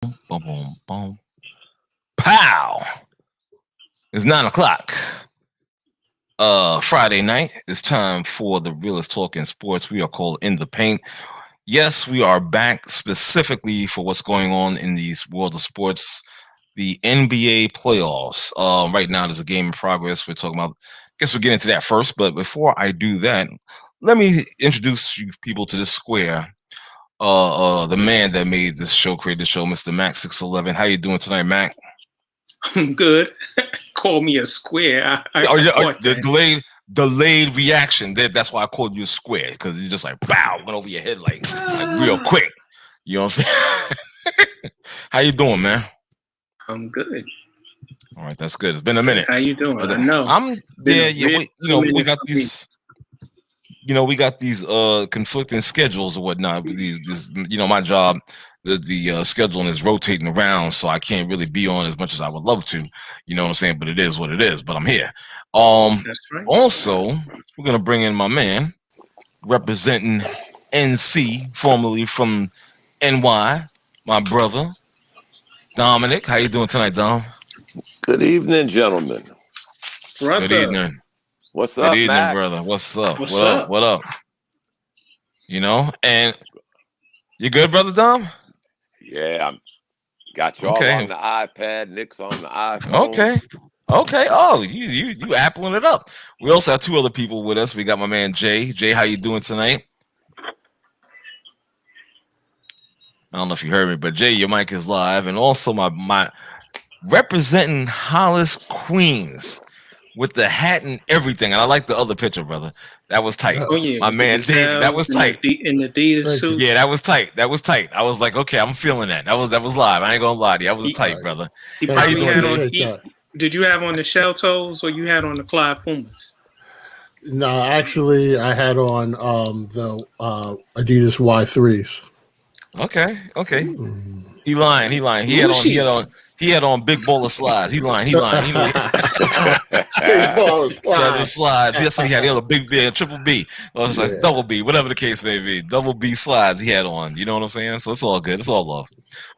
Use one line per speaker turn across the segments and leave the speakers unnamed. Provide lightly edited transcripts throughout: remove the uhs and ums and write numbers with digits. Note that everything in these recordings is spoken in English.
Boom, boom, boom. Pow! It's 9 o'clock. Friday night. It's time for the realest talk in sports. We are called In the Paint. Yes, we are back specifically for what's going on in these world of sports. The NBA playoffs. Right now, there's a game in progress. We're talking about. Guess we'll get into that first. But before I do that, let me introduce you people to this square. The man that made this show, created the show, Mr. Mac 611. How you doing tonight, Mac?
I'm good. Call me a square.
The delayed reaction. That's why I called you a square, because you just like bow, went over your head like real quick. You know what I'm saying? How you doing, man?
I'm good.
All right, that's good. It's been a minute.
How you doing? I know.
I'm there. Yeah, we got these. We got these conflicting schedules or whatnot. My job, the scheduling is rotating around, so I can't really be on as much as I would love to. You know what I'm saying? But it is what it is. But I'm here.
That's right.
Also, we're gonna bring in my man representing NC, formerly from NY, my brother Dominic. How you doing tonight, Dom?
Good evening, gentlemen.
Brother.
Good evening.
What's up,
Good evening,
Max?
brother. What's up?
What's up?
What up? And you good, brother Dom?
Yeah, got y'all on the iPad, Knicks on the iPhone.
Okay. Oh, you appling it up. We also have two other people with us. We got my man Jay. Jay, how you doing tonight? I don't know if you heard me, but Jay, your mic is live. And also my representing Hollis, Queens, with the hat and everything. And I like the other picture, brother. That was tight.
Oh, yeah.
My man Dave, that was tight.
In the Adidas suit.
Yeah, that was tight. I was like, okay, I'm feeling that. That was live. I ain't gonna lie to you. That was tight, brother.
He probably had on. Did you have on the shell toes or you had on the Clyde Pumas?
No, actually, I had on the Adidas Y3s.
Okay. He lying. He had on big ball of slides. He lying. Big
ball of
slides. Yes, he had the other big B, triple B, or it's like double B, whatever the case may be. Double B slides he had on. You know what I'm saying? So it's all good. It's all love.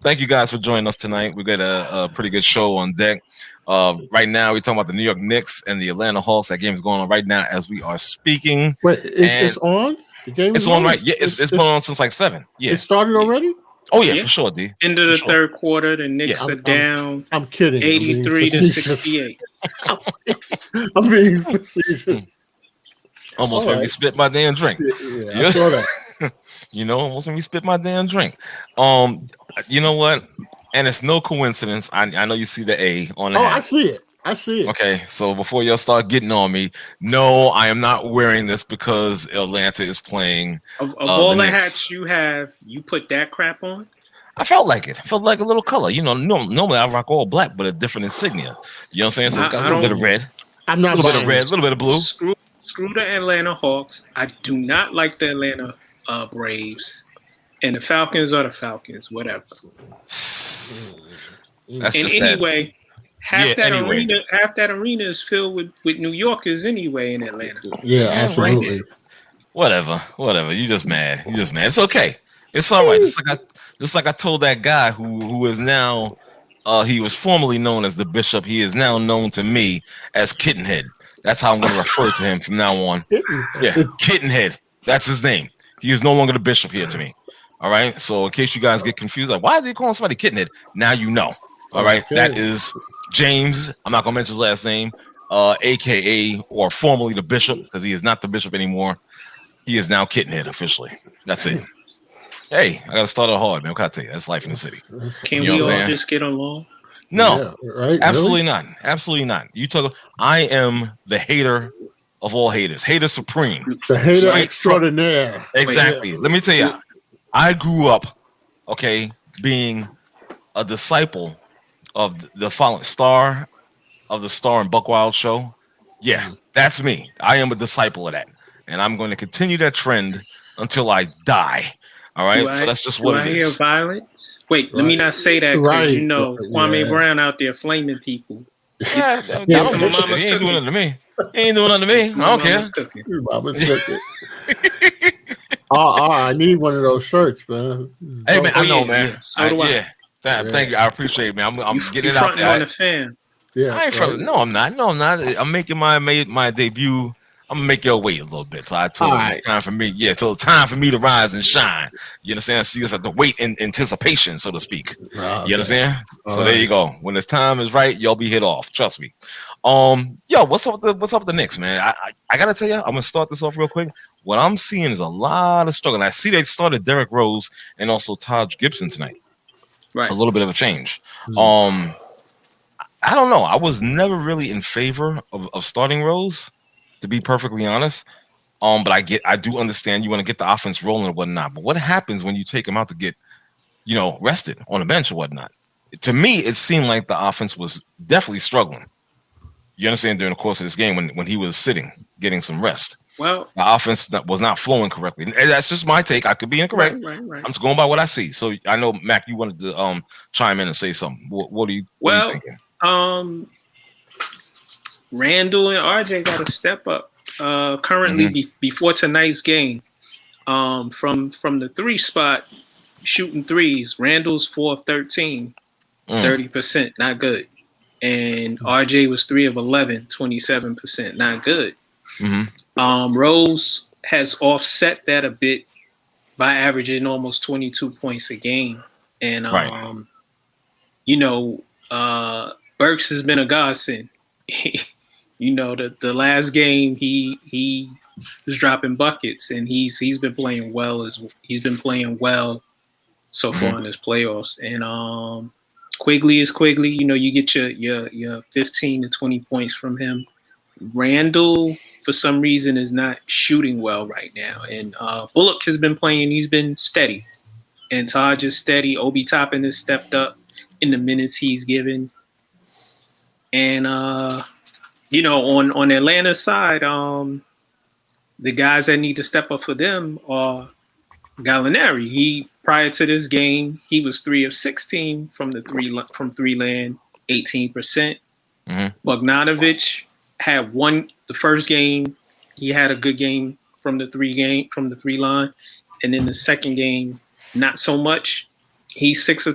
Thank you guys for joining us tonight. We got a pretty good show on deck. Right now, we're talking about the New York Knicks and the Atlanta Hawks. That game is going on right now as we are speaking.
Wait, it's on? The game is
on, right? Yeah, it's been on since like 7. Yeah.
It started already?
Oh, yeah, for sure, D.
End of the third quarter, the Knicks are down.
I'm kidding.
83 to 68.
I'm being facetious.
Almost made me spit my damn drink.
Yeah, I saw that.
Almost made me spit my damn drink. You know what? And it's no coincidence. I know you see the A on the hat.
I see it.
Okay, so before y'all start getting on me, no, I am not wearing this because Atlanta is playing.
Of all the hats you have, you put that crap on?
I felt like it. I felt like a little color. Normally I rock all black, but a different insignia. You know what I'm saying? So it's got a little bit of red.
I'm not
a little bit of red, a little bit of blue.
Screw the Atlanta Hawks. I do not like the Atlanta Braves. And the Falcons are the Falcons, whatever.
That's
anyway. Half that arena is filled with New Yorkers anyway in Atlanta.
Yeah, absolutely.
Right. Whatever. You just mad. It's okay. It's all right. Just like I told that guy who is now he was formerly known as the Bishop. He is now known to me as Kittenhead. That's how I'm going to refer to him from now on. Yeah, Kittenhead. That's his name. He is no longer the Bishop here to me. All right. So in case you guys get confused, like why are they calling somebody Kittenhead? Now you know. All right. Okay. That is James, I'm not gonna mention his last name, aka or formerly the Bishop, because he is not the Bishop anymore. He is now Kittenhead officially. That's it. Hey, I gotta start it hard, man. What can I tell you? That's life in the city.
Can we all just get along?
No,
yeah, right?
Absolutely not. Absolutely not. You talk. I am the hater of all haters. Hater supreme.
The hater extraordinaire.
Exactly. Let me tell you, I grew up, being a disciple of the following star of the Star and Buckwild show. Yeah, that's me. I am a disciple of that. And I'm going to continue that trend until I die. All right. So that's just what it is.
Hear violence? Wait, let me not say that because Kwame Brown out there flaming people.
Yeah, he ain't doing nothing to me. He ain't doing nothing to me. I don't care.
I need one of those shirts, man.
Hey man, I know, man.
So do I.
Thank you. I appreciate it, man. I'm getting it out
there.
there.
On the fan.
Yeah,
I ain't from. No, I'm not. No, I'm not. I'm making my debut. I'm gonna make your wait a little bit. So I told you it's time for me. Yeah, so it's time for me to rise and shine. You understand? So you just have to wait in anticipation, so to speak. You understand? So there you go. When this time is right, y'all be hit off. Trust me. Yo, what's up with the Knicks, man? I gotta tell you, I'm gonna start this off real quick. What I'm seeing is a lot of struggle. And I see they started Derrick Rose and also Taj Gibson tonight.
Right.
A little bit of a change. I don't know. I was never really in favor of starting Rose, to be perfectly honest. But I do understand you want to get the offense rolling and whatnot. But what happens when you take him out to get, rested on the bench or whatnot? To me, it seemed like the offense was definitely struggling. You understand, during the course of this game when he was sitting, getting some rest.
Well,
the offense was not flowing correctly. And that's just my take. I could be incorrect.
Right.
I'm just going by what I see. So I know, Mac, you wanted to chime in and say something. What are you thinking?
Randall and RJ got to step up. Currently, before tonight's game, from the 3 spot, shooting threes, Randall's 4 of 13, 30%, not good. And RJ was 3 of 11, 27%, not good. Rose has offset that a bit by averaging almost 22 points a game. And, Burks has been a godsend. The last game he was dropping buckets, and he's been playing well so far in his playoffs. And Quigley is Quigley. You get your 15 to 20 points from him. Randall, for some reason, is not shooting well right now. And Bullock has been playing. He's been steady. And Taj is steady. Obi Toppin has stepped up in the minutes he's given. And, on Atlanta's side, the guys that need to step up for them are Gallinari. Prior to this game, he was 3 of 16 from three land, 18%. Bogdanovic had the first game. He had a good game from the three line, and then the second game, not so much. He was 6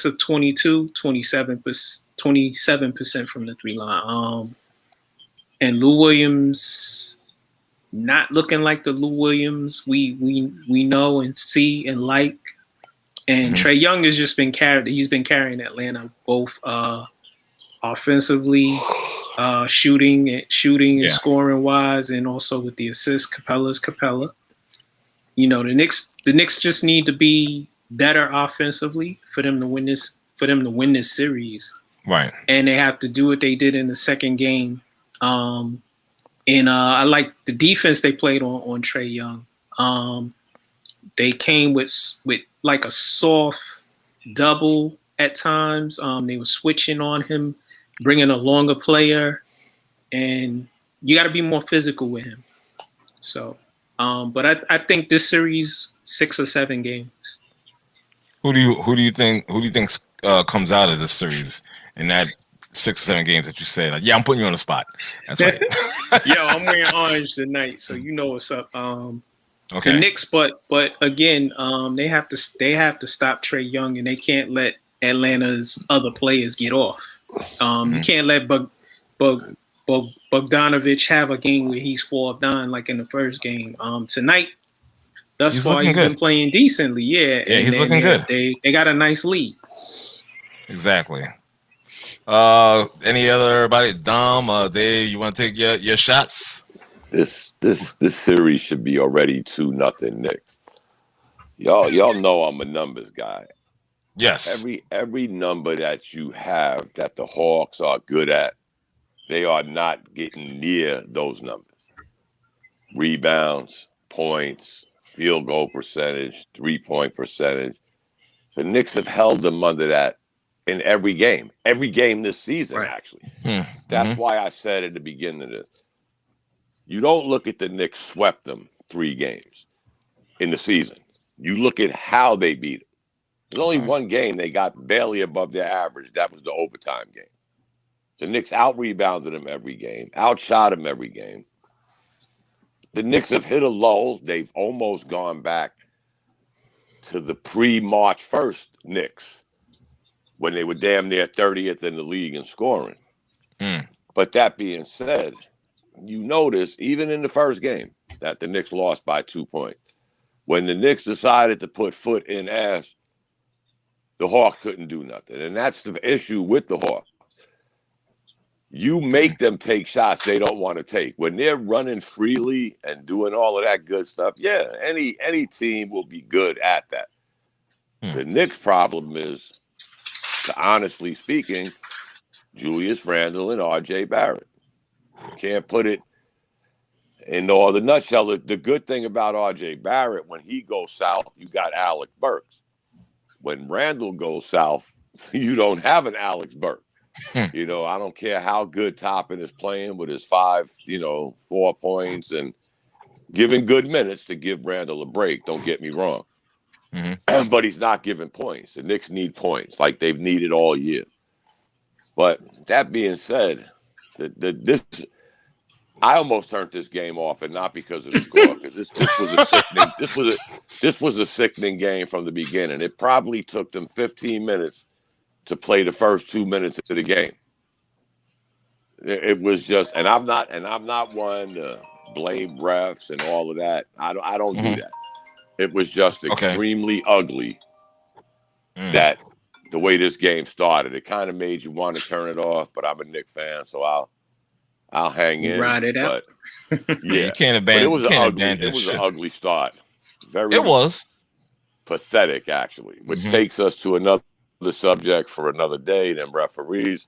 of 22, 27% from the 3 line. And Lou Williams, not looking like the Lou Williams we know and see and like. And Trae Young has just been carried. He's been carrying Atlanta both offensively, shooting and scoring wise, and also with the assists. Capella's Capella. The Knicks just need to be better offensively for them to win this series.
Right.
And they have to do what they did in the second game. I like the defense they played on Trae Young. They came with like a soft double at times. They were switching on him, bringing a longer player, and you got to be more physical with him. So, but I think this series 6 or 7 games.
Who do you think comes out of this series in that 6 or 7 games that you said? Like, I'm putting you on the spot. That's right.
Yo, I'm wearing orange tonight, so you know what's up.
Okay.
The Knicks, but again, they have to stop Trae Young, and they can't let Atlanta's other players get off. You can't let Bogdanovic have a game where he's 4 of 9 like in the first game. Tonight, thus far, he's been playing decently. Yeah,
he's looking good.
They got a nice lead.
Exactly. Any other Dom, Dave, you want to take your shots?
This series should be already 2-0 Knicks. Y'all know I'm a numbers guy.
Yes.
Every number that you have that the Hawks are good at, they are not getting near those numbers. Rebounds, points, field goal percentage, 3-point percentage. The Knicks have held them under that in every game this season, actually. That's why I said at the beginning of this, you don't look at the Knicks swept them 3 games in the season. You look at how they beat them. There's only one game they got barely above their average. That was the overtime game. The Knicks out-rebounded them every game, outshot them every game. The Knicks have hit a lull. They've almost gone back to the pre-March 1st Knicks. when they were damn near 30th in the league in scoring. But that being said, you notice even in the first game that the Knicks lost by 2 points. When the Knicks decided to put foot in ass, the Hawks couldn't do nothing. And that's the issue with the Hawks. You make them take shots they don't want to take. When they're running freely and doing all of that good stuff, yeah, any team will be good at that. The Knicks' problem is, honestly speaking, Julius Randle and R.J. Barrett. You can't put it in all the nutshell. The good thing about R.J. Barrett, when he goes south, you got Alec Burks. When Randle goes south, you don't have an Alex Burke. You know, I don't care how good Toppin is playing with his 4 points and giving good minutes to give Randle a break. Don't get me wrong. But he's not giving points. The Knicks need points like they've needed all year. But that being said, I almost turned this game off, and not because of the score, because this was a sickening game from the beginning. It probably took them 15 minutes to play the first 2 minutes of the game. It was just, and I'm not one to blame refs and all of that. I don't do that. It was just extremely ugly that the way this game started. It kind of made you want to turn it off, but I'm a Knicks fan, so I'll hang in.
Ride it out.
You can't abandon.
It was an ugly start.
It was
pathetic, actually, which takes us to another subject for another day. Them referees,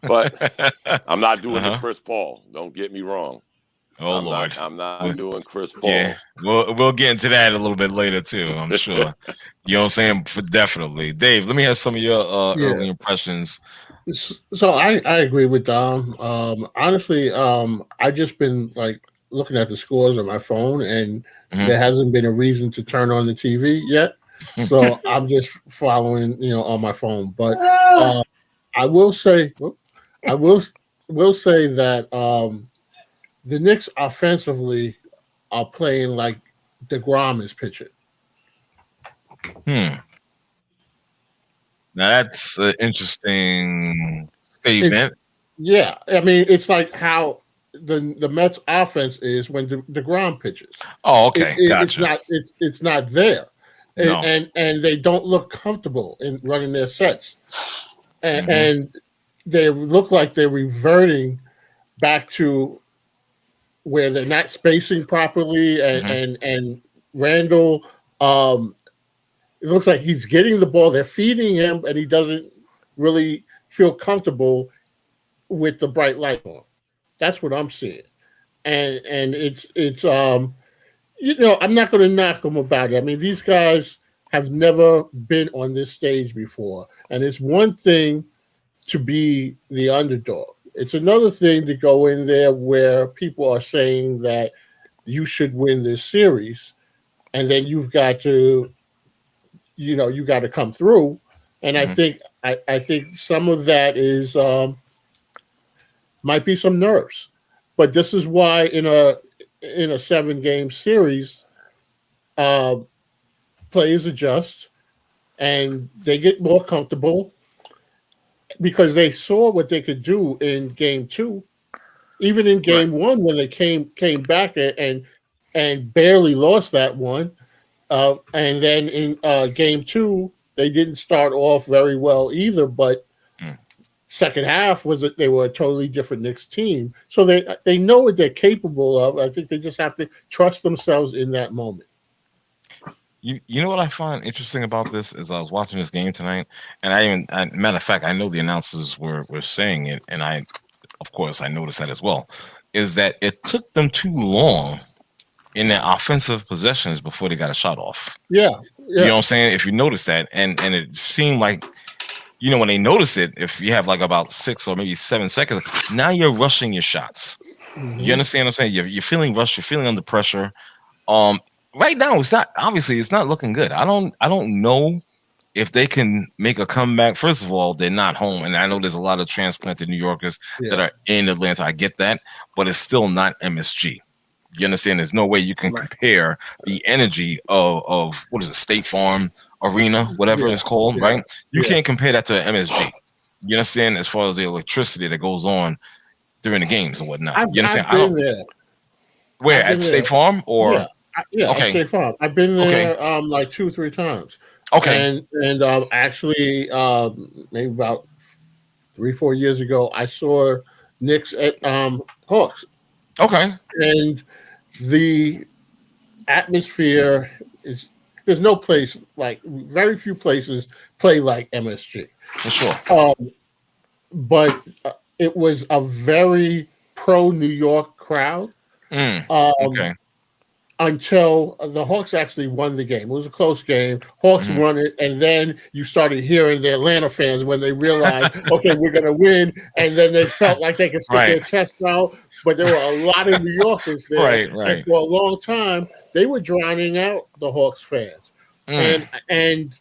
but I'm not doing the Chris Paul. Don't get me wrong.
Lord,
I'm not doing Chris Paul.
Yeah, we'll get into that a little bit later too. I'm sure. You know what I'm saying? Definitely, Dave. Let me have some of your early impressions.
So I agree with Dom. Honestly, I just been like looking at the scores on my phone, and there hasn't been a reason to turn on the TV yet. So I'm just following, on my phone. But I will say that the Knicks offensively are playing like DeGrom is pitching.
Now that's an interesting statement.
I mean, it's like how the Mets offense is when DeGrom pitches.
Oh, okay, gotcha.
It's not there,
No.
and they don't look comfortable in running their sets, and they look like they're reverting back to where they're not spacing properly, and Randle. It looks like he's getting the ball. They're feeding him, and he doesn't really feel comfortable with the bright light on. That's what I'm seeing, and it's I'm not going to knock them about it. I mean, these guys have never been on this stage before, and it's one thing to be the underdog. It's another thing to go in there where people are saying that you should win this series, and then you've got to. You got to come through, and I think some of that is might be some nerves, but this is why in a 7-game series, players adjust and they get more comfortable because they saw what they could do in game 2, even in game 1 when they came back and barely lost that one. And then in game 2, they didn't start off very well either, but second half they were a totally different Knicks team. So they know what they're capable of. I think they just have to trust themselves in that moment.
You know what I find interesting about this is I was watching this game tonight, and matter of fact, I know the announcers were saying it, and of course I noticed that as well, is that it took them too long in their offensive possessions before they got a shot off.
Yeah.
You know what I'm saying? If you notice that, and it seemed like, when they notice it, if you have like about 6 or maybe 7 seconds, now you're rushing your shots. You understand what I'm saying? You're feeling rushed. You're feeling under pressure. Right now, it's not looking good. I don't know if they can make a comeback. First of all, they're not home, and I know there's a lot of transplanted New Yorkers that are in Atlanta. I get that, but it's still not MSG. You understand? There's no way you can compare the energy of what is it, State Farm, arena, whatever it's called, right? You
Yeah.
can't compare that to an MSG. You understand? As far as the electricity that goes on during the games and whatnot. You understand?
I've been there.
Where at State Farm or
at
okay.
State Farm. I've been there like 2 or 3 times.
Okay.
And actually maybe about 3 or 4 years ago I saw Knicks at Hawks.
Okay.
And the atmosphere is there's no place like very few places play like MSG.
For sure.
But it was a very pro New York crowd.
Okay.
Until the Hawks actually won the game. It was a close game. Hawks won it, and then you started hearing the Atlanta fans when they realized, okay, we're going to win, and then they felt like they could stick their chest out. But there were a lot of New Yorkers there, and for a long time, they were drowning out the Hawks fans. And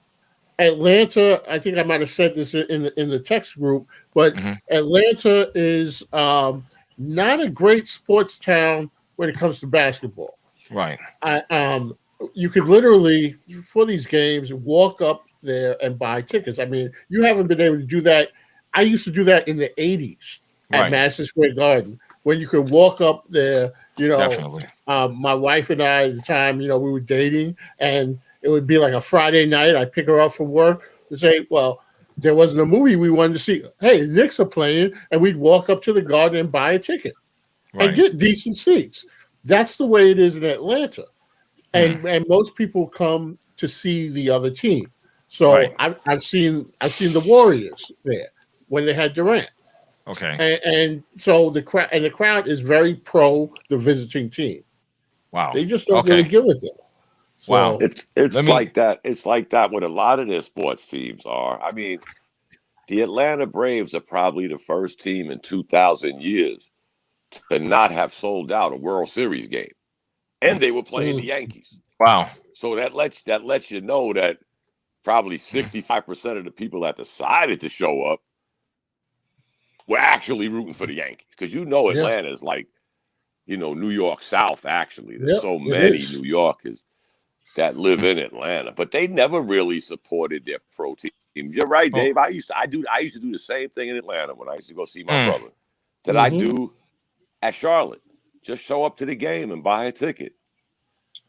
Atlanta, I think I might have said this in the text group, but Atlanta is not a great sports town when it comes to basketball.
Right.
You could literally, for these games, walk up there and buy tickets. I mean, you haven't been able to do that. I used to do that in the 80s at Madison Square Garden, when you could walk up there,
Definitely.
My wife and I at the time, we were dating, and it would be like a Friday night. I'd pick her up from work and say, well, there wasn't a movie we wanted to see. Hey, the Knicks are playing, and we'd walk up to the Garden and buy a ticket and get decent seats. That's the way it is in Atlanta, and most people come to see the other team. So I've seen the Warriors there when they had Durant.
Okay,
and so the crowd is very pro the visiting team.
Wow,
they just don't really give it them. So,
wow,
it's like that. It's like that with a lot of their sports teams are. I mean, the Atlanta Braves are probably the first team in 2,000 years to not have sold out a World Series game, and they were playing the Yankees.
Wow!
So that lets you know that probably 65% of the people that decided to show up were actually rooting for the Yankees, because Atlanta is like New York South. Actually, there's so many New Yorkers that live in Atlanta, but they never really supported their pro teams. You're right, Dave. I used to do the same thing in Atlanta when I used to go see my brother. That I do at Charlotte. Just show up to the game and buy a ticket.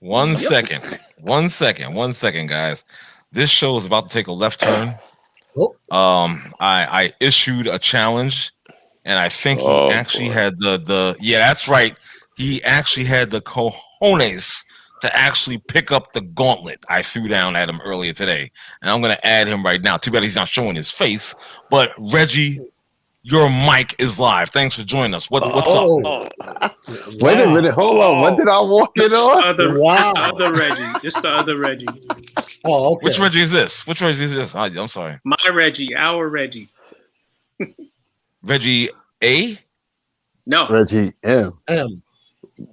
One second, guys. This show is about to take a left turn. I issued a challenge, and I think he actually had the that's right. He actually had the cojones to actually pick up the gauntlet I threw down at him earlier today, and I'm going to add him right now. Too bad he's not showing his face, but Reggie, your mic is live. Thanks for joining us. What's up?
Wait a minute. Hold on. What did I walk in on?
It's the other Reggie. It's the other Reggie.
Oh, okay.
Which Reggie is this? I'm sorry.
My Reggie. Our Reggie.
Reggie A?
No. Reggie M.
Oh,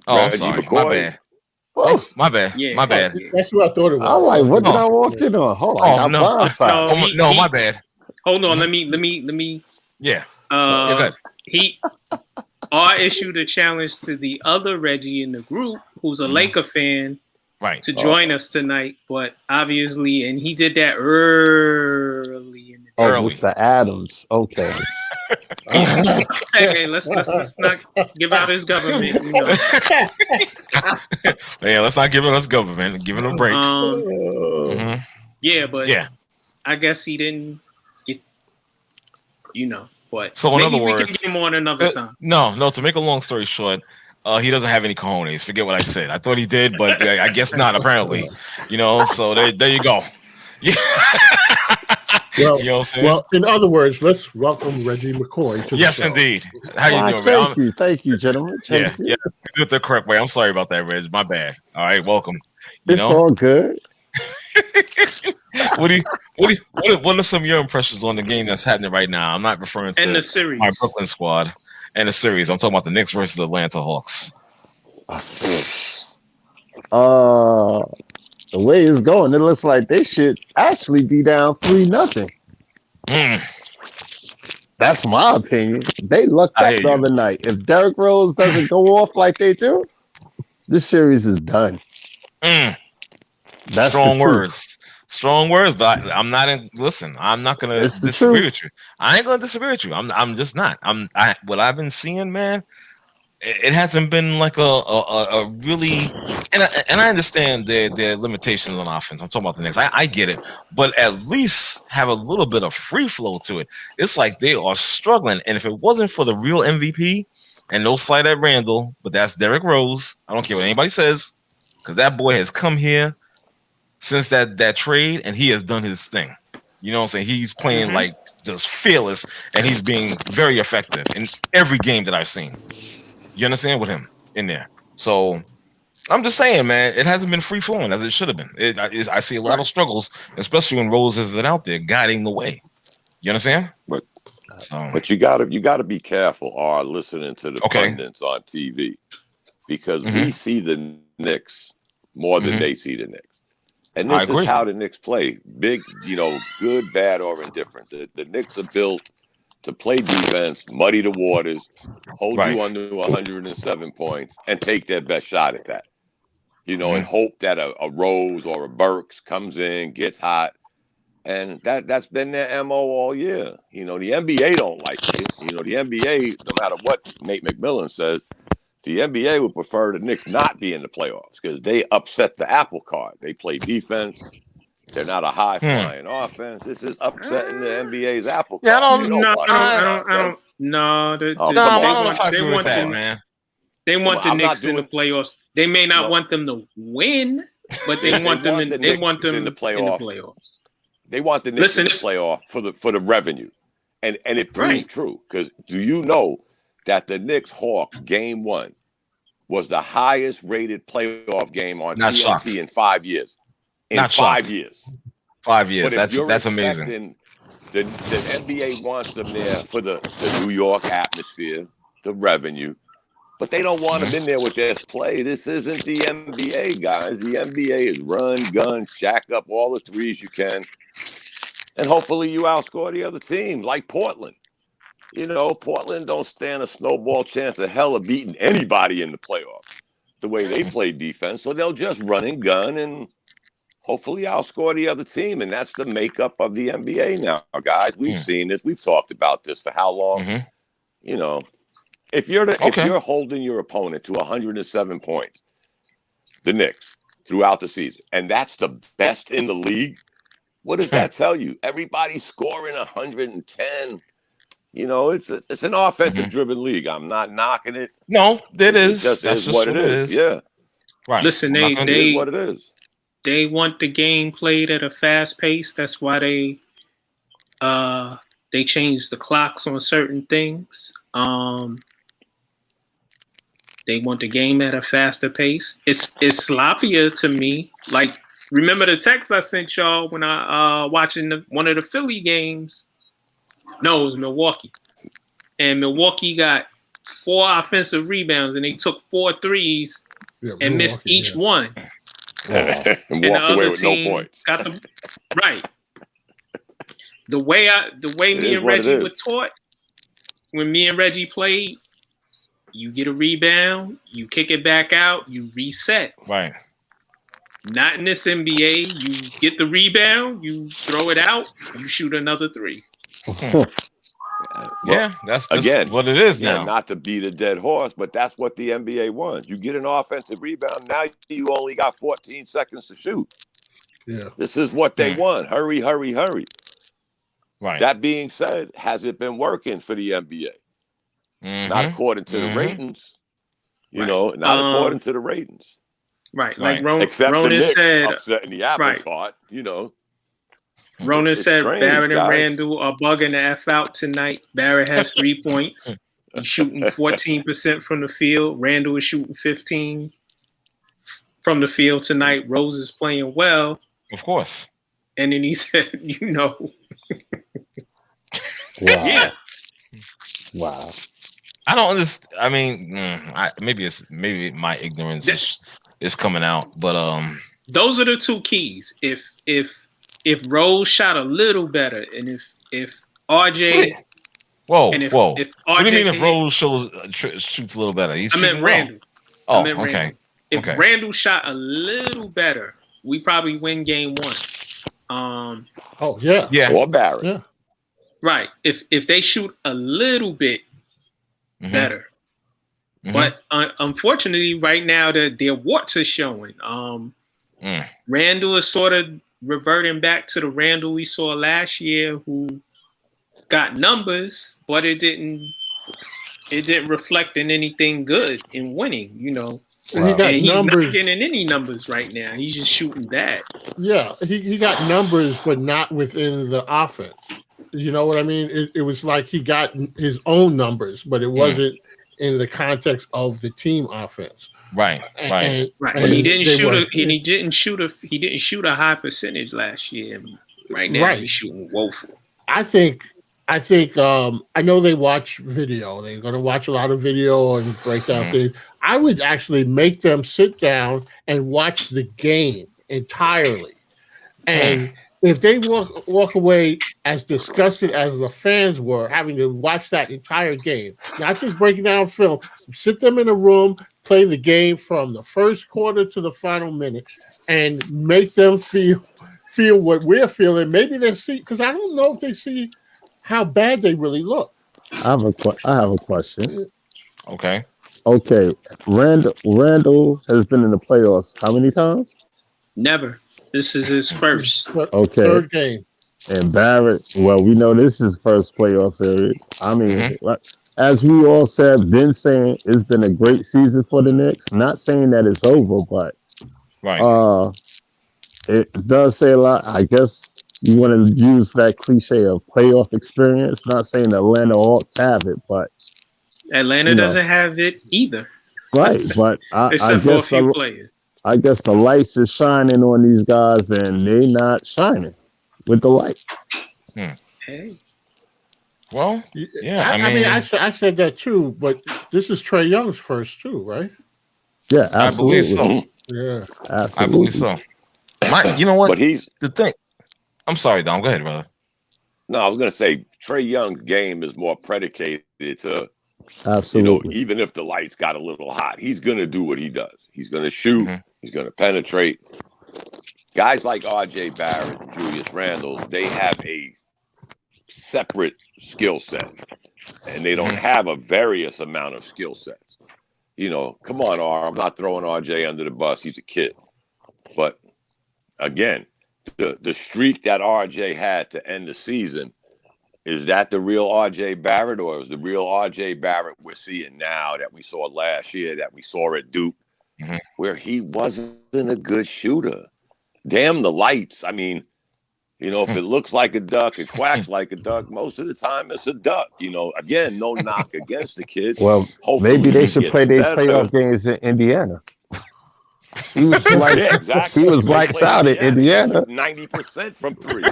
I'm sorry. My bad.
Whoa.
My bad.
Yeah.
My bad.
That's what I thought it was.
I'm like, what did I walk in on? Hold on.
No, my bad.
Hold on. Let me.
Yeah.
I issued a challenge to the other Reggie in the group, who's a Laker fan, to join us tonight. But obviously, and he did that early in the day.
Mr. Adams. Okay.
Hey, let's not give out his government.
Yeah, let's not give it us government. Give it a break.
Yeah, but I guess he didn't get. But
so in other words,
we can get him on another time.
No. To make a long story short, he doesn't have any cojones. Forget what I said. I thought he did, but I guess not. Apparently, So there you go. Yeah.
Well,
you know what I'm saying?
Well, in other words, let's welcome Reggie McCoy to the show.
Indeed. How you doing,
Thank you, gentlemen.
Yeah, do it the correct way. I'm sorry about that, Reg. My bad. All right, welcome.
It's all good.
What are some of your impressions on the game that's happening right now? I'm not referring to
the series.
My Brooklyn squad and the series. I'm talking about the Knicks versus Atlanta Hawks.
The way it's going, it looks like they should actually be down 3-0. That's my opinion. They lucked up the other night. If Derrick Rose doesn't go off like they do, this series is done.
That's strong words. Strong words, but I'm not in. Listen, I'm not gonna disagree with you. I ain't gonna disagree with you. I'm just not. What I've been seeing, man. It hasn't been like a really, and I understand their limitations on offense. I'm talking about the Knicks. I get it, but at least have a little bit of free flow to it. It's like they are struggling, and if it wasn't for the real MVP, and no slight at Randall, but that's Derrick Rose. I don't care what anybody says, because that boy has come here since that trade, and he has done his thing. You know what I'm saying? He's playing like just fearless, and he's being very effective in every game that I've seen. You understand, with him in there. So I'm just saying, man, it hasn't been free flowing as it should have been. I see a lot of struggles, especially when Rose isn't out there guiding the way. You understand?
But you gotta be careful or listening to the pundits on TV, because we see the Knicks more than they see the Knicks. And this is how the Knicks play. Big, good, bad, or indifferent. The Knicks are built to play defense, muddy the waters, hold you under 107 points, and take their best shot at that. And hope that a Rose or a Burks comes in, gets hot. And that's been their MO all year. The NBA don't like it. The NBA, no matter what Nate McMillan says, the NBA would prefer the Knicks not be in the playoffs because they upset the apple cart. They play defense. They're not a high-flying offense. This is upsetting the NBA's apple cart.
I don't know. They want the Knicks in the playoffs. They may not want them to win, but they want them in the playoffs.
They want the Knicks in the playoff for the revenue, and it proves true. Because do you know that the Knicks Hawks game 1 was the highest rated playoff game on TNT in 5 years? In 5 years.
5 years. That's amazing.
The NBA wants them there for the New York atmosphere, the revenue, but they don't want them in there with their play. This isn't the NBA, guys. The NBA is run, gun, shack up all the threes you can, and hopefully you outscore the other team, like Portland. Portland don't stand a snowball chance of hell of beating anybody in the playoffs the way they play defense, so they'll just run and gun and hopefully outscore the other team, and that's the makeup of the NBA now, guys. We've seen this. We've talked about this for how long? If you're holding your opponent to 107 points, the Knicks, throughout the season, and that's the best in the league, what does that tell you? Everybody's scoring 110. It's an offensive-driven league. I'm not knocking it.
No, it is.
That's just what it is. Yeah.
Right.
Listen,
they what it is.
They want the game played at a fast pace. That's why they changed the clocks on certain things. They want the game at a faster pace. It's sloppier to me. Like, remember the text I sent y'all when I watching one of the Philly games? No, it was Milwaukee. And Milwaukee got 4 offensive rebounds, and they took 4 threes and missed each one.
And walked away with no points.
Got them right. The way me and Reggie were taught, when me and Reggie played, you get a rebound, you kick it back out, you reset.
Right.
Not in this NBA. You get the rebound, you throw it out, you shoot another 3.
Yeah, that's again what it is now.
Not to beat a dead horse, but that's what the NBA wants. You get an offensive rebound, now you only got 14 seconds to shoot.
Yeah,
this is what they want. Hurry, hurry, hurry.
Right.
That being said, has it been working for the NBA? Not according to the ratings. Not according to the ratings.
Right. Like
except
Ronan
the Knicks
said,
upsetting the apple cart.
Ronan said
strange,
Barrett and
guys.
Randall are bugging the F out tonight. Barrett has 3 points. He's shooting 14% from the field. Randall is shooting 15 from the field tonight. Rose is playing well.
Of course.
And then he said,
Wow.
Yeah.
Wow.
I don't understand. I mean, maybe my ignorance is coming out, but
those are the 2 keys. If Rose shot a little better, and if RJ,
whoa,
and if
RJ,
what do
you mean if Rose shoots a little better?
I meant Randall.
Oh, okay.
If Randall shot a little better, we probably win game 1.
Oh yeah.
Or Barrett.
Yeah.
Right. If they shoot a little bit better. But unfortunately, right now, their warts are showing. Randall is sort of reverting back to the Randall we saw last year, who got numbers, but it didn't reflect in anything good in winning. You know,
Wow.
And he's not getting any numbers right now. He's just shooting bad.
Yeah, he got numbers, but not within the offense. You know what I mean? It was like he got his own numbers, but it wasn't in the context of the team offense.
Right.
And he didn't shoot a high percentage last year. Right now, he's shooting woeful.
I think I know they watch video. They're going to watch a lot of video and break down things. I would actually make them sit down and watch the game entirely. And if they walk away as disgusted as the fans were, having to watch that entire game, not just breaking down film, sit them in a room, play the game from the first quarter to the final minute, and make them feel what we're feeling. Maybe they see, because I don't know if they see how bad they really look.
I have a question.
Okay.
Randall has been in the playoffs how many times?
Never. This is his first.
Okay.
Third game.
And Barrett, well, we know this is his first playoff series. I mean, as we all been saying, it's been a great season for the Knicks. Not saying that it's over, but it does say a lot. I guess you want to use that cliche of playoff experience. Not saying Atlanta Hawks have it, but
Atlanta doesn't have it either.
Right, but
except for a few players.
I guess the lights is shining on these guys, and they not shining with the light.
Hey.
Well, yeah.
I said that too, but this is Trae Young's first too, right?
Yeah, absolutely.
I believe so.
Yeah,
absolutely.
I believe so. You know what?
But he's
the thing. I'm sorry, Dom. Go ahead, brother.
No, I was going to say Trae Young's game is more predicated to,
absolutely.
Even if the lights got a little hot, he's going to do what he does. He's going to shoot. He's going to penetrate. Guys like R.J. Barrett, Julius Randle, they have a separate skill set, and they don't have a various amount of skill sets. Come on, I'm not throwing R.J. under the bus. He's a kid. But again, the streak that RJ had to end the season, is that the real RJ Barrett, or is the real RJ Barrett we're seeing now that we saw last year, that we saw at Duke, where he wasn't a good shooter? Damn the lights. I mean, if it looks like a duck, it quacks like a duck. Most of the time, it's a duck. Again, no knock against the kid.
Well,
hopefully
maybe they should play their playoff games in Indiana. He was
exactly.
He was lights out in Indiana.
90% from three.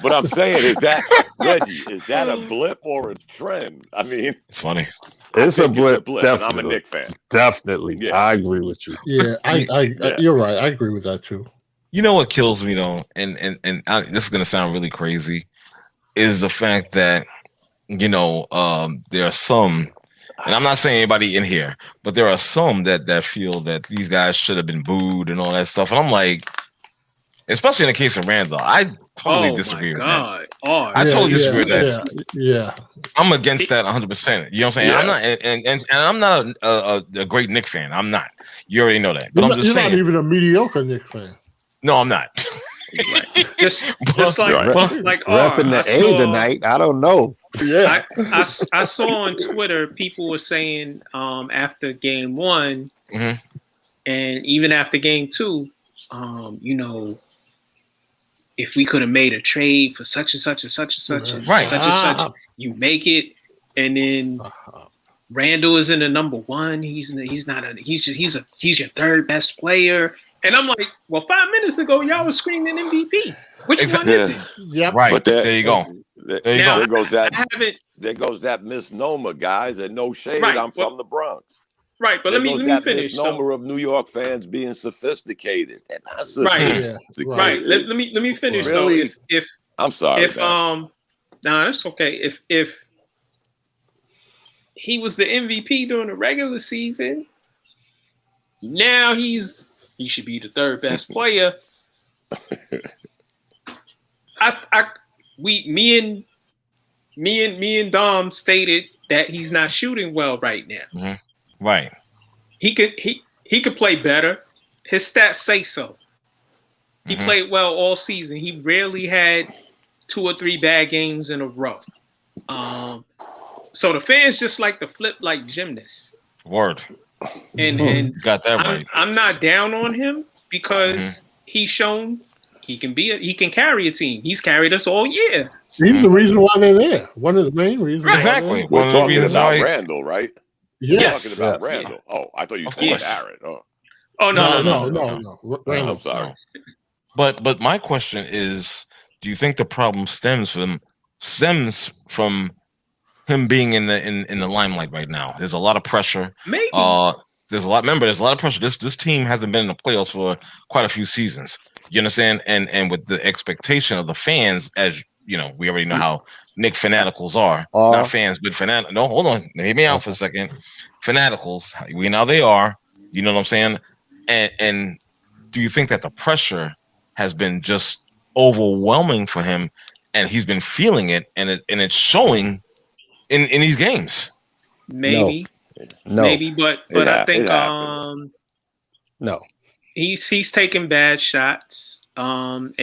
But I'm saying, is that a blip or a trend? I mean,
it's funny.
It's a blip.
And I'm a Knicks fan.
Definitely.
Yeah.
I agree with you.
Yeah, you're right. I agree with that too.
You know what kills me though, and this is gonna sound really crazy, is the fact that there are some. And I'm not saying anybody in here, but there are some that feel that these guys should have been booed and all that stuff. And I'm like, especially in the case of Randall, I totally disagree with that. I totally disagree with that.
Yeah.
I'm against that 100%. You know what I'm saying?
Yeah.
I'm not, and I'm not a great Knicks fan. I'm not. You already know that. But I'm just saying.
You're not even a mediocre Knicks fan.
No, I'm not.
Right. Just like
repping the A tonight. I don't know.
Yeah,
I saw on Twitter people were saying after game 1 and even after game 2, if we could have made a trade for such and such and such and such and such and such, you make it, and then Randall is in the number 1. He's your third best player. And I'm like, well, 5 minutes ago, y'all was screaming MVP. Which one is it?
Yep.
Right.
But
there you go.
There goes that misnomer, guys. And no shade.
Right.
I'm from the Bronx.
Right. But let me finish.
Misnomer of New York fans being sophisticated. And not
sophisticated. Right. Let me finish
really?
though. If
I'm sorry.
No, that's okay. If he was the MVP during the regular season, now he should be the third best player. Me and Dom stated that he's not shooting well right now.
Mm-hmm. Right.
He could play better. His stats say so. He played well all season. He rarely had 2 or 3 bad games in a row. So the fans just like to flip like gymnasts.
Word.
And
you got that right.
I'm not down on him because he's shown he can carry a team. He's carried us all year.
He's the reason why they're there. One of the main reasons.
Right.
Exactly.
We're talking about Randall, right?
Yes.
We're talking about Randall. Oh, I thought you said Aaron.
Oh no.
I'm sorry.
But my question is, do you think the problem stems from him being in the limelight right now? There's a lot of pressure.
Maybe.
There's a lot of pressure. This team hasn't been in the playoffs for quite a few seasons. You understand? And with the expectation of the fans, as you know, we already know how Nick fanaticals are. Not fans, but fanatic. No, hold on. Hear me out for a second. Fanaticals, we know they are. You know what I'm saying? And do you think that the pressure has been just overwhelming for him, and he's been feeling it, and it's showing in these games?
Maybe.
No.
Maybe, but I think
no.
He's taking bad shots. And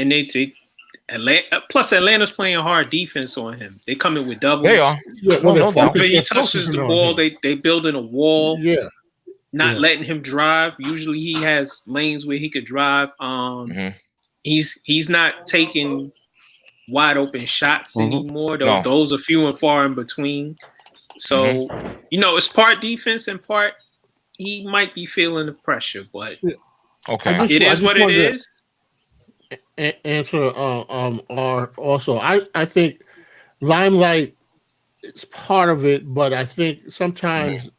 Atlanta's playing hard defense on him. They come in with doubles.
They are.
Yeah,
When he touches the ball, they building a wall.
Yeah.
Not letting him drive. Usually he has lanes where he could drive. He's not taking wide open shots anymore. Those are few and far in between. So, it's part defense and part he might be feeling the pressure, but
okay,
it is what it is.
Answer also I think limelight is part of it, but I think sometimes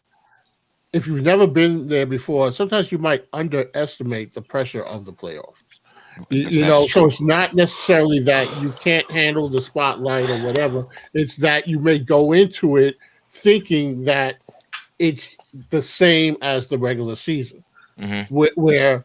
if you've never been there before, sometimes you might underestimate the pressure of the playoffs. So it's not necessarily that you can't handle the spotlight or whatever. It's that you may go into it thinking that it's the same as the regular season, where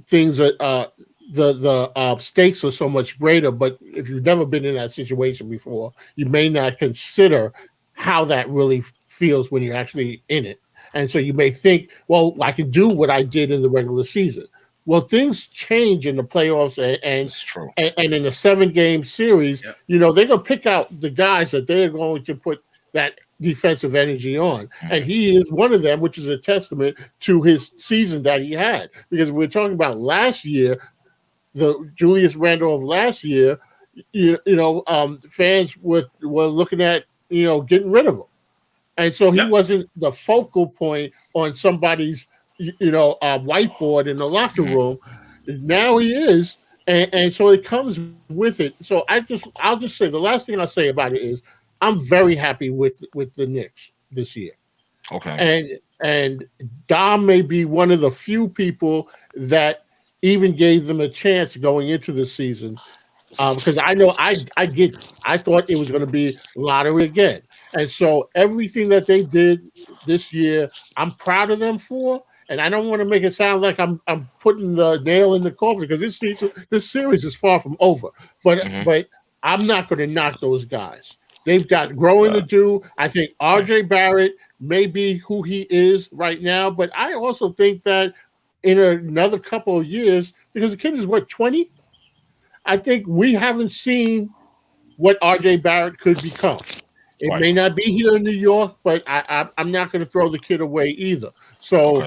things are the stakes are so much greater. But if you've never been in that situation before, you may not consider how that really feels when you're actually in it. And so you may think, well, I can do what I did in the regular season. Well, things change in the playoffs, and in a 7-game series, they're going to pick out the guys that they're going to put that defensive energy on. And he is one of them, which is a testament to his season that he had. Because we're talking about last year, the Julius Randle of last year, fans were looking at, getting rid of him. And so he wasn't the focal point on somebody's, whiteboard in the locker room. Now he is. And so it comes with it. So I'll just say, the last thing I'll say about it is I'm very happy with the Knicks this year.
Okay.
And Dom may be one of the few people that even gave them a chance going into the season. Because I know I thought it was going to be lottery again. And so everything that they did this year, I'm proud of them for. And I don't want to make it sound like I'm putting the nail in the coffin, because this series is far from over. But I'm not going to knock those guys. They've got growing to do. I think RJ Barrett may be who he is right now, but I also think that in another couple of years, because the kid is 20? I think we haven't seen what RJ Barrett could become. It may not be here in New York, but I'm not going to throw the kid away either. So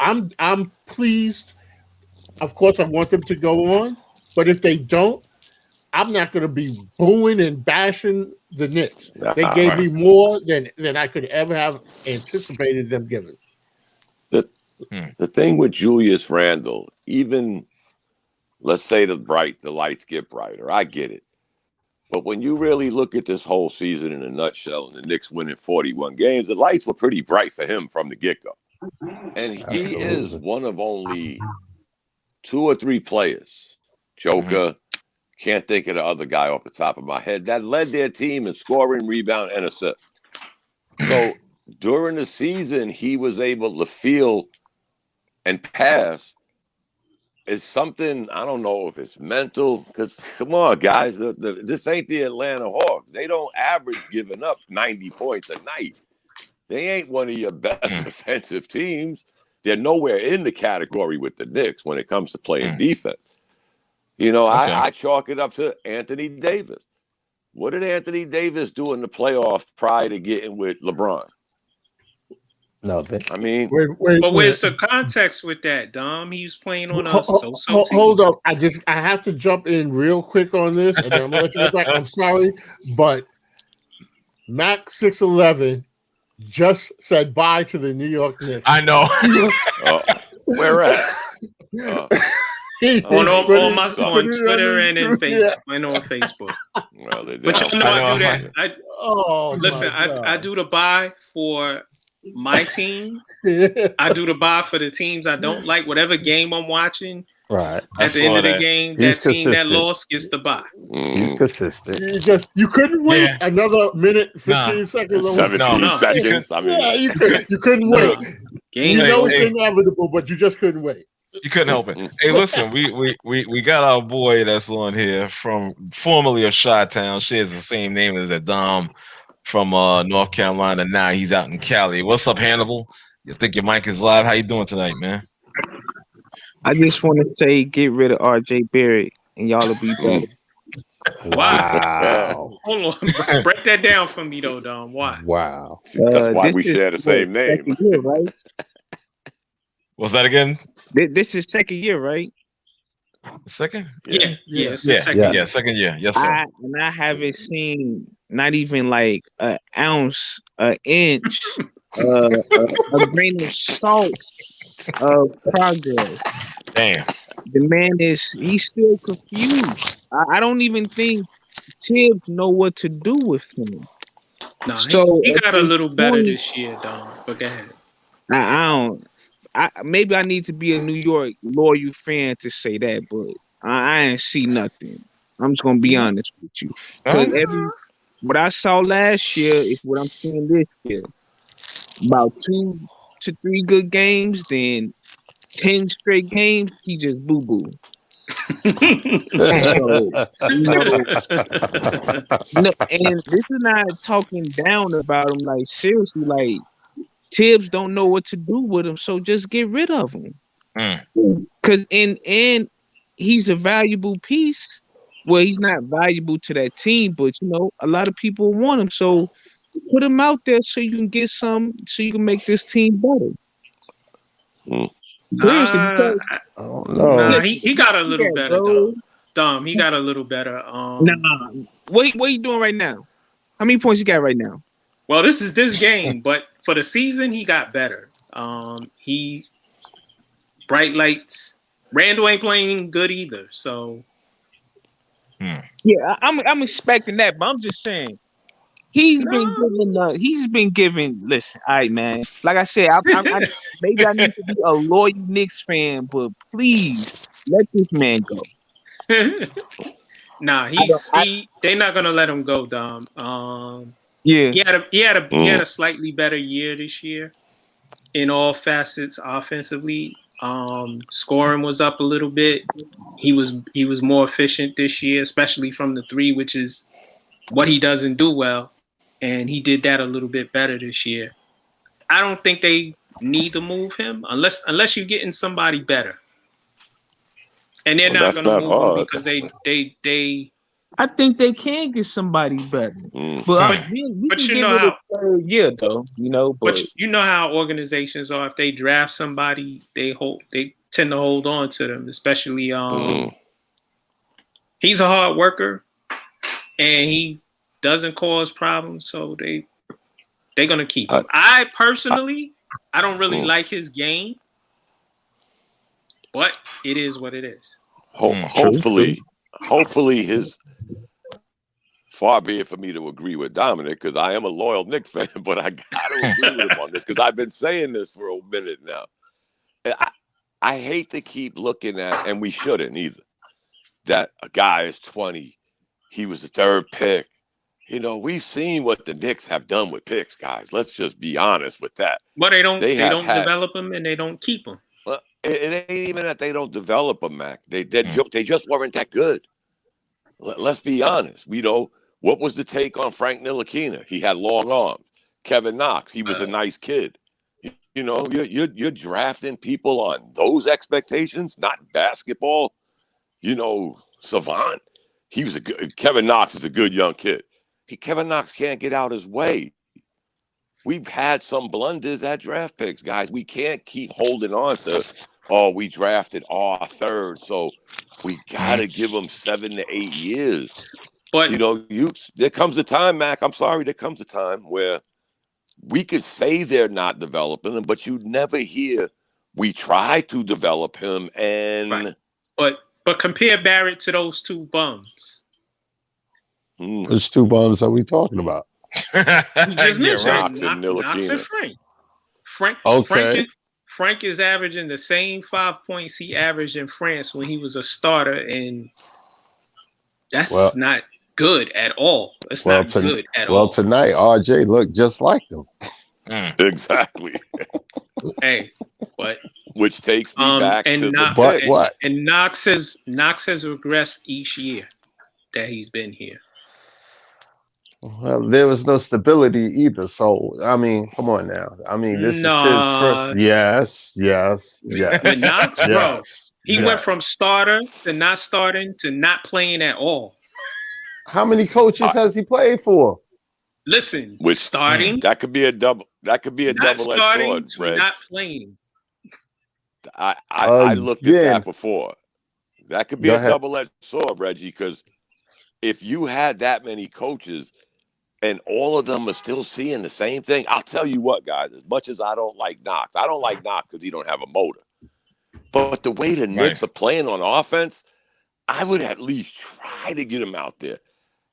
I'm pleased. Of course, I want them to go on, but if they don't, I'm not going to be booing and bashing the Knicks. They gave me more than I could ever have anticipated them giving.
The thing with Julius Randle, even let's say the lights get brighter. I get it. But when you really look at this whole season in a nutshell, and the Knicks winning 41 games, the lights were pretty bright for him from the get-go. And he is one of only 2 or 3 players, Joker, can't think of the other guy off the top of my head, that led their team in scoring, rebound, and assist. So during the season, he was able to feel and pass it's something, I don't know if it's mental, because come on, guys, this ain't the Atlanta Hawks. They don't average giving up 90 points a night. They ain't one of your best defensive teams. They're nowhere in the category with the Knicks when it comes to playing defense. You know, I chalk it up to Anthony Davis. What did Anthony Davis do in the playoffs prior to getting with LeBron?
Nothing.
I mean,
but where's the context with that, Dom? He was playing on a so-so team.
Hold up. I have to jump in real quick on this, and then I'm gonna let you get back. I'm sorry, but Mac 6'11" just said bye to the New York Knicks.
I know.
Where at?
On Twitter and in Facebook. And on Facebook.
Well,
but you know I do that. Listen, I do the buy for my team. I do the buy for the teams I don't like. Whatever game I'm watching,
right.
At the end of the game, that team that lost gets the buy.
He's consistent.
You couldn't wait another minute, 15 seconds.
17 seconds. I mean,
you couldn't wait. You know it's inevitable, but you just couldn't wait.
You couldn't help it. Hey, listen, we got our boy that's on here from formerly of Chi-Town, shares the same name as that Dom from North Carolina. Now he's out in Cali. What's up, Hannibal? You think your mic is live? How you doing tonight, man?
I just want to say, get rid of RJ Barrett, and y'all will be better.
Wow. Hold on. Break that down for me, though, Dom. Why?
Wow.
That's why we share the same name.
Year, right?
What's that again?
This is second year, right?
Second?
Yeah. It's the second year.
Second year. Yes, sir.
I haven't seen not even like an ounce, an inch, a grain of salt of progress.
Damn.
The man he's still confused. I don't even think Tibbs know what to do with him.
No, so he got a little better this year, Dom. But go ahead.
I don't. Maybe I need to be a New York loyal fan to say that, but I ain't see nothing. I'm just gonna be honest with you. Because what I saw last year is what I'm seeing this year. About 2 to 3 good games, then 10 straight games, he just boo-boo. And this is not talking down about him. Like, seriously, like, Tibbs don't know what to do with him, so just get rid of him. Because and he's a valuable piece. Well, he's not valuable to that team, but a lot of people want him. So put him out there so you can get some, so you can make this team better. Seriously, because,
oh no,
he got a little better though. Dom, he got a little better.
What are you doing right now? How many points you got right now?
Well, this is this game, but for the season, he got better. He bright lights. Randall ain't playing good either, so.
Yeah, I'm expecting that, but I'm just saying he's been given. Listen, all right, man. Like I said, I maybe I need to be a loyal Knicks fan, but please let this man go.
Nah, they're not gonna let him go, Dom.
Yeah,
he had a slightly better year this year in all facets offensively. Scoring was up a little bit. He was more efficient this year, especially from the three, which is what he doesn't do well, and he did that a little bit better this year. I don't think they need to move him unless you're getting somebody better, and they're not going to move him because they.
I think they can get somebody better, but you know how third year though, But
you know how organizations are. If they draft somebody, they tend to hold on to them. Especially, he's a hard worker, and he doesn't cause problems, so they're gonna keep him. I personally, I don't really like his game, but it is what it is.
Hopefully his. Far be it for me to agree with Dominic, because I am a loyal Knicks fan, but I got to agree with him on this because I've been saying this for a minute now. And I hate to keep looking at, and we shouldn't either, that a guy is 20. He was the third pick. We've seen what the Knicks have done with picks, guys. Let's just be honest with that.
But they don't develop them and they don't keep them.
it ain't even that they don't develop them, Mac. They just weren't that good. Let's be honest. What was the take on Frank Ntilikina? He had long arms. Kevin Knox, he was a nice kid. You're drafting people on those expectations, not basketball. Savant. Kevin Knox is a good young kid. Kevin Knox can't get out his way. We've had some blunders at draft picks, guys. We can't keep holding on to, we drafted our third, so we got to give them 7 to 8 years. But, there comes a time, Mac, I'm sorry, there comes a time where we could say they're not developing him, but you never hear we try to develop him. And
right. But compare Barrett to those two bums.
Which two bums are we talking about?
You just mentioned
Knox
and Frank.
Okay.
Frank is averaging the same 5 points he averaged in France when he was a starter, and that's not good at all. It's not good at all.
Well, tonight, RJ looked just like them.
Exactly.
Hey, but
which takes me back to the pick.
What?
And Knox has regressed each year that he's been here.
Well, there was no stability either. So, I mean, come on now. I mean, this is his first. Yes.
With Knox, bro, he went from starter to not starting to not playing at all.
How many coaches has he played for?
Listen,
with
starting.
That could be a double. That could be a double-edged sword, Reg.
Not playing.
I looked at that before. That could be a double-edged sword, Reggie, because if you had that many coaches and all of them are still seeing the same thing, I'll tell you what, guys, as much as I don't like Knox because he don't have a motor. But the way the Knicks are playing on offense, I would at least try to get him out there.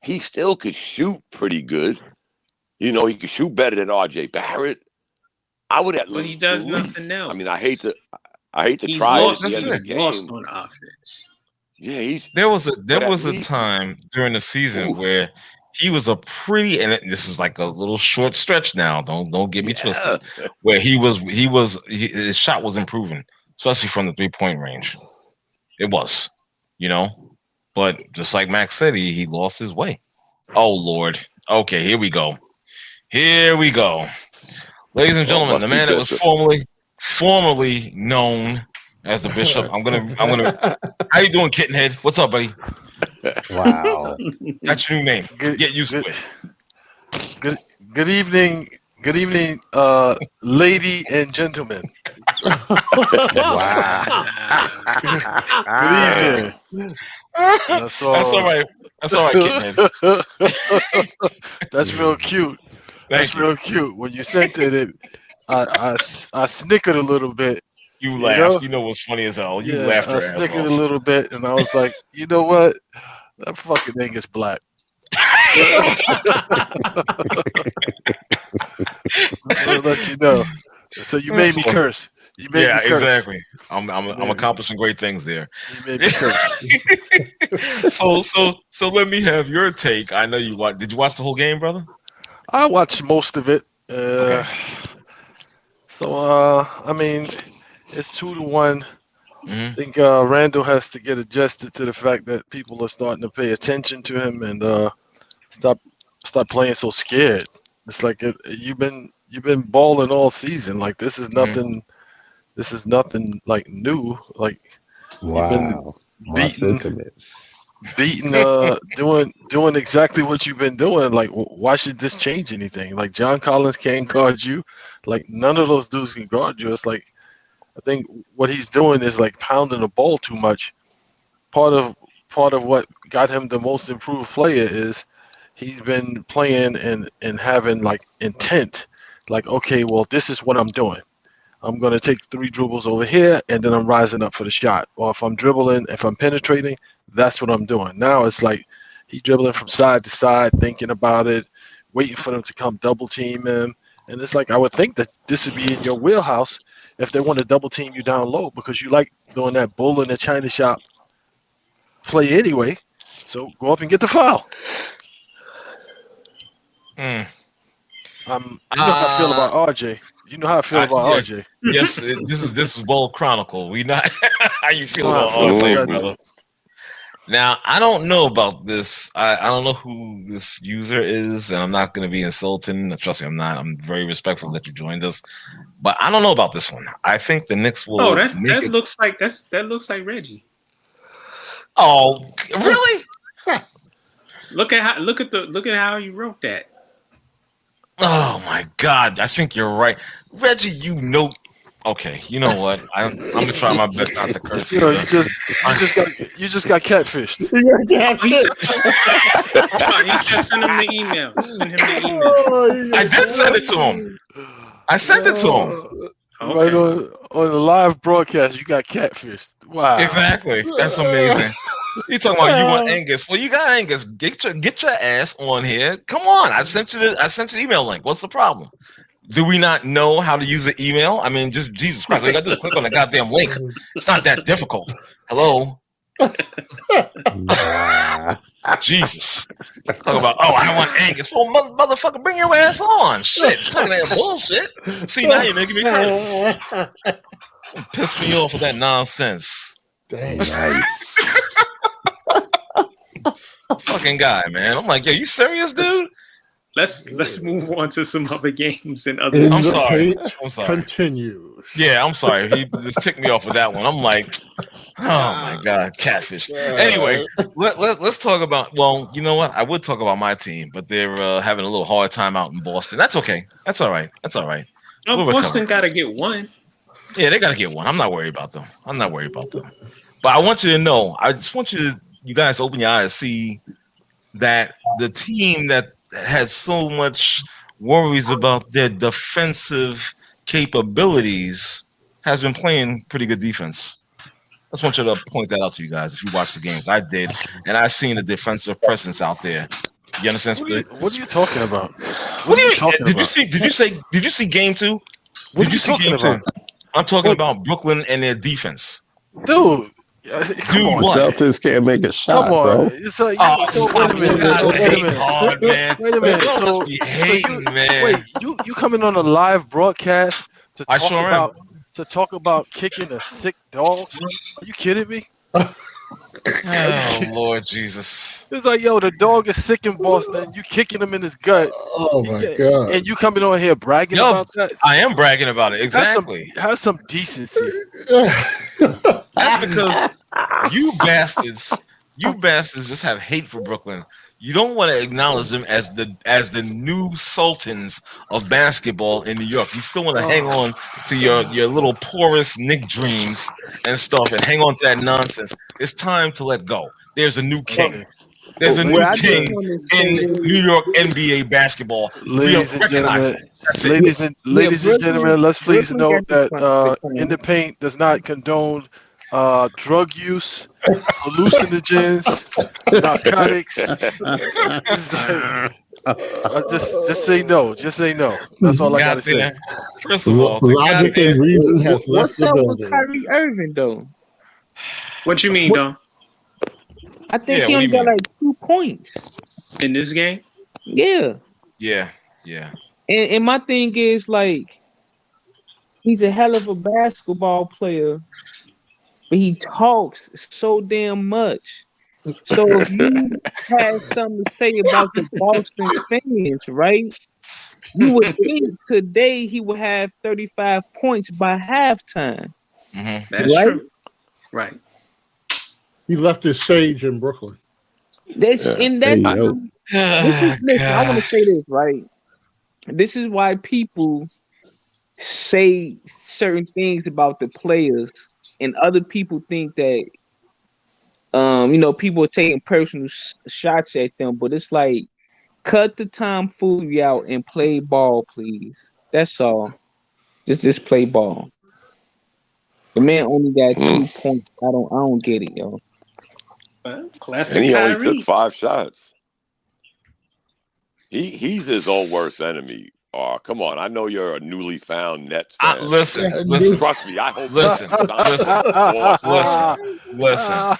He still could shoot pretty good. He could shoot better than RJ Barrett. I would at least. But
he does nothing else.
I mean, I hate to try it at the end of the game.
Lost on offense.
Yeah,
there was a time during the season where he was a pretty, and this is like a little short stretch now. Don't get me twisted. Where his shot was improving, especially from the 3-point range. It was, but just like Max said, he lost his way. Oh Lord. Okay, here we go. Ladies and gentlemen, the man that was formerly known as the Bishop. I'm gonna. How you doing, Kittenhead? What's up, buddy?
Wow.
That's your new name. Get used to
it. Good evening, lady and gentlemen.
Wow.
Good evening.
That's all right. That's all right, Kittenhead.
That's real cute. Real cute. When you sent it, I snickered a little bit.
You laughed. You know what's funny as hell. You laughed your ass off.
I snickered a little bit, and I was like, you know what? That fucking thing is black. I'll let you know. So you made me curse.
Exactly. I'm accomplishing great things there.
You made me curse.
So let me have your take. I know you watched. Did you watch the whole game, brother?
I watched most of it.
Okay.
So I mean, it's 2-1. I think Randall has to get adjusted to the fact that people are starting to pay attention to him and stop playing so scared. It's like you've been balling all season. Like this is nothing. This is nothing like new. Like
wow,
beating, doing exactly what you've been doing. Like why should this change anything? Like John Collins can't guard you. Like none of those dudes can guard you. It's like I think what he's doing is like pounding the ball too much. Part of what got him the most improved player is he's been playing and having like intent. Like, okay, well, this is what I'm doing. I'm going to take 3 dribbles over here, and then I'm rising up for the shot. Or if I'm dribbling, if I'm penetrating, that's what I'm doing. Now it's like he's dribbling from side to side, thinking about it, waiting for them to come double team him. And it's like I would think that this would be in your wheelhouse if they want to double team you down low because you like doing that bull in the China shop play anyway. So go up and get the foul. You know how I feel about RJ. You know how I feel about RJ.
Yes, this is well chronicled. We not how you feel about RJ, brother. Now I don't know about this. I don't know who this user is, and I'm not going to be insulting. Trust me, I'm not. I'm very respectful that you joined us, but I don't know about this one. I think the Knicks will.
Oh, that looks like Reggie.
Oh, really?
Look at how you wrote that.
Oh my God, I think you're right, Reggie. Okay, you know what? I'm gonna try my best not to curse.
You just got catfished.
He said send him the email. Send him the email.
I did send it to him. I sent it to him.
Okay. Right on the live broadcast, you got catfished. Wow.
Exactly. That's amazing. You talking about you want Angus? Well, you got Angus. Get your ass on here. Come on. I sent you the email link. What's the problem? Do we not know how to use the email? I mean, just Jesus Christ. All you got to do is click on the goddamn link. It's not that difficult. Hello? Jesus. Talk about, I want Angus. Well, motherfucker, bring your ass on. Shit. Talking that bullshit. See, now you're making me curse. Piss me off with that nonsense.
Dang.
Nice.
Fucking guy, man. I'm like, yo, you serious, dude?
Let's move on to some other games and other.
I'm sorry.
Continues.
Yeah, I'm sorry. He just ticked me off with that one. I'm like, oh my God, catfish. Anyway, let's talk about. Well, you know what? I would talk about my team, but they're having a little hard time out in Boston. That's okay. That's all right.
Oh, Boston got to get one.
Yeah, they got to get one. I'm not worried about them. But I want you to know. I just want you guys to open your eyes, see that the team that had so much worries about their defensive capabilities has been playing pretty good defense. I just want you to point that out to you guys if you watch the games. I did, and I've seen a defensive presence out there. You understand?
What are you talking about?
Did you see game 2? Did you see game 2? I'm talking about Brooklyn and their defense.
Dude,
Celtics can't make a shot, bro.
Wait a minute. Wait, you coming on a live broadcast to talk about kicking a sick dog? Are you kidding me?
Oh Lord Jesus!
It's like, yo, the dog is sick in Boston. You kicking him in his gut.
Oh my God!
And you coming on here bragging about that?
I am bragging about it. Exactly.
Have some decency.
That's because you bastards just have hate for Brooklyn. You don't want to acknowledge them as the new sultans of basketball in New York. You still want to hang on to your little porous Knick dreams and stuff, and hang on to that nonsense. It's time to let go. There's a new king. There's a new king in New York NBA basketball.
Ladies and gentlemen, let's please note that In the Paint does not condone drug use, hallucinogens, narcotics. Just say no. Just say no. That's all I gotta say.
First of all,
logic and reason has left the building.
What's up with Kyrie Irving, though?
What you mean, Don?
I think he only got like 2 points
in this game.
Yeah. And my thing is, like, he's a hell of a basketball player, but he talks so damn much. So if you had something to say about the Boston fans, right? You would think today he would have 35 points by halftime.
Mm-hmm. That's true. Right.
He left his sage in Brooklyn.
Listen, I want to say this, right? This is why people say certain things about the players, and other people think that, people are taking personal shots at them. But it's like, cut the tomfoolery out and play ball, please. That's all. Just play ball. The man only got 2 points. I don't get it, yo.
Classic.
And he
Kyrie.
only took 5 shots. He's his own worst enemy. Oh, come on. I know you're a newly found Nets fan.
Listen.
Trust me. I hope.
Listen.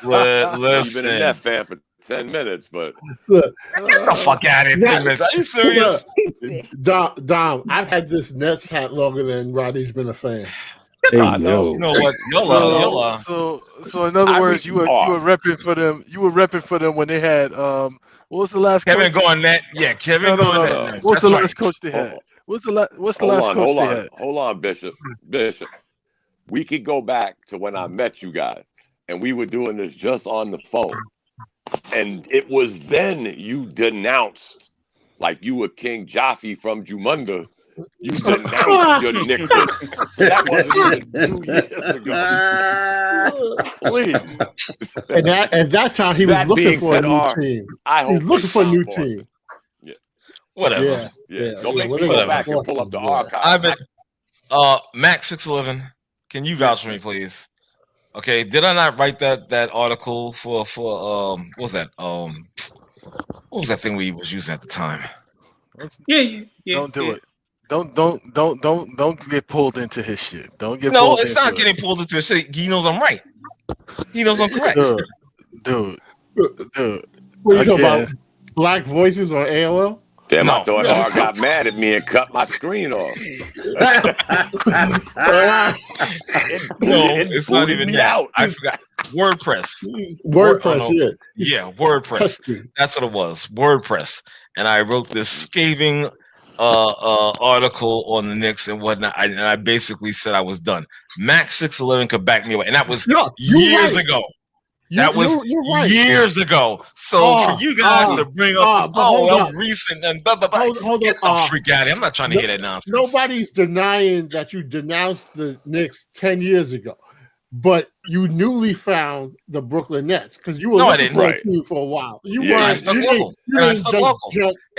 You've been a Net fan for 10 minutes, but
Look,
Get the fuck out of here, 10 minutes. Are you serious?
Dom, I've had this Nets hat longer than Roddy's been a fan.
Hey,
I know.
You know what? Y'all
So in other
I
words, you were repping for them. You were repping for them when they had what was the last
Kevin
coach?
Garnett. Yeah, Kevin Garnett.
no.
Man.
What's
That's
the
right.
last coach they had? What's the last coach they had?
Hold on, Bishop. We could go back to when I met you guys, and we were doing this just on the phone. And it was then you denounced, like you were King Jaffe from Jumunda. You denounced your nickname. So that wasn't even 2 years ago. Please.
And at that time, he was
That
looking
being
for a
said,
new team.
I
He
hope
was looking for a new
Boston.
team.
Whatever.
Don't make me go back and pull up the archive.
I've been Max 611. Can you vouch for me, please? Okay, did I not write that article for what was that? What was that thing we was using at the time?
Yeah.
Don't do it. Don't get pulled into his shit. Don't get
No,
pulled
it's
into
not
it.
getting pulled into a shit. He knows I'm right. He knows I'm correct.
Dude.
What are you talking about? Black voices on AOL?
Damn,
No.
I thought R got mad at me and cut my screen off.
No, it's not even
me
that.
out.
I forgot. WordPress.
WordPress,
Yeah, WordPress. That's what it was. WordPress. And I wrote this scathing article on the Knicks and whatnot. And I basically said I was done. Max 611 could back me up. And that was years ago. That was years ago. So for you guys to bring up this, recent and blah, blah, blah, get the freak out of here. I'm not trying to hear that nonsense.
Nobody's denying that you denounced the Knicks 10 years ago, but you newly found the Brooklyn Nets because you were looking for a team for a while.
I stuck local.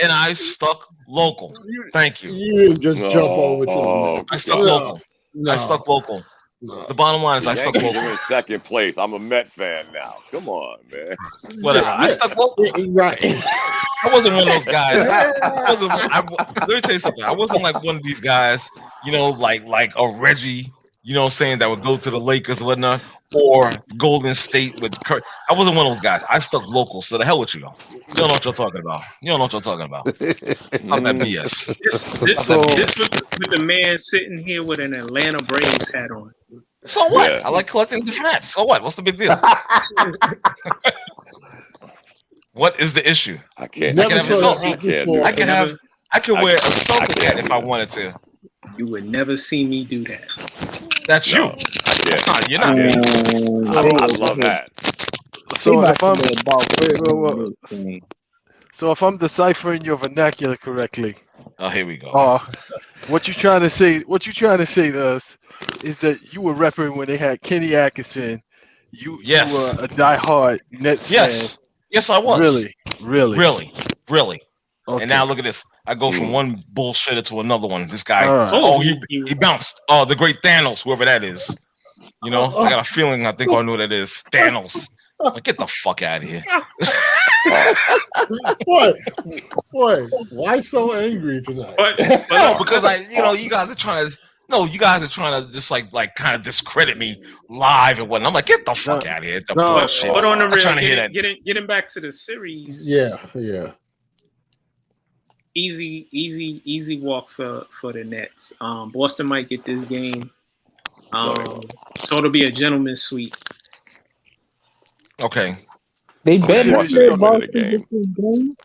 And I stuck local. Thank you.
You didn't just jump over to the Nets.
I stuck local. I stuck local. No. The bottom line is I stuck local.
You're in second place. I'm a Met fan now. Come on, man.
Whatever. I stuck local.
Right.
I wasn't one of those guys. Let me tell you something. I wasn't like one of these guys, like a Reggie, saying that would go to the Lakers or whatnot, or Golden State with Kurt. I wasn't one of those guys. I stuck local. So the hell with you, though. You don't know what you're talking about. Not that BS.
This with the man sitting here with an Atlanta Braves hat on.
So what? Yeah. I like collecting different hats. So what? What's the big deal? What is the issue?
I can't.
I can have a Celtic. I could wear a Celtic hat if I wanted to.
You would never see me do that.
That's you. That's not. You're not me.
I love that.
So if I'm deciphering your vernacular correctly,
here we go.
What you trying to say to us is that you were repping when they had Kenny Atkinson. You were a diehard Nets fan.
Yes, I was.
Really.
Okay. And now look at this. I go from one bullshitter to another one. This guy. He bounced. Oh, the great Thanos, whoever that is. I got a feeling. I think I know who that is. Thanos. Like, get the fuck out of here.
Boy, why so angry tonight?
No, because you guys are trying to just like kind of discredit me live and whatnot. I'm like, get the fuck out of here. Bullshit.
But on the real,
trying to hear that.
Getting back to the series.
Yeah.
Easy walk for the Nets. Boston might get this game. So it'll be a gentleman's sweep.
Okay.
They better let Boston get this game.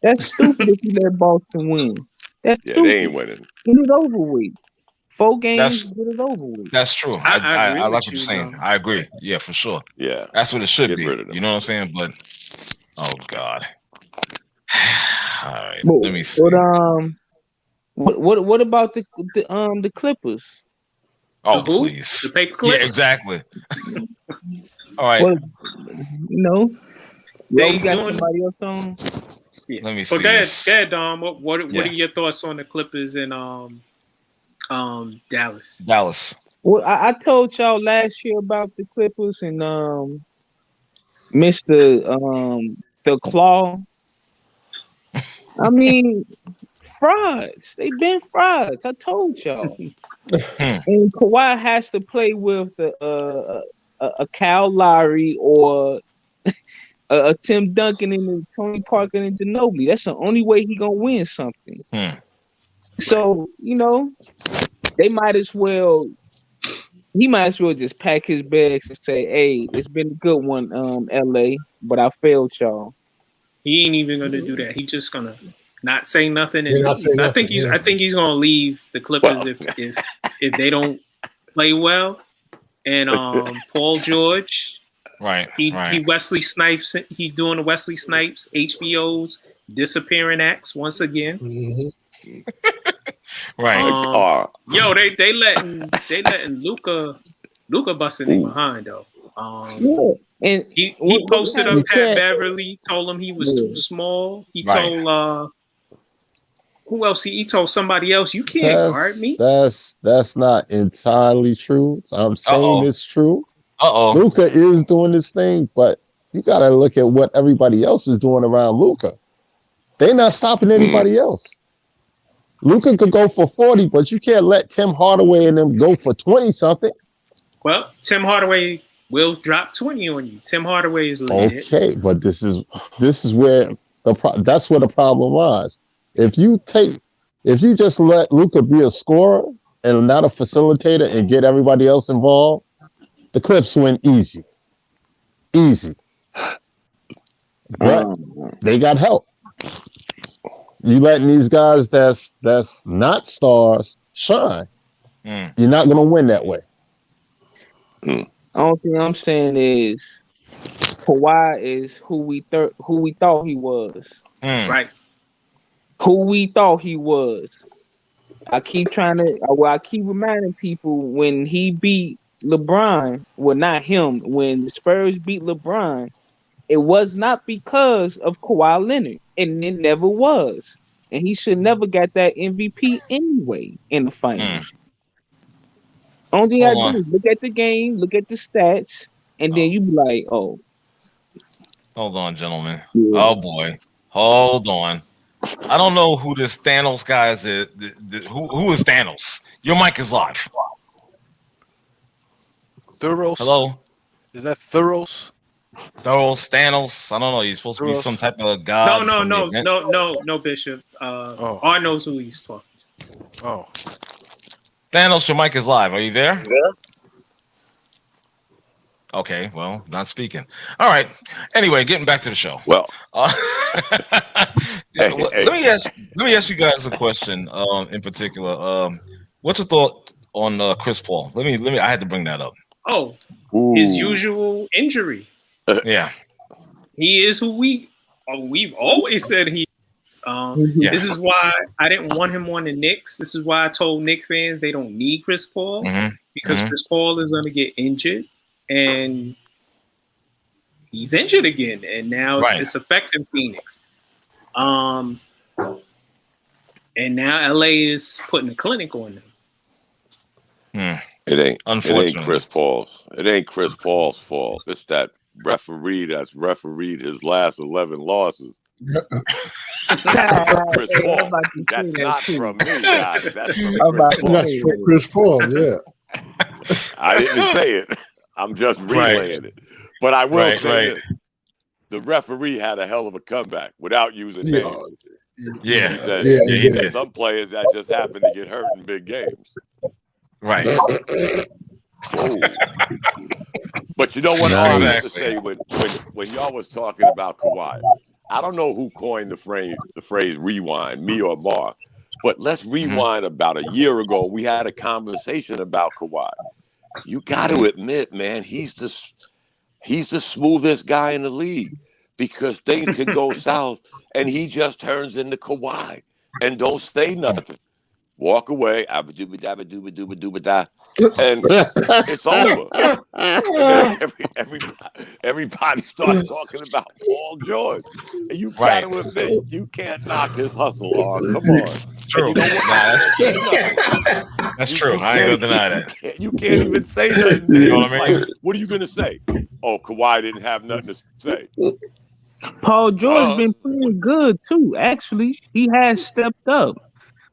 That's stupid if you let Boston win. That's stupid.
They ain't winning.
Get it over with. 4 games, get it over with.
That's true. I like what you're saying. I agree. Yeah, for sure.
Yeah.
That's what it should be. You know what I'm saying? But oh God. All right. Let me see.
But what about the Clippers?
Oh, please.
The paper clips?
Yeah, exactly. All right.
Well, you got somebody else on?
Yeah.
Let me see.
Go ahead, Dom. What are your thoughts on the Clippers and Dallas?
Dallas.
Well, I told y'all last year about the Clippers and Mr. The Claw. I mean, frauds. They've been frauds. I told y'all. And Kawhi has to play with a Kyle Lowry or a Tim Duncan and a Tony Parker and Ginobili. That's the only way he gonna win something. So they might as well. He might as well just pack his bags and say, "Hey, it's been a good one, LA, but I failed y'all."
He ain't even gonna do that. He's just gonna not say nothing. And
I think
he's gonna leave the Clippers if they don't play well. And Paul George, he Wesley Snipes. He doing the Wesley Snipes HBO's disappearing acts once again.
Mm-hmm.
Yo, they letting Luka busting in behind though.
And
he posted up Pat Beverly, told him he was too small. He told who else? He told somebody else, you can't guard me.
That's not entirely true. I'm saying it's true. Luka is doing this thing, but you gotta look at what everybody else is doing around Luka. They're not stopping anybody else. Luka could go for 40, but you can't let Tim Hardaway and them go for 20 something.
Well, Tim Hardaway will drop 20 on you. Tim Hardaway is legit.
Okay, but this is where that's where the problem lies. If you just let Luka be a scorer and not a facilitator and get everybody else involved, the Clips win easy. But they got help. You letting these guys that's not stars shine. You're not gonna win that way.
Only thing I'm saying is Kawhi is who we thought he was.
Right.
Who we thought he was. I keep reminding people when he beat LeBron, well, not him, when the Spurs beat LeBron, it was not because of Kawhi Leonard, and it never was. And he should never got that MVP anyway in the finals. Only thing I do is look at the game, look at the stats, and then you be like, oh.
Hold on, gentlemen.
Yeah.
Oh, boy. Hold on. I don't know who this Thanos guy is. Who is Thanos? Your mic is live.
Thuros?
Hello?
Is that Thuros?
Thanos. I don't know. He's supposed to be some type of god.
No, Bishop. R knows who he's talking to.
Oh.
Thanos, your mic is live. Are you there? Yeah. Okay, well, not speaking. All right. Anyway, getting back to the show.
Well,
let me ask you guys a question. In particular, what's your thought on Chris Paul? Let me. I had to bring that up.
Oh, his usual injury.
Yeah,
he is who we've always said he is. This is why I didn't want him on the Knicks. This is why I told Knicks fans they don't need Chris Paul because Chris Paul is going to get injured, and he's injured again, and now it's affecting Phoenix. And now LA is putting a clinic on them.
It ain't Chris Paul. It ain't Chris Paul's fault. It's that referee that's refereed his last 11 losses. Chris Paul. That's not from me, guys. That's from Chris Paul.
That's from Chris Paul, yeah.
I didn't say it. I'm just relaying it. But I will say this. The referee had a hell of a comeback without using names.
Yeah.
He said
he did.
Some players that just happen to get hurt in big games.
Right.
But you know what I have to say when y'all was talking about Kawhi, I don't know who coined the phrase rewind, me or Mark, but let's rewind about a year ago. We had a conversation about Kawhi. You got to admit, man, he's the smoothest guy in the league because things could go south and he just turns into Kawhi and don't say nothing. Walk away, and it's over. Everybody starts talking about Paul George. And you got to admit, you can't knock his hustle on. Come on.
True. You know that's true. I ain't gonna deny that.
You can't even say nothing. You know what I mean? Like, what are you gonna say? Oh, Kawhi didn't have nothing to say.
Paul George been playing good too. Actually, he has stepped up.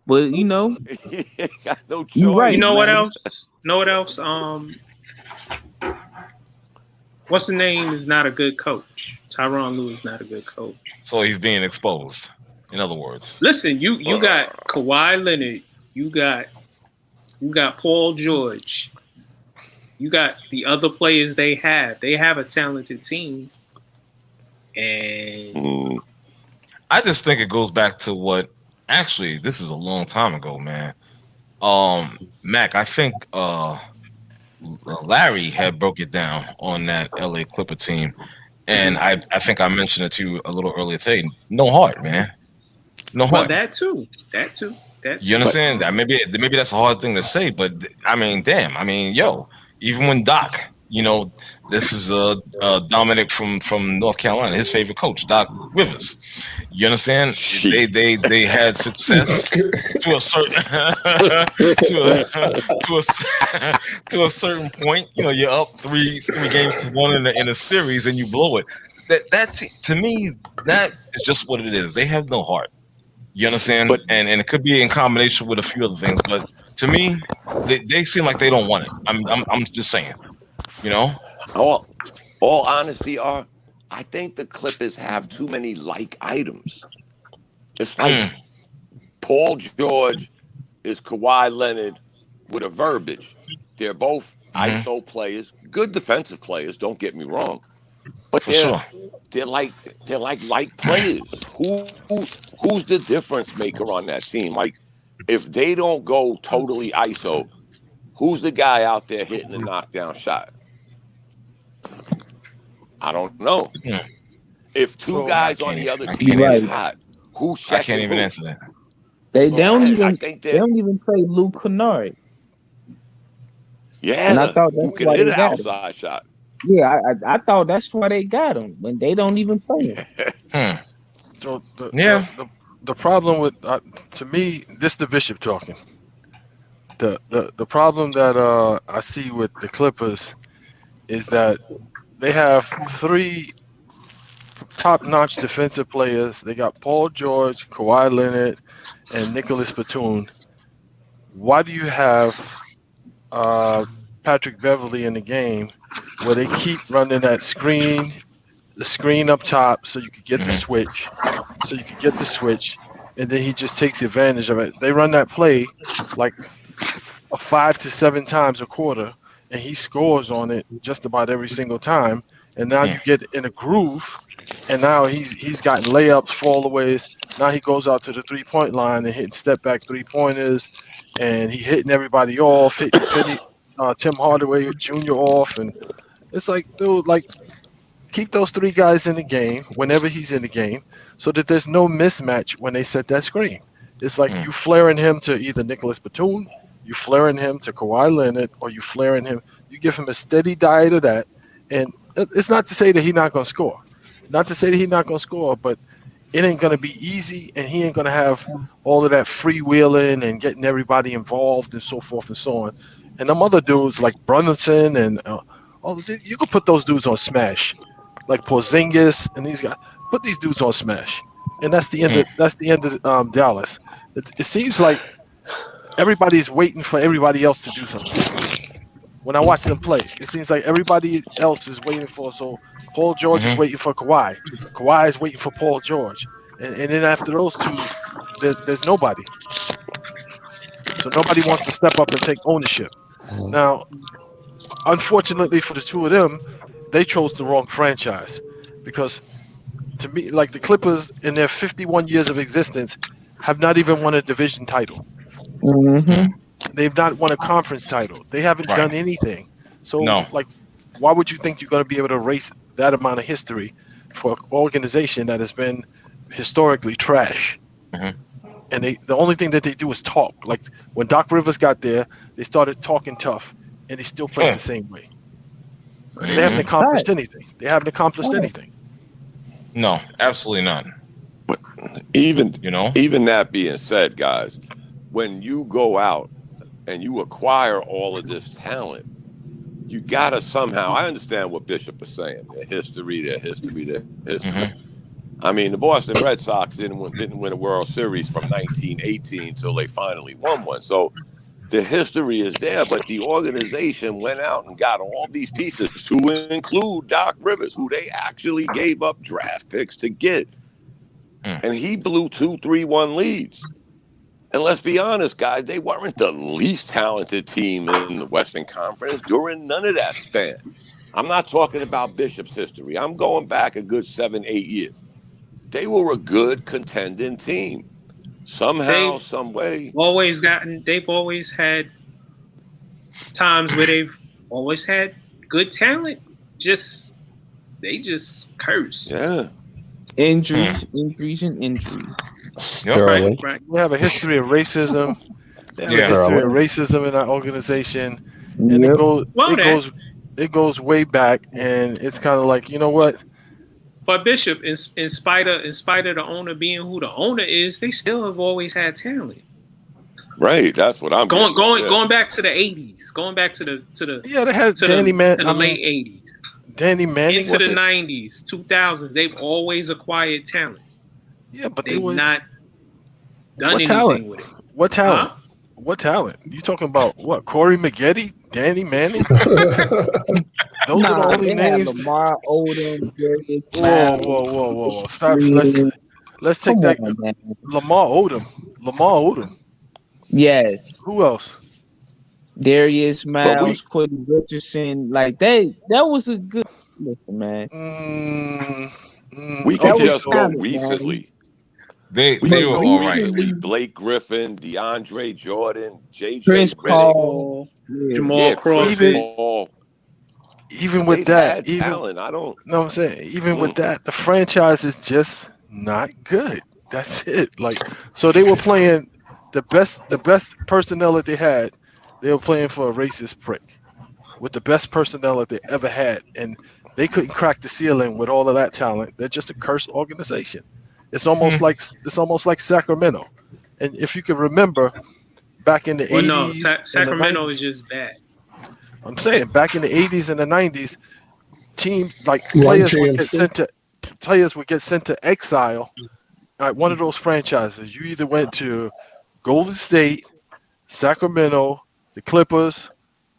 But
he got no choice.
Right,
you know what else? What's the name is not a good coach. Tyronn Lue is not a good coach.
So he's being exposed. In other words,
listen, you got Kawhi Leonard, you got Paul George, you got the other players they have. They have a talented team, and
I just think it goes back to what. Actually, this is a long time ago, man. Mac, I think Larry had broke it down on that LA Clipper team, and I think I mentioned it to you a little earlier today. No heart, man. No heart.
Well, that too.
You understand that? Maybe that's a hard thing to say, but I mean, damn. I mean, yo, even when Doc, this is Dominic from North Carolina, his favorite coach, Doc Rivers. You understand? They had success to a certain to a certain point. You're up three games to one in a series and you blow it. That to me, that is just what it is. They have no heart. You understand? And it could be in combination with a few other things, but to me, they seem like they don't want it. I'm just saying.
All honesty, I think the Clippers have too many like items. It's like Paul George is Kawhi Leonard with a verbiage. They're both ISO players, good defensive players. Don't get me wrong, but they're like players. Who's the difference maker on that team? Like, if they don't go totally ISO, who's the guy out there hitting the knockdown shot? I don't know. If two guys on the other team is hot, who's checking?
I can't even answer that.
They don't even play Luke Kennard.
Yeah,
and I thought
who can hit an outside shot?
Yeah, I thought that's why they got him when they don't even play him.
So the problem with to me, this is the Bishop talking. The problem that I see with the Clippers is that they have three top-notch defensive players. They got Paul George, Kawhi Leonard, and Nicholas Batum. Why do you have Patrick Beverley in the game where they keep running that screen, the screen up top so you could get the switch, and then he just takes advantage of it. They run that play like 5 to 7 times a quarter, and he scores on it just about every single time. And now you get in a groove, and now he's gotten layups, fallaways. Now he goes out to the 3-point line and hitting step back 3-pointers, and he hitting everybody off, hitting Tim Hardaway Jr. off, and it's like, dude, like, keep those 3 guys in the game whenever he's in the game, so that there's no mismatch when they set that screen. It's like you flaring him to either Nicholas Batum, you flaring him to Kawhi Leonard, or you flaring him. You give him a steady diet of that, and it's not to say that he's not going to score. Not to say that he's not going to score, but it ain't going to be easy, and he ain't going to have all of that freewheeling and getting everybody involved and so forth and so on. And them other dudes like Brunson and you can put those dudes on smash, like Porzingis and these guys. Put these dudes on smash, and that's the end of Dallas. It seems like everybody's waiting for everybody else to do something. When I watch them play, it seems like everybody else is waiting for. So Paul George is waiting for Kawhi. Kawhi is waiting for Paul George. And then after those two, there's nobody. So nobody wants to step up and take ownership. Now, unfortunately for the two of them, they chose the wrong franchise. Because to me, like, the Clippers in their 51 years of existence have not even won a division title. They've not won a conference title. They haven't done anything. So, like, why would you think you're going to be able to erase that amount of history for an organization that has been historically trash? And the only thing that they do is talk. Like, when Doc Rivers got there, they started talking tough, and they still played the same way. So they haven't accomplished anything.
No, absolutely none.
But even that being said, guys, when you go out and you acquire all of this talent, you gotta somehow. I understand what Bishop is saying. Their history. I mean, the Boston Red Sox didn't win a World Series from 1918 until they finally won one. So The history is there, but the organization went out and got all these pieces, to include Doc Rivers, who they actually gave up draft picks to get. And he blew 2-3-1 leads. And let's be honest, guys, they weren't the least talented team in the Western Conference during none of that span. I'm not talking about Bishop's history. I'm going back a good 7-8 years. They were a good contending team. Somehow, some way.
They've always had times where they've always had good talent. They just curse.
Yeah.
Injuries.
Sterling.
Right.
We have a history of racism. They have a history of racism in our organization, and it goes way back. And it's kind of like, you know what?
But Bishop, in spite of the owner being who the owner is, they still have always had talent.
Right, that's what I'm
going back to the 80s, going back to the
they had Danny Manning,
the late 80s,
Danny Manning
into the 90s, 2000s. They've always acquired talent.
Yeah, but
they've not done anything
talent?
with it.
What talent? Huh? What talent? You talking about what? Corey Maggette, Danny Manning? Those are the only names.
Lamar Odom,
whoa! Stop. Let's take that. Lamar Odom.
Yes.
Who else?
Darius Miles, Quentin Richardson. Like that was a good listen, man.
We can just go recently.
They were all right.
Blake Griffin, DeAndre Jordan, JJ
Chris Paul,
Jamal Crawford.
Even with that,
talent, I don't
know what I'm saying. Even with that, the franchise is just not good. That's it. Like, so they were playing the best personnel that they had. They were playing for a racist prick with the best personnel that they ever had, and they couldn't crack the ceiling with all of that talent. They're just a cursed organization. It's almost like Sacramento. And if you can remember, back in the 80s,
no, Sacramento is just bad.
I'm saying back in the 80s and the 90s, teams like players would get sent to exile. At one of those franchises, you either went to Golden State, Sacramento, the Clippers,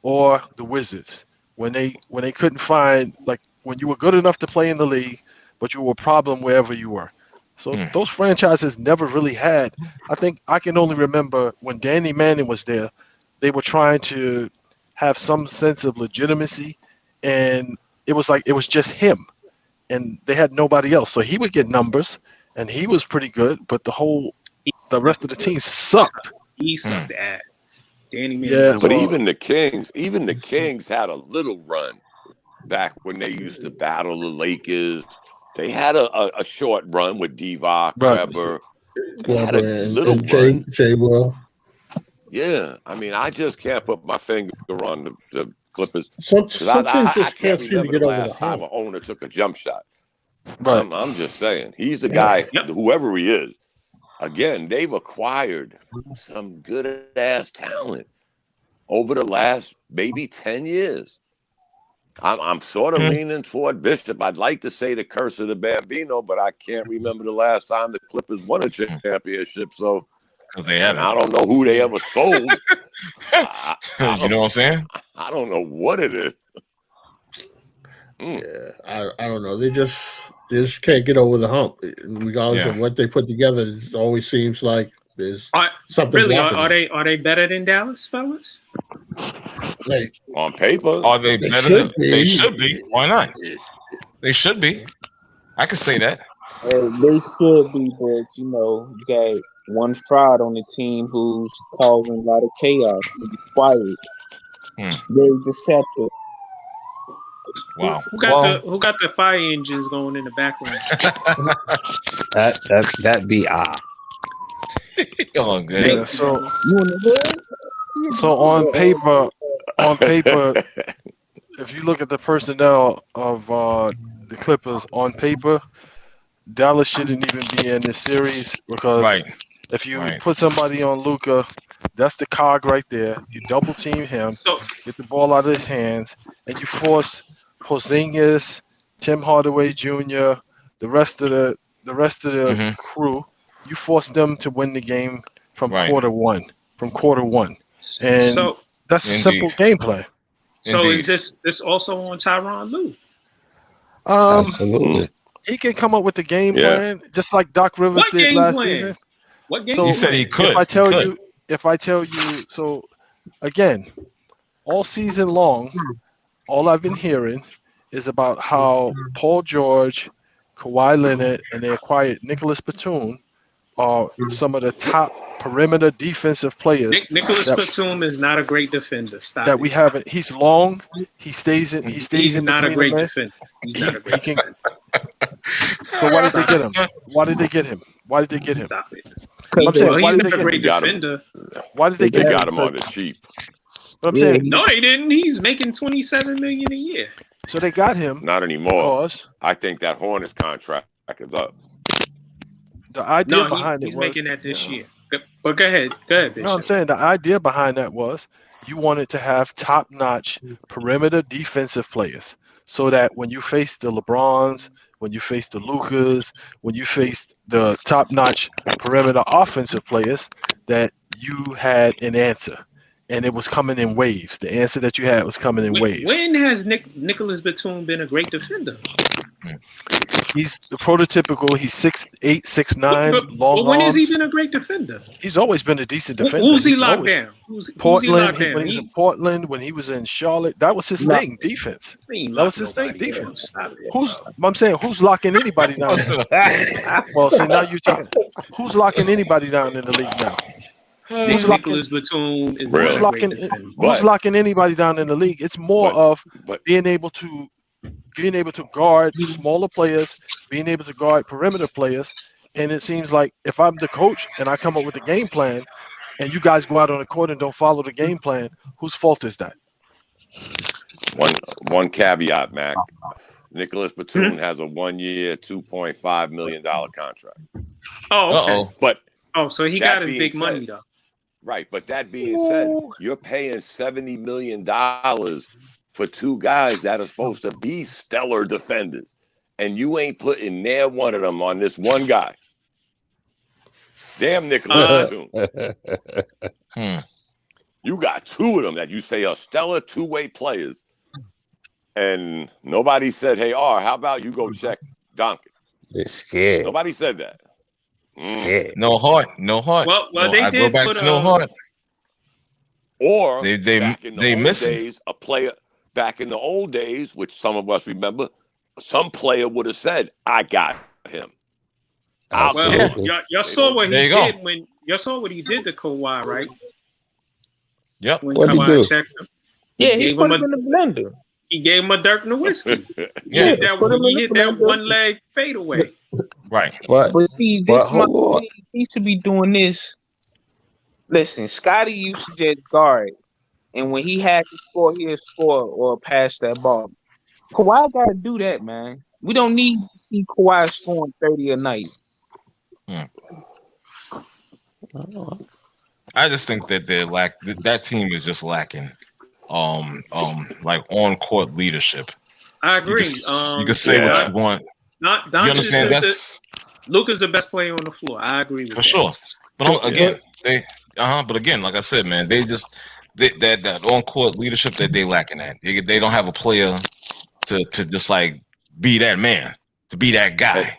or the Wizards. When they couldn't find, like, when you were good enough to play in the league, but you were a problem wherever you were. So those franchises never really had. I think I can only remember when Danny Manning was there, they were trying to have some sense of legitimacy, and it was just him, and they had nobody else. So he would get numbers, and he was pretty good, but the rest of the team sucked.
He sucked ass. Danny Manning.
Yeah, but even the Kings had a little run back when they used to battle the Lakers. They had a short run with Divock, Weber. They had a little run.
Jay Will.
Yeah, I mean, I just can't put my finger on the Clippers.
Some teams just can't seem to get over the
last time an owner took a jump shot.
Right.
I'm just saying, he's the guy, whoever he is. Again, they've acquired some good-ass talent over the last maybe 10 years. I'm sort of leaning toward Bishop. I'd like to say the curse of the Bambino, but I can't remember the last time the Clippers won a championship. So
they haven't.
I don't know who they ever sold.
You know what I'm saying?
I don't know what it is.
Yeah, I don't know. They just can't get over the hump, regardless of what they put together. It always seems like there's something.
Really, are they better than Dallas, fellas?
Like,
on paper,
are they better? They should be. Why not? They should be. I could say that.
They should be, but you got one fraud on the team who's causing a lot of chaos. He's quiet. Very deceptive.
Wow.
Who got the fire engines going in the background?
that be
Oh, good.
Yeah, so on paper, if you look at the personnel of the Clippers on paper, Dallas shouldn't even be in this series because if you put somebody on Luka, that's the cog right there. You double team him, get the ball out of his hands, and you force Porzingis, Tim Hardaway Jr., the rest of the crew. You force them to win the game from quarter one. And that's a simple gameplay.
So is this also on Tyronn Lue?
Absolutely.
He can come up with the game plan, just like Doc Rivers did last season.
What game?
So
he said he could.
If I tell you, so again, all season long, all I've been hearing is about how Paul George, Kawhi Leonard, and they acquired Nicholas Batum are some of the top perimeter defensive players.
Nicholas Batum is not a great defender. Stop
that
it.
we haven't. He's long. He stays in.
He's
in
not a
between
great defender. He's not a great defender.
So why did they get him? Why did they get him? Why did they get him?
Stop it.
I'm saying, why
he's
did they
not a
get
great
him?
defender.
Why did they
They
get
got
him?
him on the cheap.
But I'm saying,
No, they didn't. He's making $27 million a year.
so they got him.
Not anymore.
Because
I think that Hornets contract is up.
the idea
No,
behind
he's
it was.
making that this year. But go ahead. Go ahead, Bishop.
No, I'm saying the idea behind that was you wanted to have top-notch perimeter defensive players, so that when you face the LeBrons, when you face the Lucas, when you face the top-notch perimeter offensive players, that you had an answer, and it was coming in waves. The answer that you had was coming in waves.
When has Nicholas Batum been a great defender?
He's the prototypical. He's 6'8", 6'9", long
but when has he
arms.
been a great defender?
He's always been a decent defender.
Who's he
He's
locked
always-
down? Who's he
Portland,
locked down?
when he was in Portland, when he was in Charlotte, that was his thing, defense.
He ain't
That was
locked
his thing,
nobody down.
defense.
Stop it.
I'm saying, who's locking anybody down? Well, see, now you're talking. Who's locking anybody down in the league now? Who's locking?
Nicholas Batum is
Really?
not a great defender.
Who's locking anybody down in the league? It's more of being able to guard smaller players, being able to guard perimeter players. And it seems like if I'm the coach and I come up with a game plan, and you guys go out on the court and don't follow the game plan, whose fault is that?
One caveat, Mac. Nicholas Batum has a 1 year, $2.5 million contract.
Oh, okay. So he
that
got his
being
big
said-
money though.
Right, but that being said, you're paying $70 million for two guys that are supposed to be stellar defenders, and you ain't putting near one of them on this one guy. Damn, Nicholas Batum. You got two of them that you say are stellar two-way players, and nobody said, "Hey, how about you go check Duncan?"
They're scared.
Nobody said that.
Scared.
No heart.
Well, they
I
did
go back
put
to no heart.
Or
They
back in the old
miss him.
days, a player back in the old days, which some of us remember, some player would have said, "I got him."
Well, y'all saw what he
There you go.
did when y'all saw what he did to Kawhi, right?
Yep.
When
What'd he do?
Kawhi checked him,
Yeah, he
gave
put
him
him in the blender.
he gave him a Dirk Nowitzki.
Yeah.
He hit that one leg fadeaway.
Right.
But
see,
but
this
hold on.
he should be doing this. Listen, Scotty used to just guard, and when he had to score, he'll score or pass that ball. Kawhi got to do that, man. We don't need to see Kawhi scoring 30 a night.
I just think that that team is just lacking like on court leadership.
I agree.
You can say what you want.
You
understand? That's
Luka's the best player on the floor. I agree with
for
that.
sure. But again, but again, like I said, man, that on court leadership that they lacking at. They don't have a player to just like be that man, to be that guy.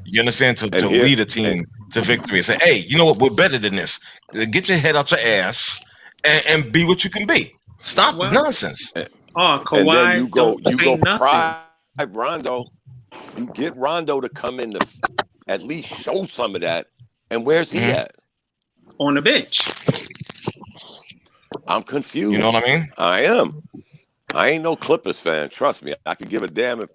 You understand? To lead a team to victory and say, hey, you know what? We're better than this. Get your head out your ass and be what you can be. Stop the nonsense.
Kawhi.
And then you go
nothing.
prime Rondo. You get Rondo to come in to at least show some of that. And where's he at?
On the bench.
I'm confused.
You know what I mean?
I am. I ain't no Clippers fan. Trust me. I could give a damn if.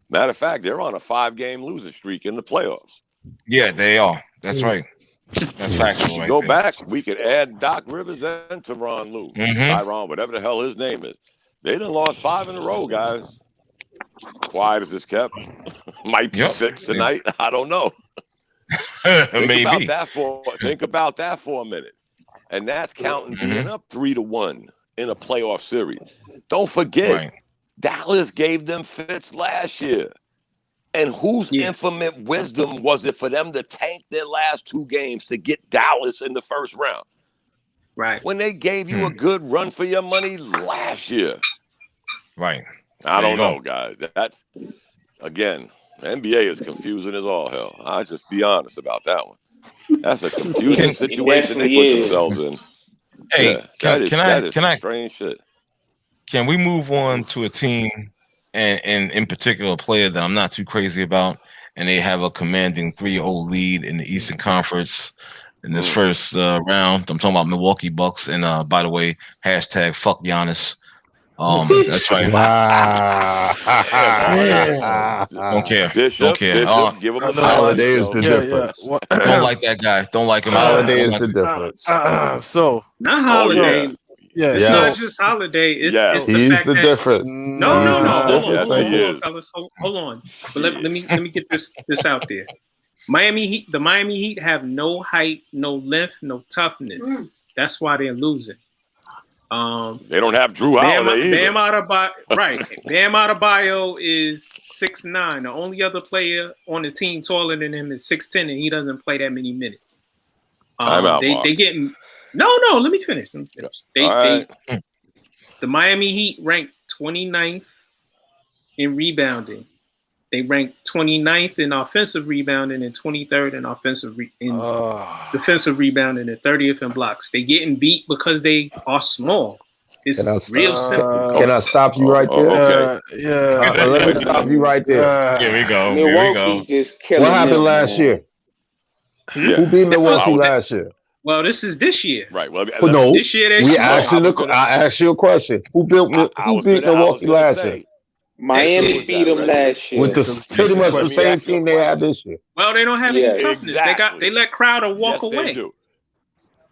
Matter of fact, they're on a 5-game losing streak in the playoffs.
Yeah, they are. That's right. That's factual. Right
Go
there.
back. We could add Doc Rivers and Tyronn Lue. Tyronn, whatever the hell his name is. They done lost 5 in a row, guys. Quiet as it's kept. Might be 6 tonight. I don't know. Think about that for a minute. And that's counting being up 3-1 in a playoff series. Don't forget, Dallas gave them fits last year. And whose infinite wisdom was it for them to tank their last 2 games to get Dallas in the first round?
Right.
when they gave you a good run for your money last year.
Right.
I don't know, guys. That's, again, the NBA is confusing as all hell. I'll just be honest about that one. That's a confusing situation they put themselves in.
Hey,
yeah, that is
can I
strange shit.
Can we move on to a team and in particular a player that I'm not too crazy about, and they have a commanding 3-0 lead in the Eastern Conference in this first round? I'm talking about Milwaukee Bucks, and by the way, hashtag fuck Giannis. That's right. Don't care.
Bishop, give him the
Holiday is the difference.
Don't like that guy. Don't like him.
Holiday is the difference.
So not Holiday.
Yeah.
It's not just Holiday. It's the fact
the
that
difference.
No. Hold on, fellas. Hold on. But let me get this out there. The Miami Heat have no height, no length, no toughness. That's why they're losing.
They don't have Drew Holiday either.
Bam Adebayo is 6'9". The only other player on the team taller than him is 6'10", and he doesn't play that many minutes. They getting no. Let me finish. The Miami Heat ranked 29th in rebounding. They ranked 29th in offensive rebounding and 23rd in defensive rebounding and 30th in blocks. They getting beat because they are small. It's real simple.
Can I stop you right there?
Okay.
Let me stop you right there.
Here we go.
Milwaukee just killing
What happened last year? Who beat Milwaukee last year?
Well, this is this year.
Right. Well,
no.
This year they
I asked you a question. Who beat Milwaukee last year?
Miami beat them last year.
With pretty much the same team they had this year.
Well, they don't have any toughness.
Exactly.
They let Crowder walk away.
They do.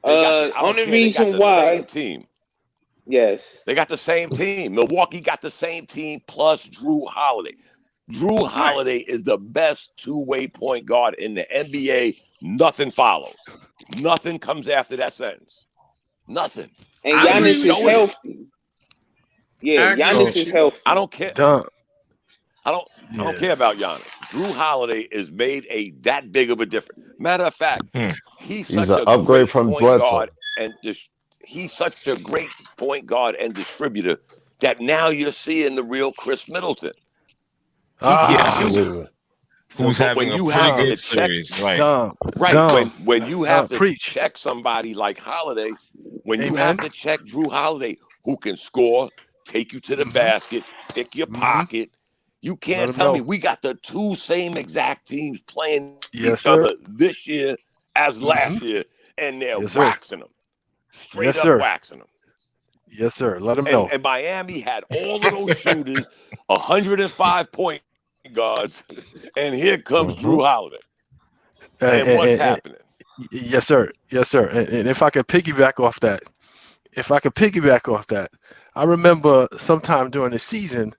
Only reason why.
Team.
Yes.
They got the same team. Milwaukee got the same team plus Drew Holiday. Drew Holiday is the best two-way point guard in the NBA. Nothing follows. Nothing comes after that sentence. Nothing.
And Giannis is healthy. Yeah, Giannis is healthy.
I don't care. I don't care about Giannis. Drew Holiday is made that big of a difference. Matter of fact, he's such an upgrade from Bledsoe, and he's such a great point guard and distributor that now you're seeing the real Chris Middleton.
Who's having a pretty good series, right?
When you have to check somebody like Holiday, when you have to check Drew Holiday, who can score, take you to the basket, pick your pocket. You can't tell me we got the two same exact teams playing each other this year as last year, and they're waxing them. Straight up waxing them.
Yes, sir. Let them know.
And Miami had all of those shooters, 105 point guards, and here comes Drew Holiday. And what's happening?
Yes, sir. Yes, sir. And if I could piggyback off that, I remember sometime during the season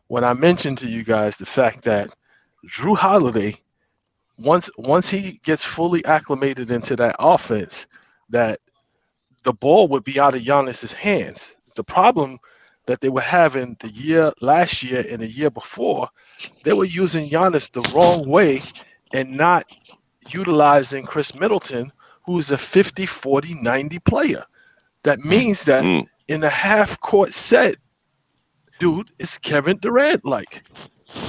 when I mentioned to you guys the fact that Drew Holiday, once he gets fully acclimated into that offense, that the ball would be out of Giannis's hands. The problem that they were having last year and the year before, they were using Giannis the wrong way and not utilizing Chris Middleton, who's a 50, 40, 90 player. That means that in a half-court set, dude, it's Kevin Durant-like,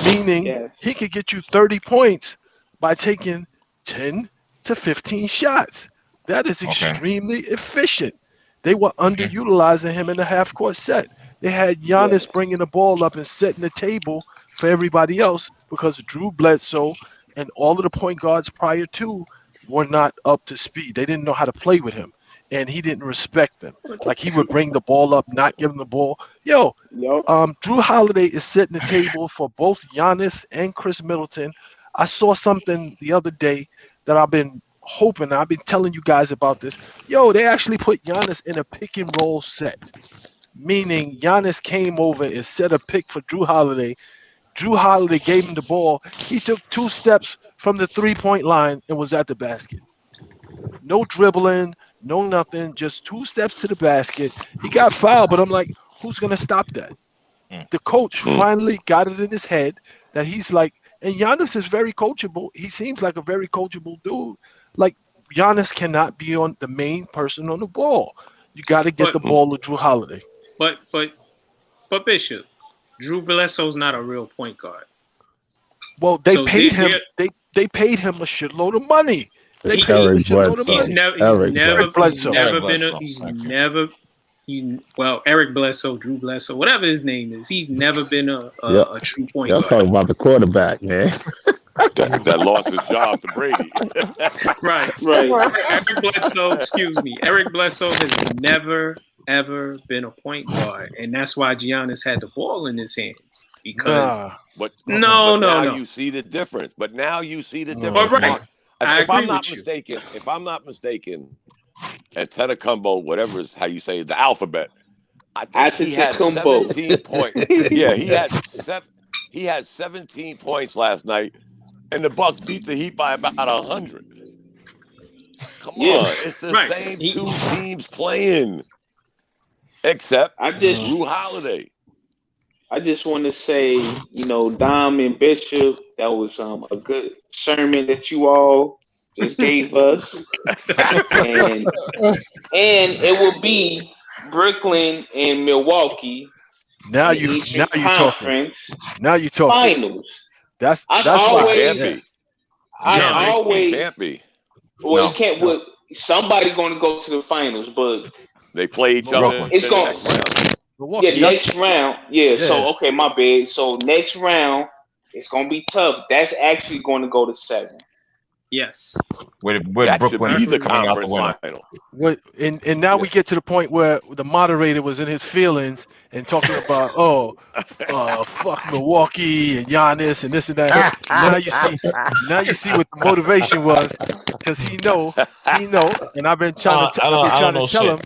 meaning he could get you 30 points by taking 10 to 15 shots. That is extremely efficient. They were underutilizing him in the half-court set. They had Giannis bringing the ball up and setting the table for everybody else because Drew Bledsoe and all of the point guards prior to were not up to speed. They didn't know how to play with him, and he didn't respect them. Like, he would bring the ball up, not give him the ball. Drew Holiday is setting the table for both Giannis and Chris Middleton. I saw something the other day that I've been hoping, I've been telling you guys about this. They actually put Giannis in a pick and roll set, meaning Giannis came over and set a pick for Drew Holiday. Drew Holiday gave him the ball. He took 2 steps from the 3-point line and was at the basket. No dribbling, no nothing, just 2 steps to the basket. He got fouled, but I'm like, who's going to stop that? The coach finally got it in his head that he's like, and Giannis is very coachable. He seems like a very coachable dude. Like, Giannis cannot be on the main person on the ball. you got to get the ball to Drew Holiday.
But Bishop, Drew Bledsoe's not a real point guard.
Well, they paid him. They paid him a shitload of money. They paid him a shitload of money. Eric Bledsoe, Drew Bledsoe, whatever his name is, he's never been a true point guard.
Y'all talking about the quarterback, man.
that lost his job to Brady.
Right. Eric Bledsoe has never, ever been a point guard, and that's why Giannis had the ball in his hands. Because
now you see the difference. But now you see the difference.
Right.
If I'm not mistaken, Antetokounmpo, whatever is how you say it, the alphabet. I think he had 17 points. Yeah, he had 17 points last night, and the Bucks beat the Heat by about 100. Come on, it's the same two teams playing, except Drew Holiday.
I just want to say, Dom and Bishop, that was a good sermon that you all just gave us. and it will be Brooklyn and Milwaukee.
Now you talking. Now you talking.
Finals.
That's
why it can't be.
Well, it can't. Well, somebody going to go to the finals, but
they play each other.
It's going. Next round. Yeah. So okay, my bad. So next round, it's going to be tough. That's actually going to go to 7.
Yes.
Where Brooklyn
be the conference final.
And now we get to the point where the moderator was in his feelings and talking about fuck Milwaukee and Giannis and this and that. Now you see what the motivation was, because he know, and I've been trying to tell him.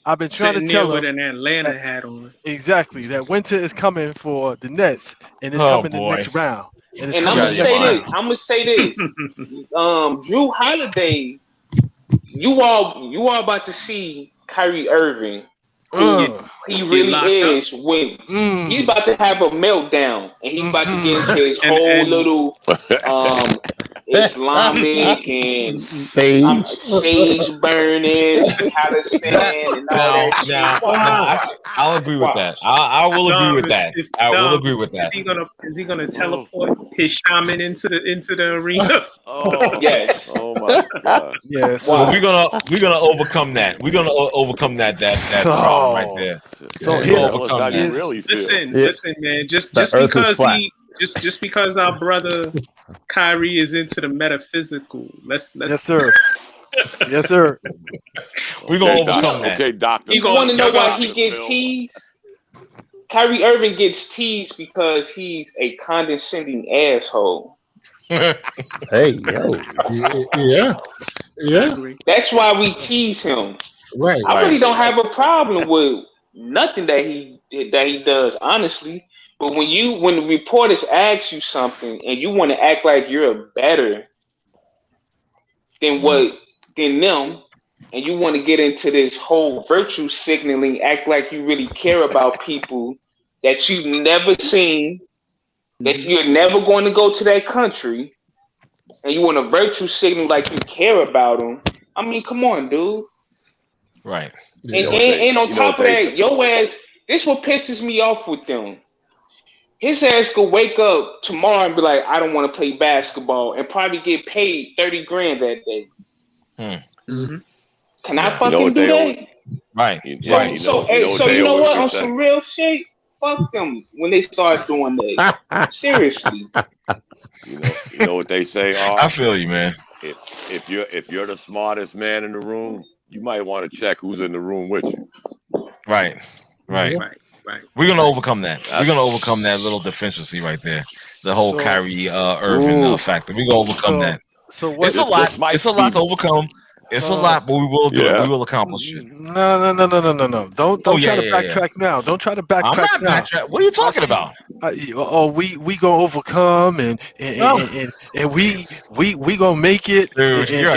I've been trying to tell him
with an Atlanta hat on.
Exactly. That winter is coming for the Nets, and it's coming the next round. And
I'm gonna say this. Drew Holiday, you all about to see Kyrie Irving. He really is when he's about to have a meltdown, and he's about to get into his whole little Islamic and sage burning, Palestine, and all that.
I'll agree with that. I will agree with that. I will agree with that.
Is he gonna teleport his shaman into the arena?
Yes.
Oh my God.
Yeah. So
we're gonna overcome that. We're gonna overcome that problem right there.
So
listen, man. Just because our brother Kyrie is into the metaphysical, let's
yes, sir. Yes, sir.
We're gonna overcome that.
Okay, doctor.
You want to know why he gets teased? Kyrie Irving gets teased because he's a condescending asshole.
Hey, yo.
Yeah.
That's why we tease him.
Right.
I really don't have a problem with nothing that he does, honestly. But when the reporters ask you something and you want to act like you're better than them, and you want to get into this whole virtue signaling, act like you really care about people that you've never seen, that you're never going to go to that country, and you want to virtue signal like you care about them. I mean, come on, dude.
Right.
And on top of that, your ass, this what pisses me off with them. His ass could wake up tomorrow and be like, I don't want to play basketball, and probably get paid $30,000 that day.
Mm-hmm.
Can I fucking do that?
Right.
So you know what? On some real shit, fuck them when they start doing that. Seriously.
You know what they say?
I feel you, man.
If you're the smartest man in the room, you might want to check who's in the room with you.
Right. We're gonna overcome that. We're gonna overcome that little deficiency right there. The whole Kyrie Irving factor. We're gonna overcome that.
So what?
It's a lot. It's a lot to overcome. It's a lot, but we will do it. We will accomplish it.
No. Don't try to backtrack now. Don't try to backtrack
I'm not
now.
backtrack. What are you talking about?
We gonna overcome and we gonna make it.
Dude, you're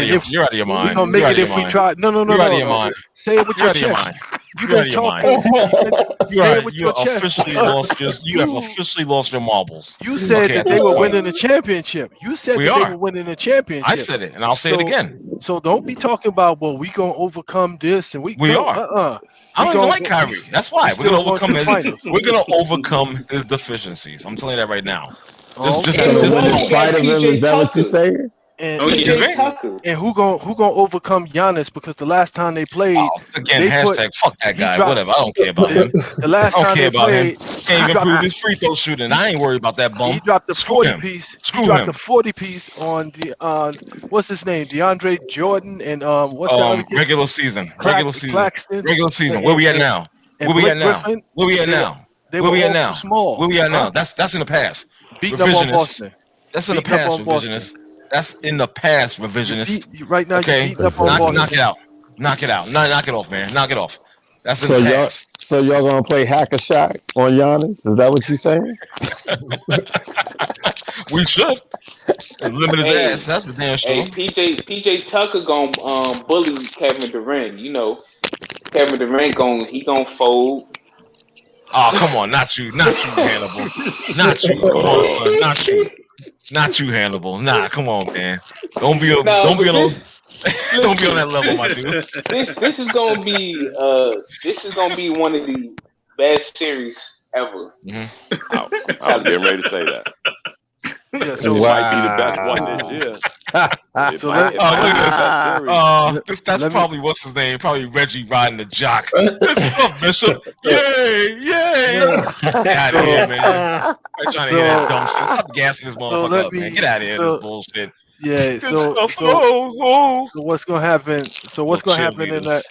out of your mind.
We gonna make it if we try. No.
You're out of your mind.
Say it with your chest. You've been talking.
You have officially lost your marbles.
You said that they were winning the championship. You said they were winning the championship.
I said it, and I'll say it again.
So don't be talking about, well, we gonna overcome this, and we
are. I don't even like Kyrie. That's why we're gonna overcome his deficiencies. I'm telling you that right now. Just
spite of him. Is that what you saying?
And who gonna overcome Giannis? Because the last time they played,
fuck that guy. Whatever. I don't care about him.
The last time they played,
can't even prove his free throw shooting. I ain't worried about that bum.
He dropped the 40 piece. He dropped the 40 piece on the what's his name? DeAndre Jordan and what's the other kid?
Regular season.
Claxton.
Regular season. Where we at now? Where we at now? Where we at now? Where we at now?
Small.
Where we at now? That's in the past.
Beating up on Boston.
That's in the past, revisionist. That's in the past, revisionist.
Right now,
okay, knock it out. Knock it out. Knock it off, man. Knock it off. That's in the past.
So y'all gonna play hack a shot on Giannis? Is that what you're saying?
We should. Limit his ass. That's the damn show.
Hey, PJ Tucker gonna bully Kevin Durant. You know, Kevin Durant gonna fold.
Oh, come on, not you, Hannibal. Not you. Come on, son. Not you, Hannibal. Nah, come on, man. Don't be on that level, my dude.
This is gonna be one of the best series ever.
Mm-hmm. I was getting ready to say that.
Yeah, so
it might be the best one this year.
That's probably what's his name? Probably Reggie riding the jock. This up, Bishop. Yay! Get out of here, man. I'm trying to hear that dumb shit. Stop gassing this motherfucker up, man. Get out of here, this bullshit.
Yeah. So what's gonna happen? So what's gonna happen in that?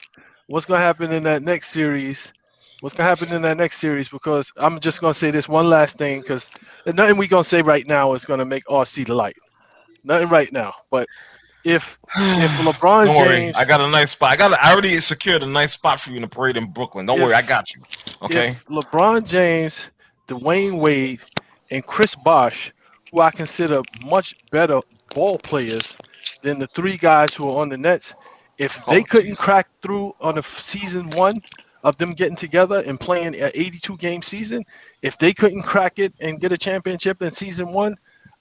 What's gonna happen in that next series? What's gonna happen in that next series? Because I'm just gonna say this one last thing, because nothing we gonna say right now is gonna make RC the light. Nothing right now. But if LeBron
Don't
James,
worry, I got a nice spot. I already secured a nice spot for you in the parade in Brooklyn. Don't worry, I got you. Okay.
If LeBron James, Dwayne Wade, and Chris Bosh, who I consider much better ball players than the three guys who are on the Nets, if they couldn't crack through on a season one of them getting together and playing an 82-game season, if they couldn't crack it and get a championship in season one,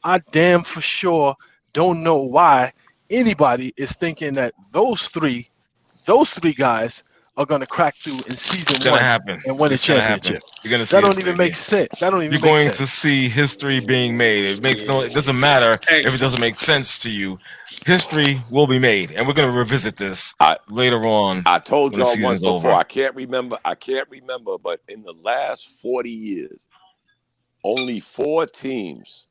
I damn for sure don't know why anybody is thinking that those three guys are going to crack through in season one and win a championship.
You're going to see
that don't even make sense. That don't even make sense.
You're going to see history being made. It doesn't matter if it doesn't make sense to you. History will be made, and we're going to revisit this later on.
I told y'all once before. I can't remember, but in the last 40 years, only 4 teams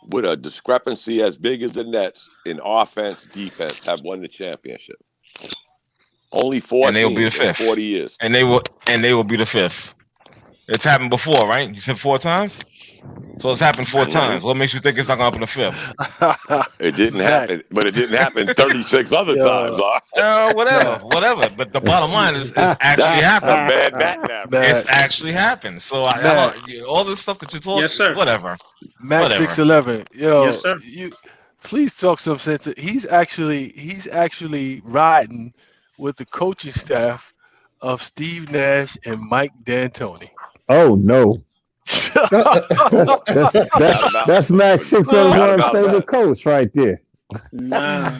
with a discrepancy as big as the Nets in offense, defense have won the championship. Only 4
and they will be the
fifth. 40 years,
and they will be the fifth. It's happened before, right? You said 4 times. So it's happened 4 times. What makes you think it's not going to happen the 5th?
It didn't happen, but it didn't happen 36 other times.
Whatever. But the bottom line is it's actually happened. It's actually happened. So I don't, all this stuff that you're talking,
yes, sir.
Whatever.
Max 611. Yo,
yes, sir.
You please talk some sense. He's actually riding with the coaching staff of Steve Nash and Mike D'Antoni.
Oh no. that's Max 601's favorite coach right there.
Nah.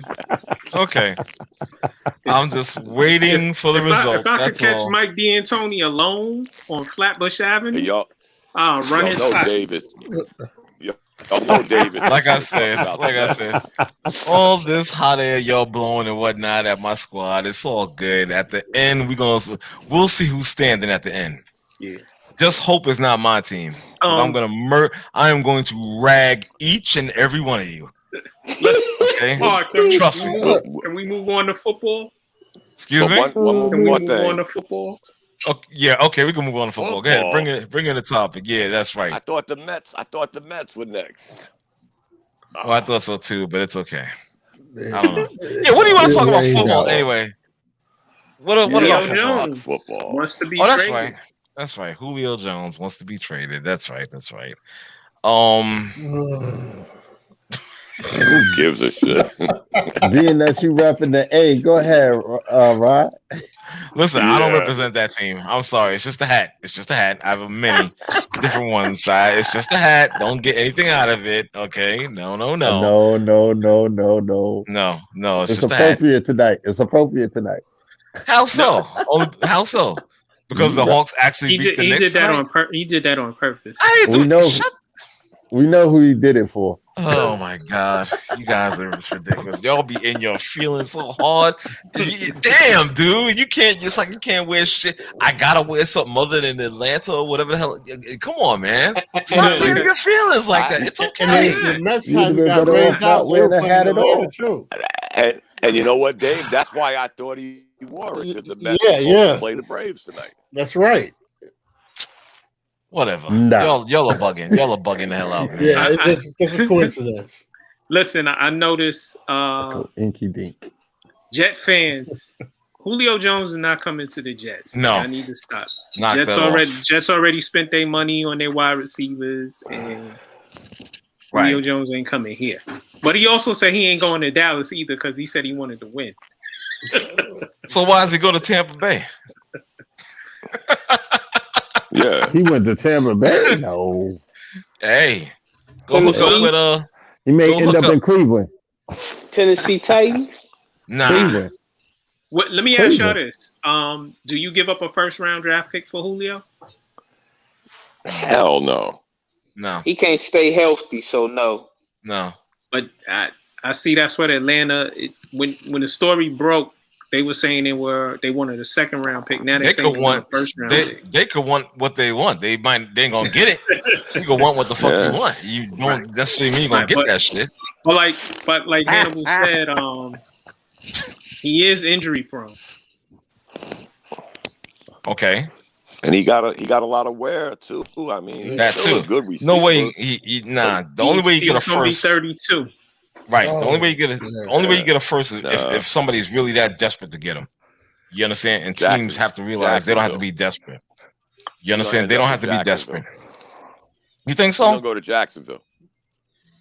Okay. I'm just waiting for the results.
If I could catch Mike D'Antoni alone on Flatbush Avenue, I'll run his pocket.
Davis. No, Davis.
Like I said, all this hot air y'all blowing and whatnot at my squad, it's all good. At the end, we'll see who's standing at the end.
Yeah.
Just hope it's not my team. I am going to rag each and every one of you. Okay?
Trust me. Can we move on to football?
Excuse me?
Can we move on to football?
Okay, we can move on to football. Go ahead, bring in the topic. Yeah, that's right.
I thought the Mets were next.
Well, I thought so too, but it's okay. I don't know. Yeah, what do you want to talk about football anyway? What about
football?
Wants to be
that's
traded.
right. That's right. Julio Jones wants to be traded. That's right.
Who gives a shit?
Being that you repping the A, go ahead, Rod.
Listen, I don't represent that team. I'm sorry. It's just a hat. It's just a hat. I have many different ones. It's just a hat. Don't get anything out of it. Okay. No.
No.
It's just
appropriate tonight. It's appropriate tonight.
How so? How so? Because the Hawks actually beat the Knicks.
He did that on purpose.
We know who he did it for.
Oh my gosh, you guys are ridiculous. Y'all be in your feelings so hard. Damn, dude, you can't. It's like you can't wear shit. I gotta wear something other than Atlanta or whatever the hell. Come on, man. Stop being in your feelings like that. It's okay.
The Mets got raised out
wearing the hat at all.
And you know what, Dave? That's why I thought he wore it, because the Mets play the Braves tonight.
That's right.
Whatever. Nah. Y'all are bugging. Y'all are bugging the hell out. Man.
Yeah, it's a coincidence.
Listen, I noticed
Inky Dink.
Jet fans, Julio Jones is not coming to the Jets.
No.
I need to stop. Jets already spent their money on their wide receivers, and Julio Jones ain't coming here. But he also said he ain't going to Dallas either, because he said he wanted to win.
So why does he go to Tampa Bay?
Yeah,
he went to Tampa Bay. No,
hey, go hook up with
He may end up in Cleveland.
Tennessee Titans.
Nah.
Cleveland.
Let me ask y'all this: do you give up a first-round draft pick for Julio?
Hell no.
No,
he can't stay healthy, so no.
No,
but I see that's what Atlanta. When the story broke, they were saying they wanted a second-round pick. Now they could want first-round pick.
They could want what they want. They ain't gonna get it. You could want what the fuck you want. You don't necessarily mean you're gonna get that shit.
But like Hannibal said, he is injury prone.
Okay.
And he got a lot of wear too. I mean,
that too.
A good receiver.
No way. The only way you get a first.
32.
Right. The only way you get a first is if somebody's really that desperate to get him. You understand? And teams have to realize they don't have to be desperate. You understand? They don't have to be desperate. You think so?
Don't go to Jacksonville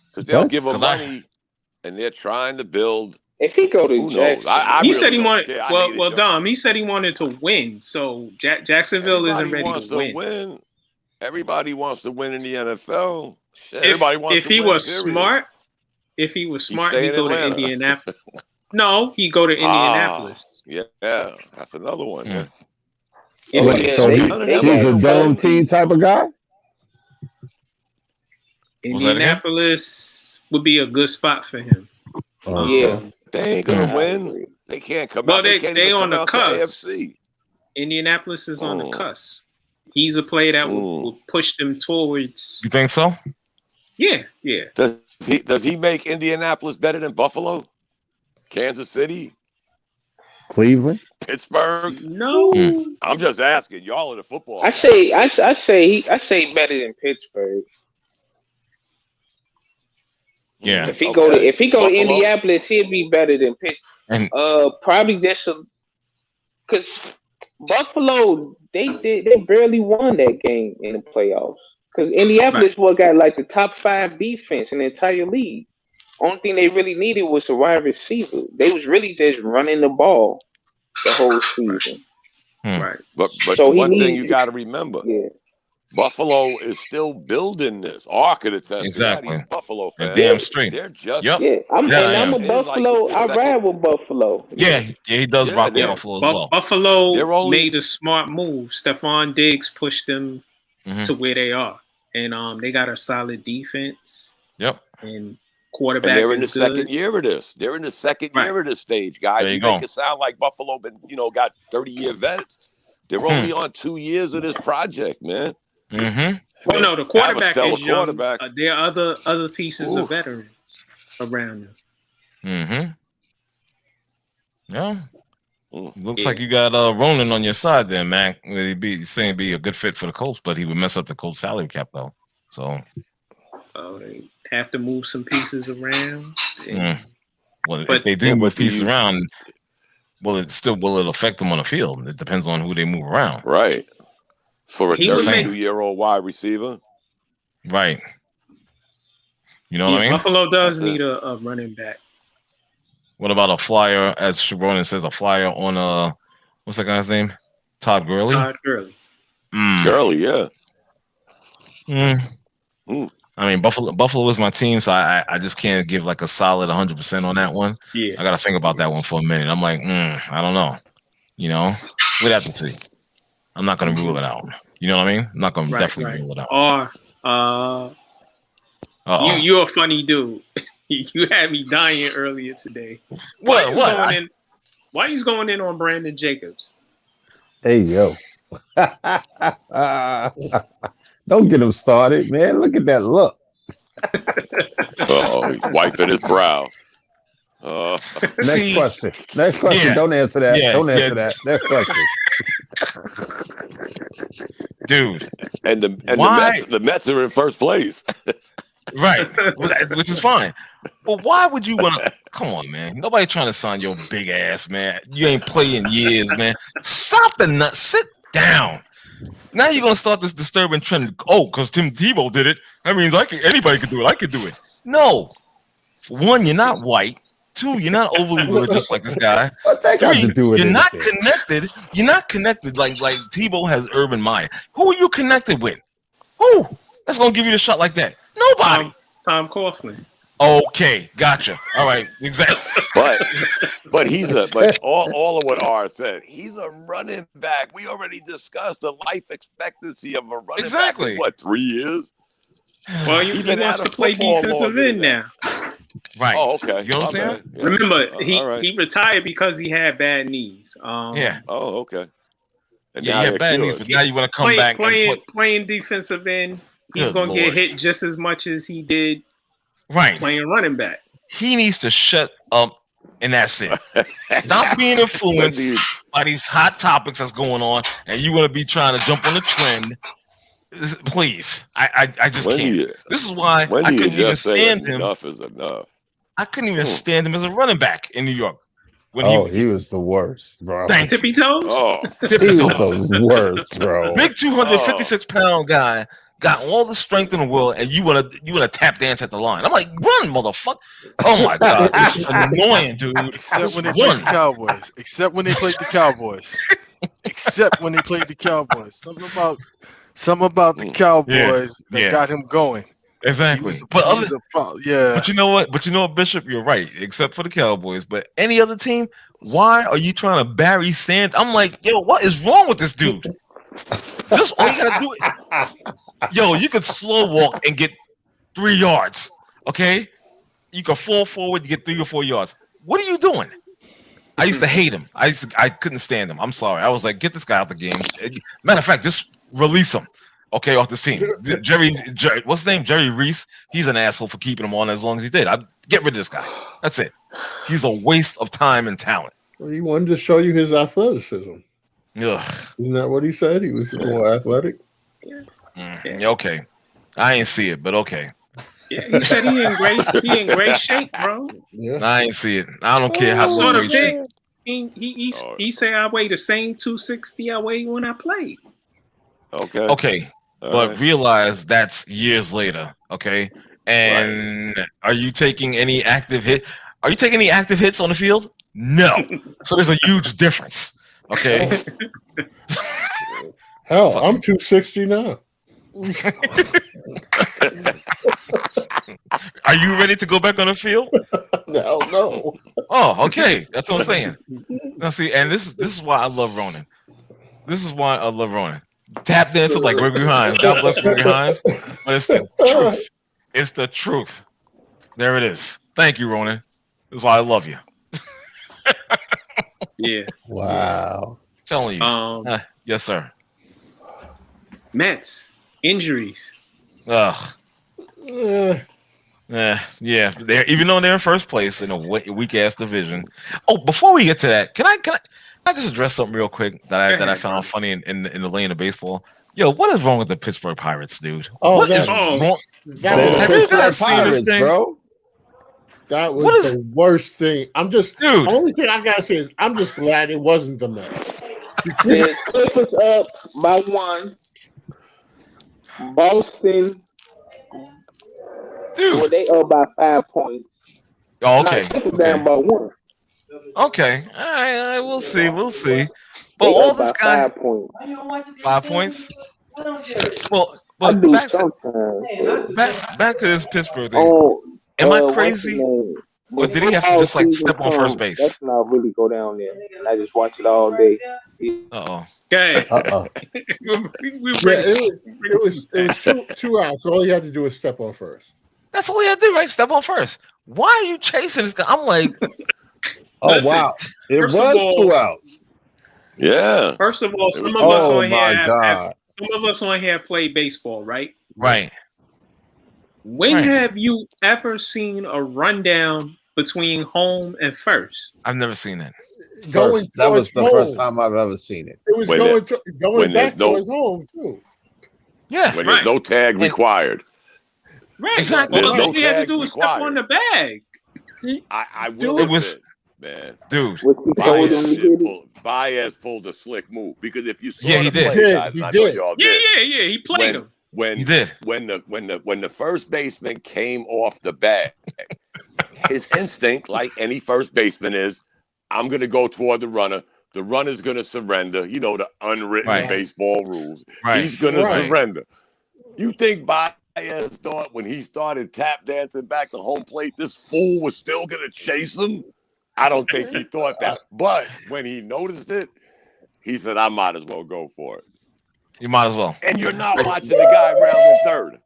because they'll give him money, and they're trying to build.
If he go to Jacksonville,
he said he wanted. Well, Dom. He said he wanted to win. So Jacksonville isn't ready to win.
Everybody wants to win in the NFL.
Everybody wants. If he was smart. If he was smart, he'd go to Indianapolis. No, he'd go to Indianapolis.
Yeah, that's another one. Yeah.
So he's a dome team type of guy?
Indianapolis would be a good spot for him.
Yeah.
They ain't going to win. They can't come out.
They on the cusp. Indianapolis is on the cusp. He's a player that will push them towards.
You think so?
Yeah.
Does he make Indianapolis better than Buffalo, Kansas City,
Cleveland,
Pittsburgh?
No,
I'm just asking. Y'all are the football.
I say better than Pittsburgh.
Yeah.
If he go to Indianapolis, he'd be better than Pittsburgh. Probably just because Buffalo they barely won that game in the playoffs. Because Indianapolis got like the top 5 defense in the entire league. Only thing they really needed was a wide receiver. They was really just running the ball the whole season.
Right.
But so one thing you got to remember, Buffalo is still building this arc of the test.
Exactly.
Buffalo fans.
Damn straight.
They're just
I'm a Buffalo. I ride with Buffalo.
Yeah, he does rock with Buffalo as well.
Buffalo made a smart move. Stephon Diggs pushed them to where they are. And they got a solid defense.
Yep.
And quarterback.
And they're in the second year of this. They're in the second year of this stage, guys.
There you go.
Make it sound like Buffalo got 30-year vets. They're only on 2 years of this project, man.
Mm-hmm.
Well, no, the quarterback is young. There are other pieces of veterans around them.
Mm-hmm. Yeah. Looks like you got Ronan on your side there, man. He'd be a good fit for the Colts, but he would mess up the Colts salary cap though. So
they have to move some pieces around.
Well, if they do move pieces around, will it affect them on the field? It depends on who they move around.
Right. For a 32-year-old wide receiver.
Right. You know what I mean?
Buffalo does need a running back.
What about a flyer, as Sharonin says, a flyer on what's that guy's name? Todd Gurley?
Todd Gurley.
Gurley, yeah.
I mean, Buffalo is my team, so I just can't give like a solid 100% on that one.
Yeah.
I got to think about that one for a minute. I'm like, I don't know. You know, we'd have to see. I'm not going to rule it out. You know what I mean? I'm not going to definitely rule it out.
Or, you're a funny dude. You had me dying earlier today.
What?
Why he's going in on Brandon Jacobs?
Hey, yo. Don't get him started, man. Look at that look.
He's wiping his brow.
Next question. Yeah. Don't answer that. Don't answer that. Next question.
Dude.
And the Mets are in first place.
Right. Which is fine. But why would you want to? Come on, man. Nobody trying to sign your big ass, man. You ain't played in years, man. Stop the nut. Sit down. Now you're gonna start this disturbing trend. Oh, because Tim Tebow did it. That means anybody can do it. I can do it. No. For one, you're not white. Two, you're not overly religious like this guy. Three, you're not connected. You're not connected like Tebow has Urban Meyer. Who are you connected with? Who? That's gonna give you the shot like that? Nobody.
Tom Coughlin.
Okay, gotcha. All right, exactly.
But all of what R said, he's a running back. We already discussed the life expectancy of a running back. What, 3 years?
Well, he wants to play defensive end now.
Right.
Oh, okay.
You know what I'm saying?
Yeah.
Remember, he retired because he had bad knees.
Yeah. Oh, okay.
And he had bad knees, but now you want to come back
playing defensive end. He's going to get hit just as much as he did playing running back.
He needs to shut up, and that's it. Stop being influenced by these hot topics that's going on, and you want to be trying to jump on the trend. Please. I just can't. This is why I couldn't even stand him.
Enough is enough.
I couldn't even stand him as a running back in New York.
He was the worst, bro.
Tippy toes?
Tippy
toes. He was the worst, bro.
Big 256-pound guy got all the strength in the world, and you wanna tap dance at the line. I'm like, run, motherfucker! Oh my god, it's annoying, dude.
Except when they played the Cowboys. Except when they played the Cowboys. Something about the Cowboys that got him going.
Exactly. But you know what? Bishop, you're right. Except for the Cowboys, but any other team, why are you trying to Barry Sanders? I'm like, yo, what is wrong with this dude? Just all you gotta do it. Yo, you could slow walk and get 3 yards. Okay, you can fall forward to get 3 or 4 yards. What are you doing? I used to hate him. I couldn't stand him. I'm sorry. I was like, get this guy out the game. Matter of fact, just release him. Okay, off this team. Jerry, what's his name? Jerry Reese. He's an asshole for keeping him on as long as he did. I'd get rid of this guy. That's it. He's a waste of time and talent.
Well, he wanted to show you his athleticism.
Ugh.
Isn't that what he said? He was more athletic.
Okay, I ain't see it, but okay.
Yeah, he said he in great shape, bro.
Yeah.
I ain't see it. I don't care how
sort of
big.
He said I weigh the same 260 I weighed when I played.
Okay. But realize that's years later, okay? And are you taking any active hit? Are you taking any active hits on the field? No. So there's a huge difference, okay?
Hell, I'm 260 now.
Are you ready to go back on the field?
Hell no.
Oh, okay. That's what I'm saying. Now see, and this is why I love Ronan. Tap dancer like Gregory Hines. God bless Gregory Hines. But it's the truth. It's the truth. There it is. Thank you, Ronan. This is why I love you.
Yeah.
Wow.
Telling you. Yes, sir.
Mets injuries.
Ugh. Yeah. They're even though they're in first place in a weak ass division. Oh, before we get to that, can I just address something real quick that I found funny in the lane of baseball? Yo, what is wrong with the Pittsburgh Pirates, dude? What is wrong?
Have you guys seen this thing, bro? That was the worst thing. The only thing I gotta say is I'm just glad it wasn't the Mets.
The Clippers up by 1. Boston
Dude.
Well, they up by 5 points.
Oh, okay.
Down by 1.
Okay. All right. We'll see. But
they
all this guy.
5 points.
5 points. Well,
I
but
do
back to this Pittsburgh thing. Am I crazy? Or did he have to just like step on first base?
Let's not really go down there. And I just watch it all day.
Okay.
It was 2 outs. All he had to do was step on first.
That's all he had to do, right? Step on first. Why are you chasing this guy? I'm like,
wow. It was 2 outs.
Yeah.
First of all, some of us on here have played baseball, right?
Right.
When have you ever seen a rundown between home and first?
I've never seen it.
That was the first time I've ever seen it.
It was going back towards home too.
Yeah,
when there's no tag required.
Right,
exactly.
All he had to do was step on the bag.
I will.
It was,
man,
dude.
Baez pulled a slick move because if you saw
he
the play,
did.
guys, I know y'all did.
Yeah, he played him.
When
he did.
When the first baseman came off the bag, his instinct, like any first baseman, is I'm gonna go toward the runner. The runner's gonna surrender. You know the unwritten baseball rules.
Right.
He's gonna surrender. You think Baez thought when he started tap dancing back to home plate, this fool was still gonna chase him? I don't think he thought that. But when he noticed it, he said, I might as well go for it.
You might as well.
And you're not watching the guy rounding third.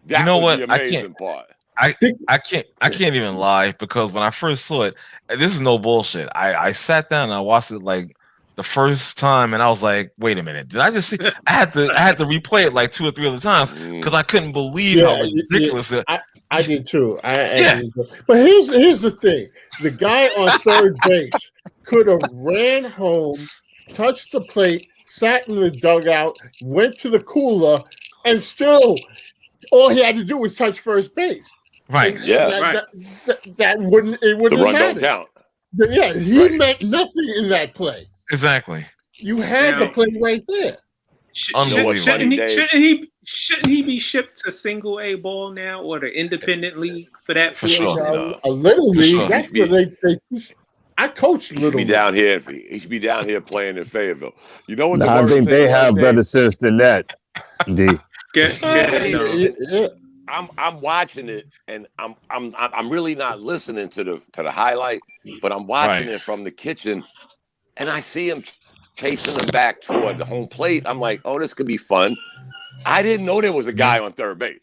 That
you know
was
what?
the amazing part.
I can't even lie because when I first saw it, and this is no bullshit. I sat down and I watched it like the first time and I was like, wait a minute, did I just see? I had to replay it like 2 or 3 other times because I couldn't believe how ridiculous it.
I did too. But here's the thing: the guy on third base could have ran home, touched the plate, sat in the dugout, went to the cooler, and still all he had to do was touch first base.
Right.
And
Yeah.
That wouldn't
The run
matter.
don't count.
Yeah, he meant nothing in that play.
Exactly.
You had the play right there.
Shouldn't he be shipped to single A ball now or to independently for that?
For sure.
A little league.
Sure.
That's where they I coached little.
He should be down here playing in Fayetteville. You know what?
I think they have better sense than that. D.
I'm watching it, and I'm really not listening to the highlight, but I'm watching it from the kitchen, and I see him chasing him back toward the home plate. I'm like, oh, this could be fun. I didn't know there was a guy on third base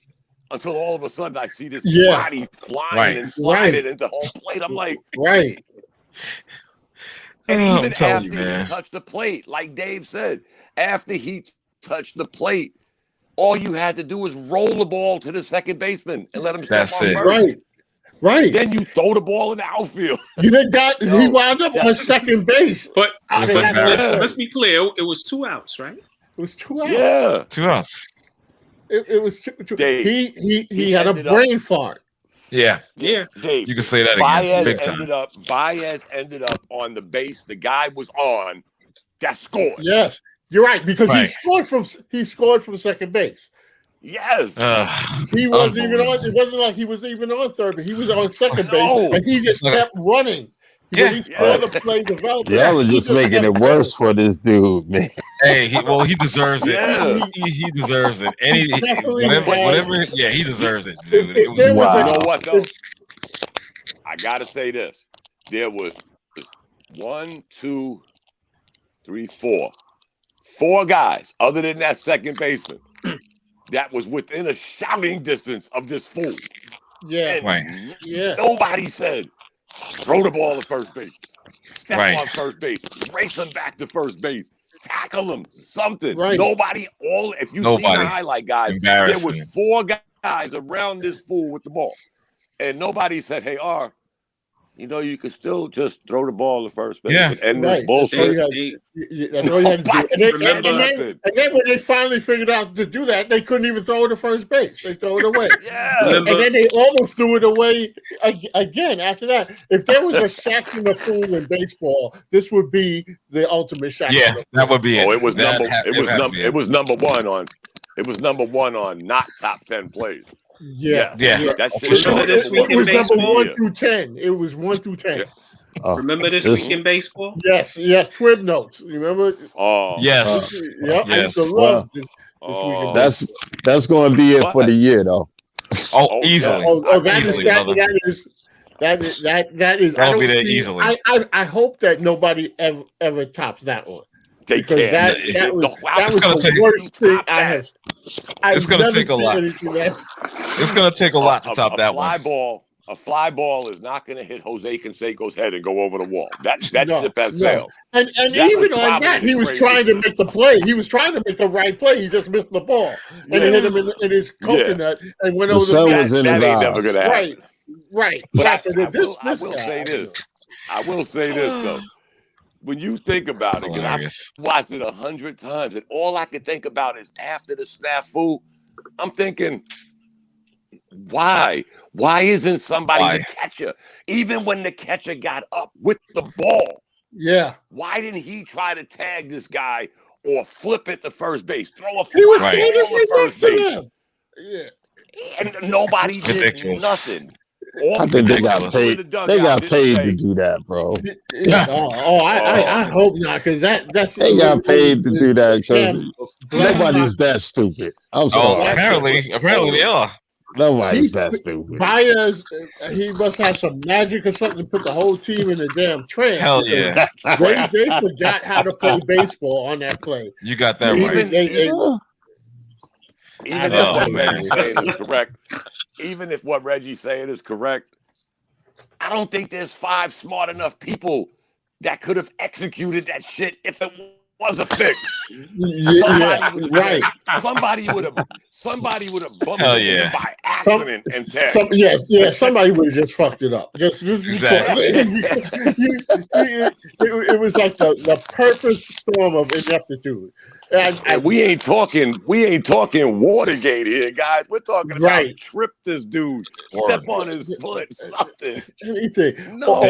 until all of a sudden I see this body flying and sliding into home plate. I'm like, And even after he touched the plate, like Dave said, after he touched the plate, all you had to do was roll the ball to the second baseman and let him step on first.
Right.
Then you throw the ball in the outfield.
He wound up on second base.
But let's be clear, it was 2 outs, right?
It was 2 outs.
Yeah.
2 outs.
It was 2.
Dave,
he had a brain fart.
Yeah.
Dave,
you can say that again. Big time.
Baez ended up on the base the guy was on that scored.
Yes. You're right, because he scored from second base.
Yes.
He wasn't even on. It wasn't like he was even on third, but he was on second base, and he just kept running. He saw the play develop.
Y'all are just making it worse for this dude, man.
Hey, he deserves it. He deserves it. Whatever. Yeah, he deserves it, dude.
You know what though? I gotta say this. There was 1, 2, 3, 4. 4 guys, other than that second baseman, that was within a shouting distance of this fool.
Yeah.
And nobody said, throw the ball to first base, step on first base, race him back to first base, tackle him, something. Nobody, if you see the highlight, guys, there was 4 guys around this fool with the ball. And nobody said, hey, R, you know, you could still just throw the ball to first base and end this bullshit.
That's all you had to do. And then when they finally figured out to do that, they couldn't even throw it to first base. They throw it away. And then they almost threw it away again after that. If there was a sacking the fool in baseball, this would be the ultimate sack.
Yeah, that would be it.
Oh, it was number one on not top 10 plays.
Yeah.
That
for sure.
Remember this week
It
in
was number
baseball?
1 through 10. It was 1 through 10.
Remember this week in baseball?
Yes, Twib notes. Remember?
Yes.
Yep. I used to love this week in baseball.
That's going to be it for the year, though.
Easily.
That is.
That'll be there easily.
I hope that nobody ever tops that one.
They can't.
That was the worst thing I have.
It's going to take a lot. It's going to take a lot to top that one.
A fly ball is not going to hit Jose Canseco's head and go over the wall. That ship has failed.
And even on that, he was trying to make the play. He was trying to make the right play. He just missed the ball, and it hit him in his coconut and went over the
was in his
eyes.
Never
going to happen.
Right.
But I will say this though. When you think about it, I've watched it 100 times, and all I can think about is after the snafu, I'm thinking, why? Why isn't somebody the catcher? Even when the catcher got up with the ball, why didn't he try to tag this guy or flip it to first base? Throw a fly ball to first base.
Yeah,
and nobody did nothing.
I think they got paid. They got paid to do that, bro.
I hope not, because that's
they got paid to do that because nobody's that stupid. I'm sorry.
Apparently they are.
Nobody's that stupid.
Baez, he must have some magic or something to put the whole team in a damn trance.
Hell yeah.
They forgot how to play baseball on that play.
You got that right.
Even if what Reggie's saying is correct, I don't think there's 5 smart enough people that could have executed that shit if it was a fix. Somebody would have bumped it by accident and tagged.
Somebody would have just fucked it up.
Exactly.
It was like the perfect storm of ineptitude.
And we ain't talking Watergate here, guys. We're talking about trip this dude, step on his foot, something.
Anything.
No.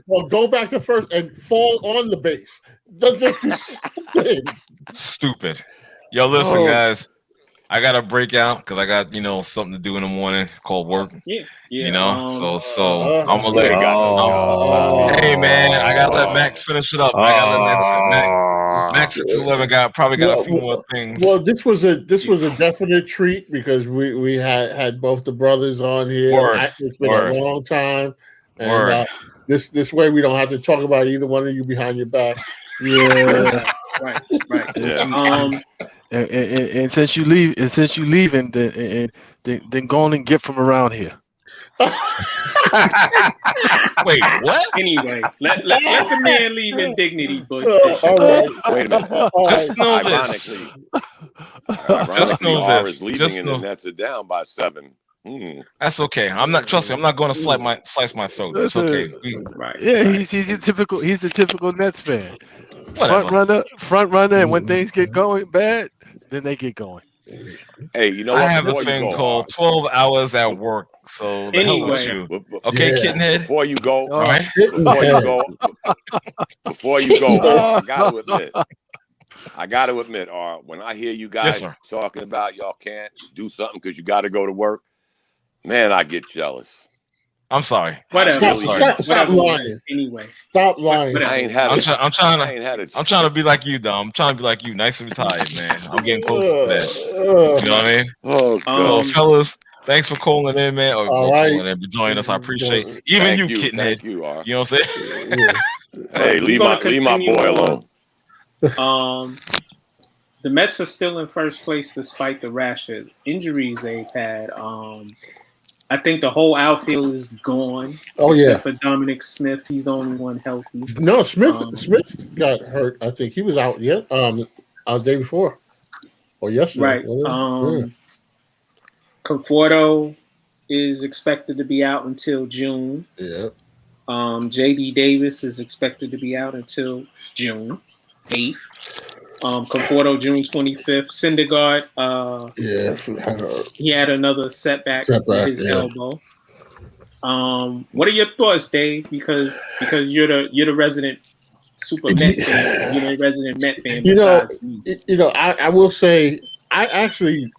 Or go back to first and fall on the base. Just do something.
Stupid. Yo, listen, guys. I gotta break out because I got something to do in the morning called work. So I'm gonna let it go. Hey man, I gotta let Mac finish it up. I gotta let Mac 6'11" probably got a few more things.
Well, this was a definite treat because we had both the brothers on here. It's been a long time, and this way we don't have to talk about either one of you behind your back.
Yeah, right.
Yeah.
And since you leaving, then go on and get from around here.
Wait, what?
Anyway, let the man leave in dignity, but
all right.
Wait a minute.
Just know this.
Ironically, R is leaving and the Nets are down by 7.
That's okay. I'm not going to slice my throat. It's okay.
Yeah, he's a typical Nets fan. Front runner, and when things get going bad, then they get going.
Hey, you know what?
I have a thing called 12 hours at work. So the hell with you. Okay, kittenhead.
Before you go,
all right.
Before you go, I gotta admit, when I hear you guys talking about y'all can't do something because you got to go to work, man, I get jealous.
I'm sorry.
Whatever.
Stop lying.
Anyway,
stop lying.
I'm trying to be like you, though. I'm trying to be like you, nice and retired, man. I'm getting close to that. You know what I mean? So, fellas, thanks for calling in, man. Calling in, for joining us. I appreciate it. Even you, kittenhead. You know what I'm saying?
Hey, leave my boy alone.
The Mets are still in first place despite the rash of injuries they've had. I think the whole outfield is gone. Except for Dominic Smith. He's the only one healthy.
No, Smith got hurt. I think he was out the day before or yesterday.
Right. Conforto is expected to be out until June.
Yeah.
JD Davis is expected to be out until June 8th. Conforto June 25th. Syndergaard, he had another setback with his elbow. What are your thoughts, Dave? Because you're the resident super Met fan. You're the resident Met fan.
I will say I actually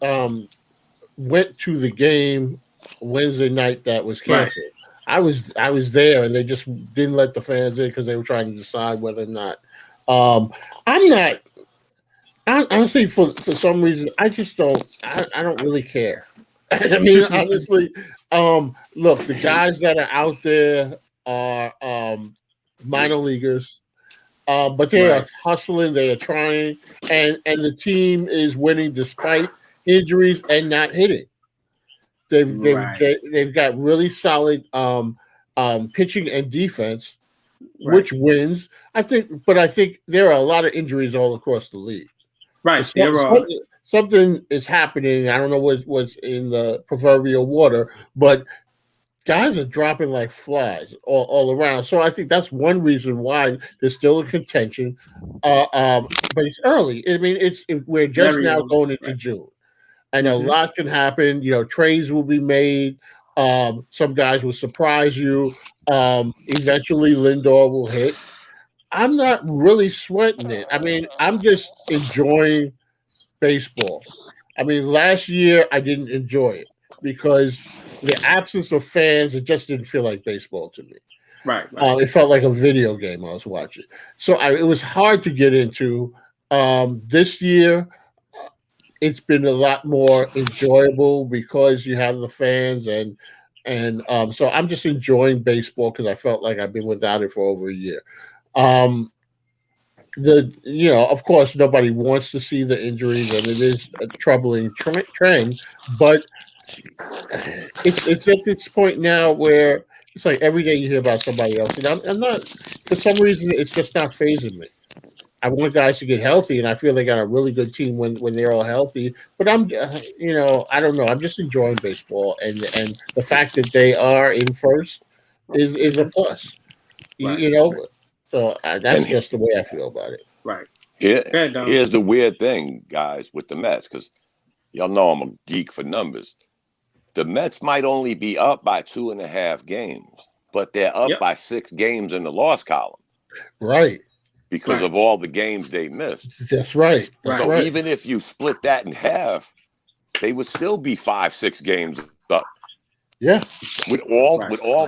went to the game Wednesday night that was canceled. Right. I was there, and they just didn't let the fans in because they were trying to decide whether or not. I'm not. Honestly, for some reason, I just don't. I don't really care. I mean, honestly, look, the guys that are out there are minor leaguers, but they are hustling. They are trying, and the team is winning despite injuries and not hitting. They've got really solid pitching and defense, which wins. I think there are a lot of injuries all across the league.
Right,
something is happening. I don't know what's in the proverbial water, but guys are dropping like flies all around. So I think that's one reason why there's still a contention. But it's early. I mean, we're just now going into June. And a lot can happen. You know, trades will be made. Some guys will surprise you. Eventually, Lindor will hit. I'm not really sweating it. I mean, I'm just enjoying baseball. I mean, last year I didn't enjoy it because the absence of fans, it just didn't feel like baseball to me.
Right.
It felt like a video game I was watching. So it was hard to get into. This year, it's been a lot more enjoyable because you have the fans and so I'm just enjoying baseball because I felt like I've been without it for over a year. Of course, nobody wants to see the injuries, and it is a troubling trend. But it's at this point now where it's like every day you hear about somebody else, and I'm not. For some reason, it's just not fazing me. I want guys to get healthy, and I feel they got a really good team when they're all healthy. But I don't know. I'm just enjoying baseball, and the fact that they are in first is a plus. Right. So that's just the way I feel about it.
Right.
Here's the weird thing, guys, with the Mets, because y'all know I'm a geek for numbers. The Mets might only be up by 2.5 games, but they're up by 6 games in the loss column.
Right.
Because of all the games they missed.
That's right.
So even if you split that in half, they would still be 5-6 games up.
Yeah.
With all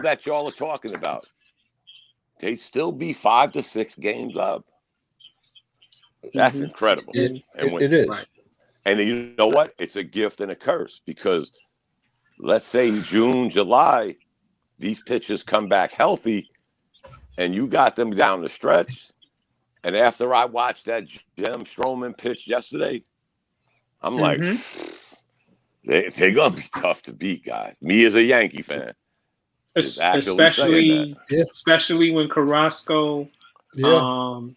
that y'all are talking about. They'd still be 5 to 6 games up. That's incredible.
It is.
Right. And you know what? It's a gift and a curse because let's say June, July, these pitchers come back healthy and you got them down the stretch. And after I watched that Jim Stroman pitch yesterday, I'm like, they're going to be tough to beat, guys. Me as a Yankee fan.
Especially when Carrasco, well,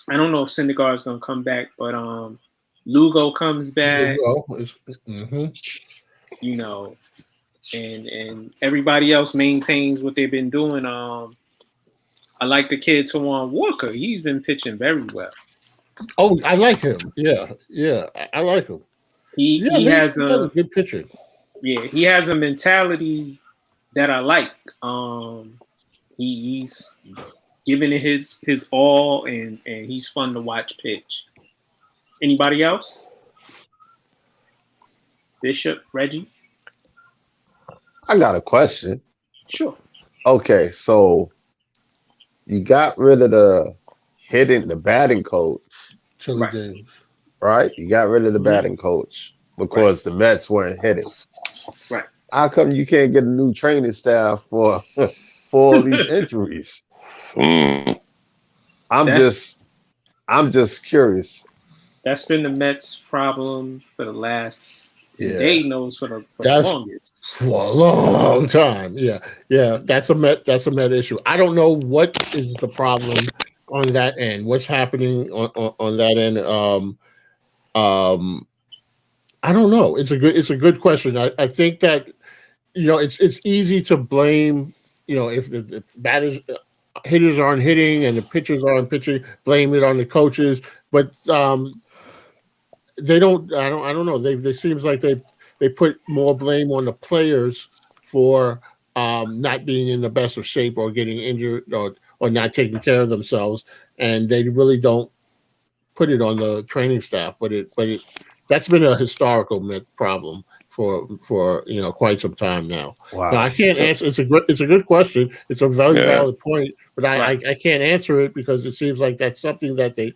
I don't know if Syndergaard is going to come back, but Lugo comes back, and everybody else maintains what they've been doing. I like the kid Tawan Walker. He's been pitching very well.
Oh, I like him. Yeah, I like him.
He has a
good pitcher.
Yeah, he has a mentality that I like. He's giving it his all, and he's fun to watch pitch. Anybody else? Bishop, Reggie?
I got a question.
Sure.
Okay, so you got rid of the batting coach. Right? You got rid of the batting coach because the Mets weren't hitting.
Right.
How come you can't get a new training staff for all these injuries? I'm just curious.
That's been the Mets' problem for the last Dave knows for the longest.
For a long time. Yeah. That's a Met issue. I don't know what is the problem on that end. What's happening on that end? I don't know. It's a good question. I think that it's easy to blame, if the batters hitters aren't hitting and the pitchers aren't pitching, blame it on the coaches. But they don't. I don't know. They seems like they put more blame on the players for not being in the best of shape or getting injured or not taking care of themselves, and they really don't put it on the training staff. But that's been a historical problem quite some time now.
Wow.
So I can't answer. It's a good question. It's a very valid point, but I can't answer it because it seems like that's something that they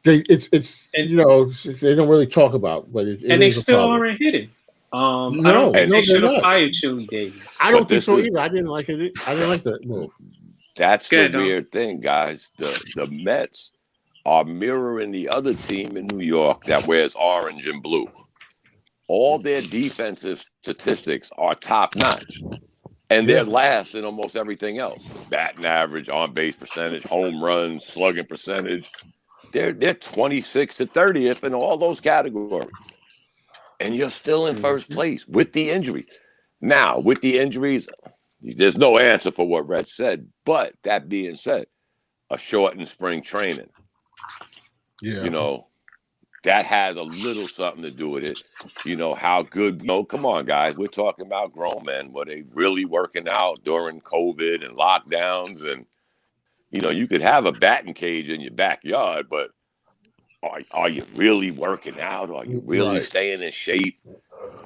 they don't really talk about, but
they still aren't hitting.
No,
they should have
not.
fired Chili Davis.
I don't think so either. I didn't like it. I didn't like that move.
That's the weird thing, guys. The Mets are mirroring the other team in New York that wears orange and blue. All their defensive statistics are top notch, and they're last in almost everything else: batting average, on base percentage, home runs, slugging percentage. They're 26th to 30th in all those categories, and you're still in first place with the injury. Now, with the injuries, there's no answer for what Red said. But that being said, a shortened spring training, that has a little something to do with it. How good, come on, guys. We're talking about grown men. Were they really working out during COVID and lockdowns? And, you could have a batting cage in your backyard, but are you really working out? Are you really staying in shape?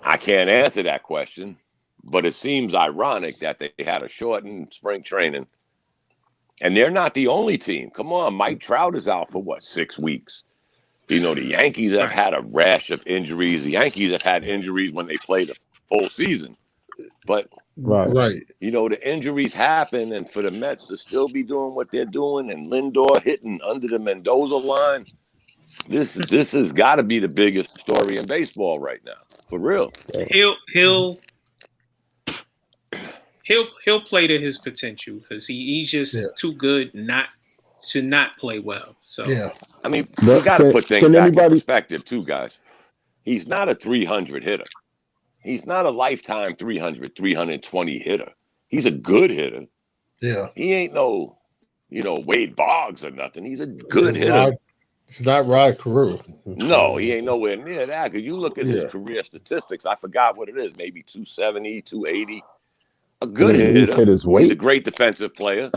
I can't answer that question, but it seems ironic that they had a shortened spring training. And they're not the only team. Come on, Mike Trout is out for 6 weeks? The Yankees have had a rash of injuries. The Yankees have had injuries when they played a full season. But, the injuries happen, and for the Mets to still be doing what they're doing and Lindor hitting under the Mendoza line, this has got to be the biggest story in baseball right now, for real.
He'll play to his potential because he's just too good not play well. So
I mean, you got to put things back in perspective too, guys. He's not a 300 hitter. He's not a lifetime 300, 320 hitter. He's a good hitter.
Yeah.
He ain't no, Wade Boggs or nothing. He's a good hitter.
It's not Rod Carew.
No, he ain't nowhere near that. Because you look at his career statistics, I forgot what it is, maybe 270, 280. A good hitter. He's a great defensive player.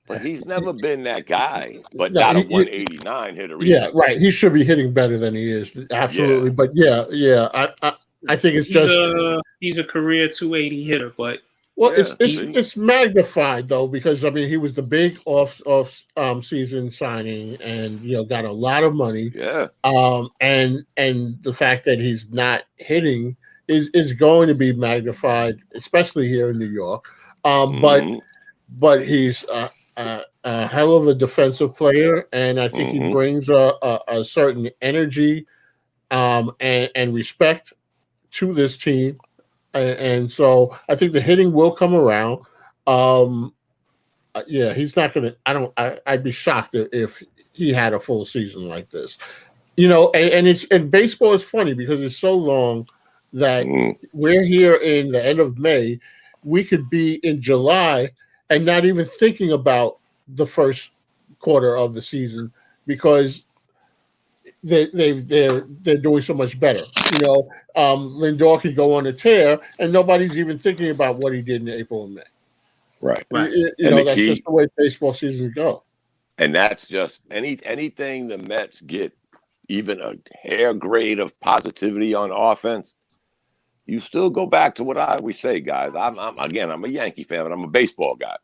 But he's never been that guy, but not a 189 hitter either.
Yeah, right. He should be hitting better than he is. Absolutely. Yeah. But I think
he's a career 280 hitter, but
it's magnified though, because he was the big off season signing and got a lot of money.
Yeah.
And the fact that he's not hitting is going to be magnified, especially here in New York. But he's a hell of a defensive player, and I think he brings a certain energy and respect to this team, and so I think the hitting will come around. He's not gonna. I'd be shocked if he had a full season like this. And baseball is funny because it's so long that we're here in the end of May. We could be in July and not even thinking about the first quarter of the season because they're doing so much better. Lindor could go on a tear, and nobody's even thinking about what he did in April and May.
Right.
That's just the way baseball seasons go.
And that's just anything the Mets get, even a hair grade of positivity on offense. You still go back to what I always say, guys. I'm a Yankee fan, but I'm a baseball guy.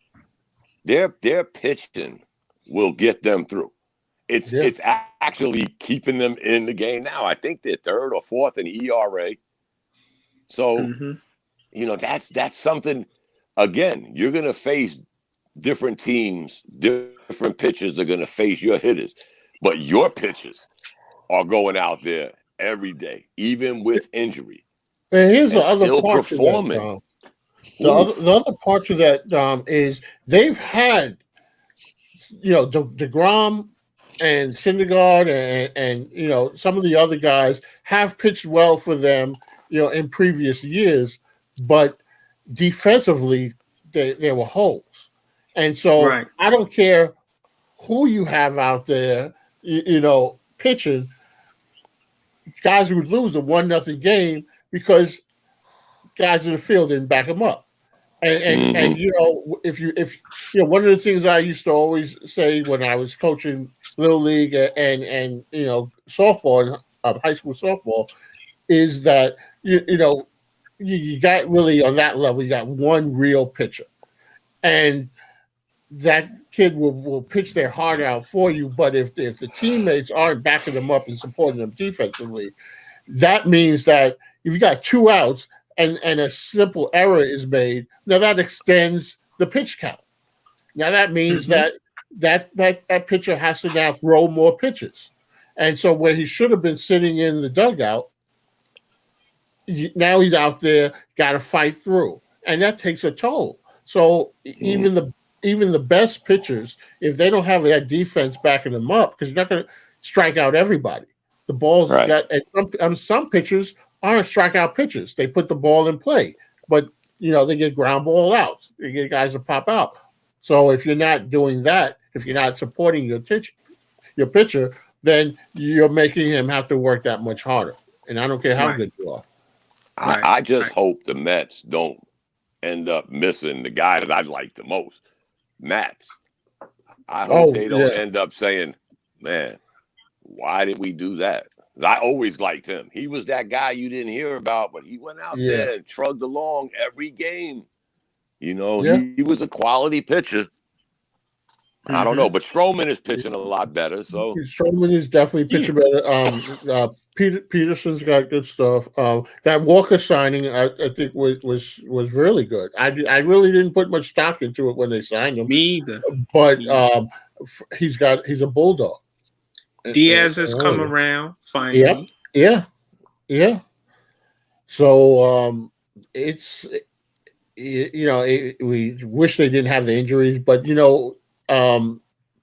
Their pitching will get them through. It's actually keeping them in the game now. I think they're third or fourth in ERA. So, that's something. Again, you're going to face different teams, different pitchers are going to face your hitters, but your pitchers are going out there every day, even with injury.
And here's the other part
performing.
To that, the other part to that is they've had, DeGrom and Syndergaard and some of the other guys have pitched well for them, in previous years, but defensively there were holes. And so I don't care who you have out there, pitching, guys who would lose a 1-0 game because guys in the field didn't back them up. And if one of the things I used to always say when I was coaching Little League and softball, high school softball, is that you got really on that level. You got one real pitcher, and that kid will pitch their heart out for you. But if the teammates aren't backing them up and supporting them defensively, that means that if you got 2 outs and a simple error is made, now that extends the pitch count. Now that means that pitcher has to now throw more pitches. And so where he should have been sitting in the dugout, now he's out there, got to fight through. And that takes a toll. So even the best pitchers, if they don't have that defense backing them up, because you're not going to strike out everybody. The ball's got, and some pitchers aren't strikeout pitchers. They put the ball in play, but they get ground ball outs. They get guys to pop out. So if you're not doing that, if you're not supporting your pitcher, then you're making him have to work that much harder. And I don't care how good you are.
I just hope the Mets don't end up missing the guy that I like the most, Mats. I hope they don't end up saying, man, why did we do that? I always liked him. He was that guy you didn't hear about, but he went out there and trugged along every game. He was a quality pitcher. I don't know, but Stroman is pitching a lot better. So
Stroman is definitely pitching better. Peterson's got good stuff. That Walker signing, I think, was really good. I really didn't put much stock into it when they signed him.
Me either.
But he's a bulldog.
Diaz has come around finally.
Yeah. So it's we wish they didn't have the injuries, but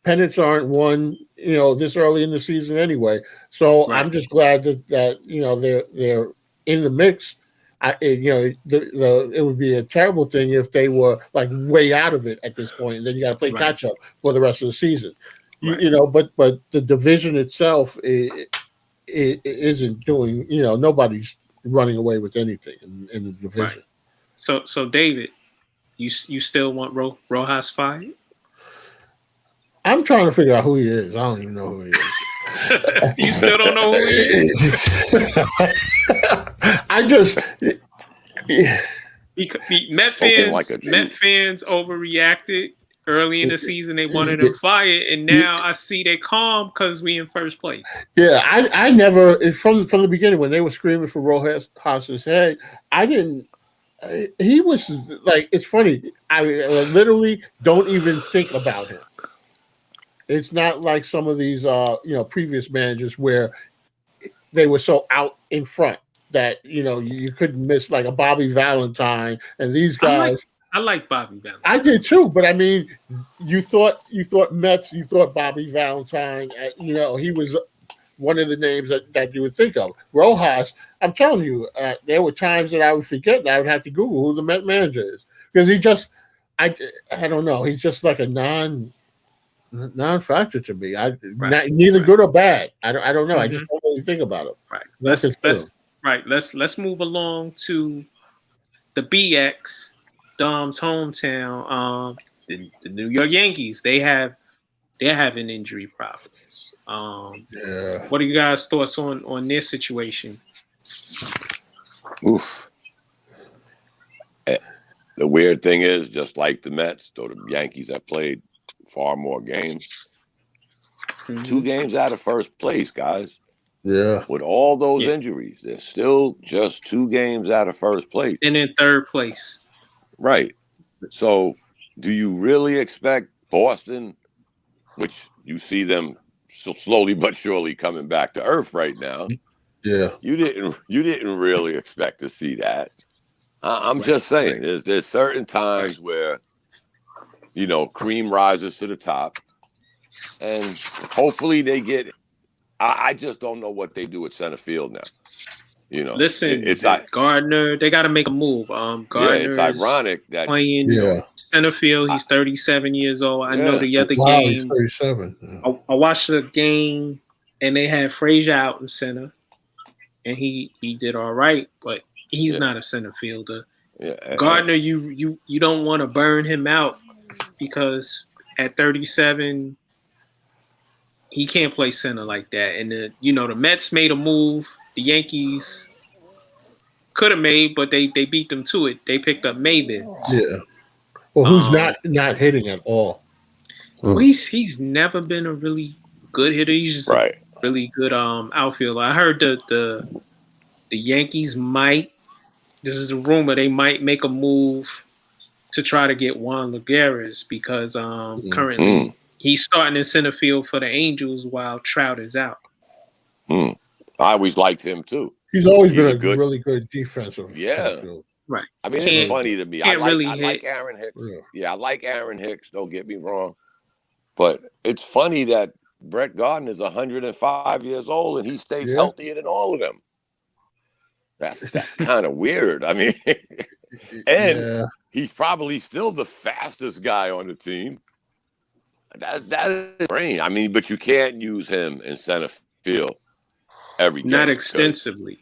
pennants aren't won this early in the season anyway. So I'm just glad that they're in the mix. It would be a terrible thing if they were like way out of it at this point, and then you got to play catch up for the rest of the season. But the division itself it isn't doing. Nobody's running away with anything in the division.
Right. So David, you still want Rojas fired?
I'm trying to figure out who he is. I don't even know who he is.
You still don't know who he is?
I just
Met fans overreacted early in the season. They wanted him fired, and now I see they calm because we in first place.
Yeah, I never from the beginning when they were screaming for Rojas's head, I didn't. He was like, it's funny. I literally don't even think about him. It's not like some of these, previous managers where they were so out in front that you couldn't miss like a Bobby Valentine and these guys.
I like Bobby Valentine.
I did too, but I mean, you thought Mets, you thought Bobby Valentine. He was one of the names that you would think of. Rojas, I'm telling you, there were times that I would forget that I would have to Google who the Met manager is because he just, I don't know, he's just like a non-factor to me. Neither good or bad. I don't know. I just don't really think about it.
Right. Let's move along to the BX, Dom's hometown. The New York Yankees. They're having injury problems. What are you guys' thoughts on their situation?
Oof. The weird thing is, just like the Mets, though the Yankees have played far more games. 2 games out of first place, guys.
Yeah.
With all those injuries, they're still just 2 games out of first place.
And in third place.
Right. So do you really expect Boston, which you see them so slowly but surely coming back to earth right now?
Yeah.
You didn't really expect to see that. I'm just saying, there's certain times where cream rises to the top, and hopefully they get. I just don't know what they do at center field now.
Listen, it's like Gardner. They got to make a move. Gardner.
It's ironic that
playing center field. He's 37 years old. I know the other game.
He's 37.
I watched the game, and they had Frazier out in center, and he did all right, but he's not a center fielder.
Yeah,
Gardner, you don't want to burn him out. Because at 37, he can't play center like that. And the Mets made a move. The Yankees could have made, but they beat them to it. They picked up Maybe.
Yeah. Well, who's not hitting at all?
Well, he's never been a really good hitter. He's just
right.
a really good outfielder. I heard the Yankees might. This is a rumor. They might make a move to try to get Juan Lagares because currently he's starting in center field for the Angels while Trout is out.
I always liked him too.
He's always been a really good defensive.
Yeah.
Right.
I mean, it's funny to me. I like Aaron Hicks.
Yeah.
I like Aaron Hicks. Don't get me wrong. But it's funny that Brett Gardner is 105 years old and he stays healthier than all of them. That's kind of weird. I mean, and he's probably still the fastest guy on the team. That is brain. I mean, but you can't use him in center field every game.
Not extensively.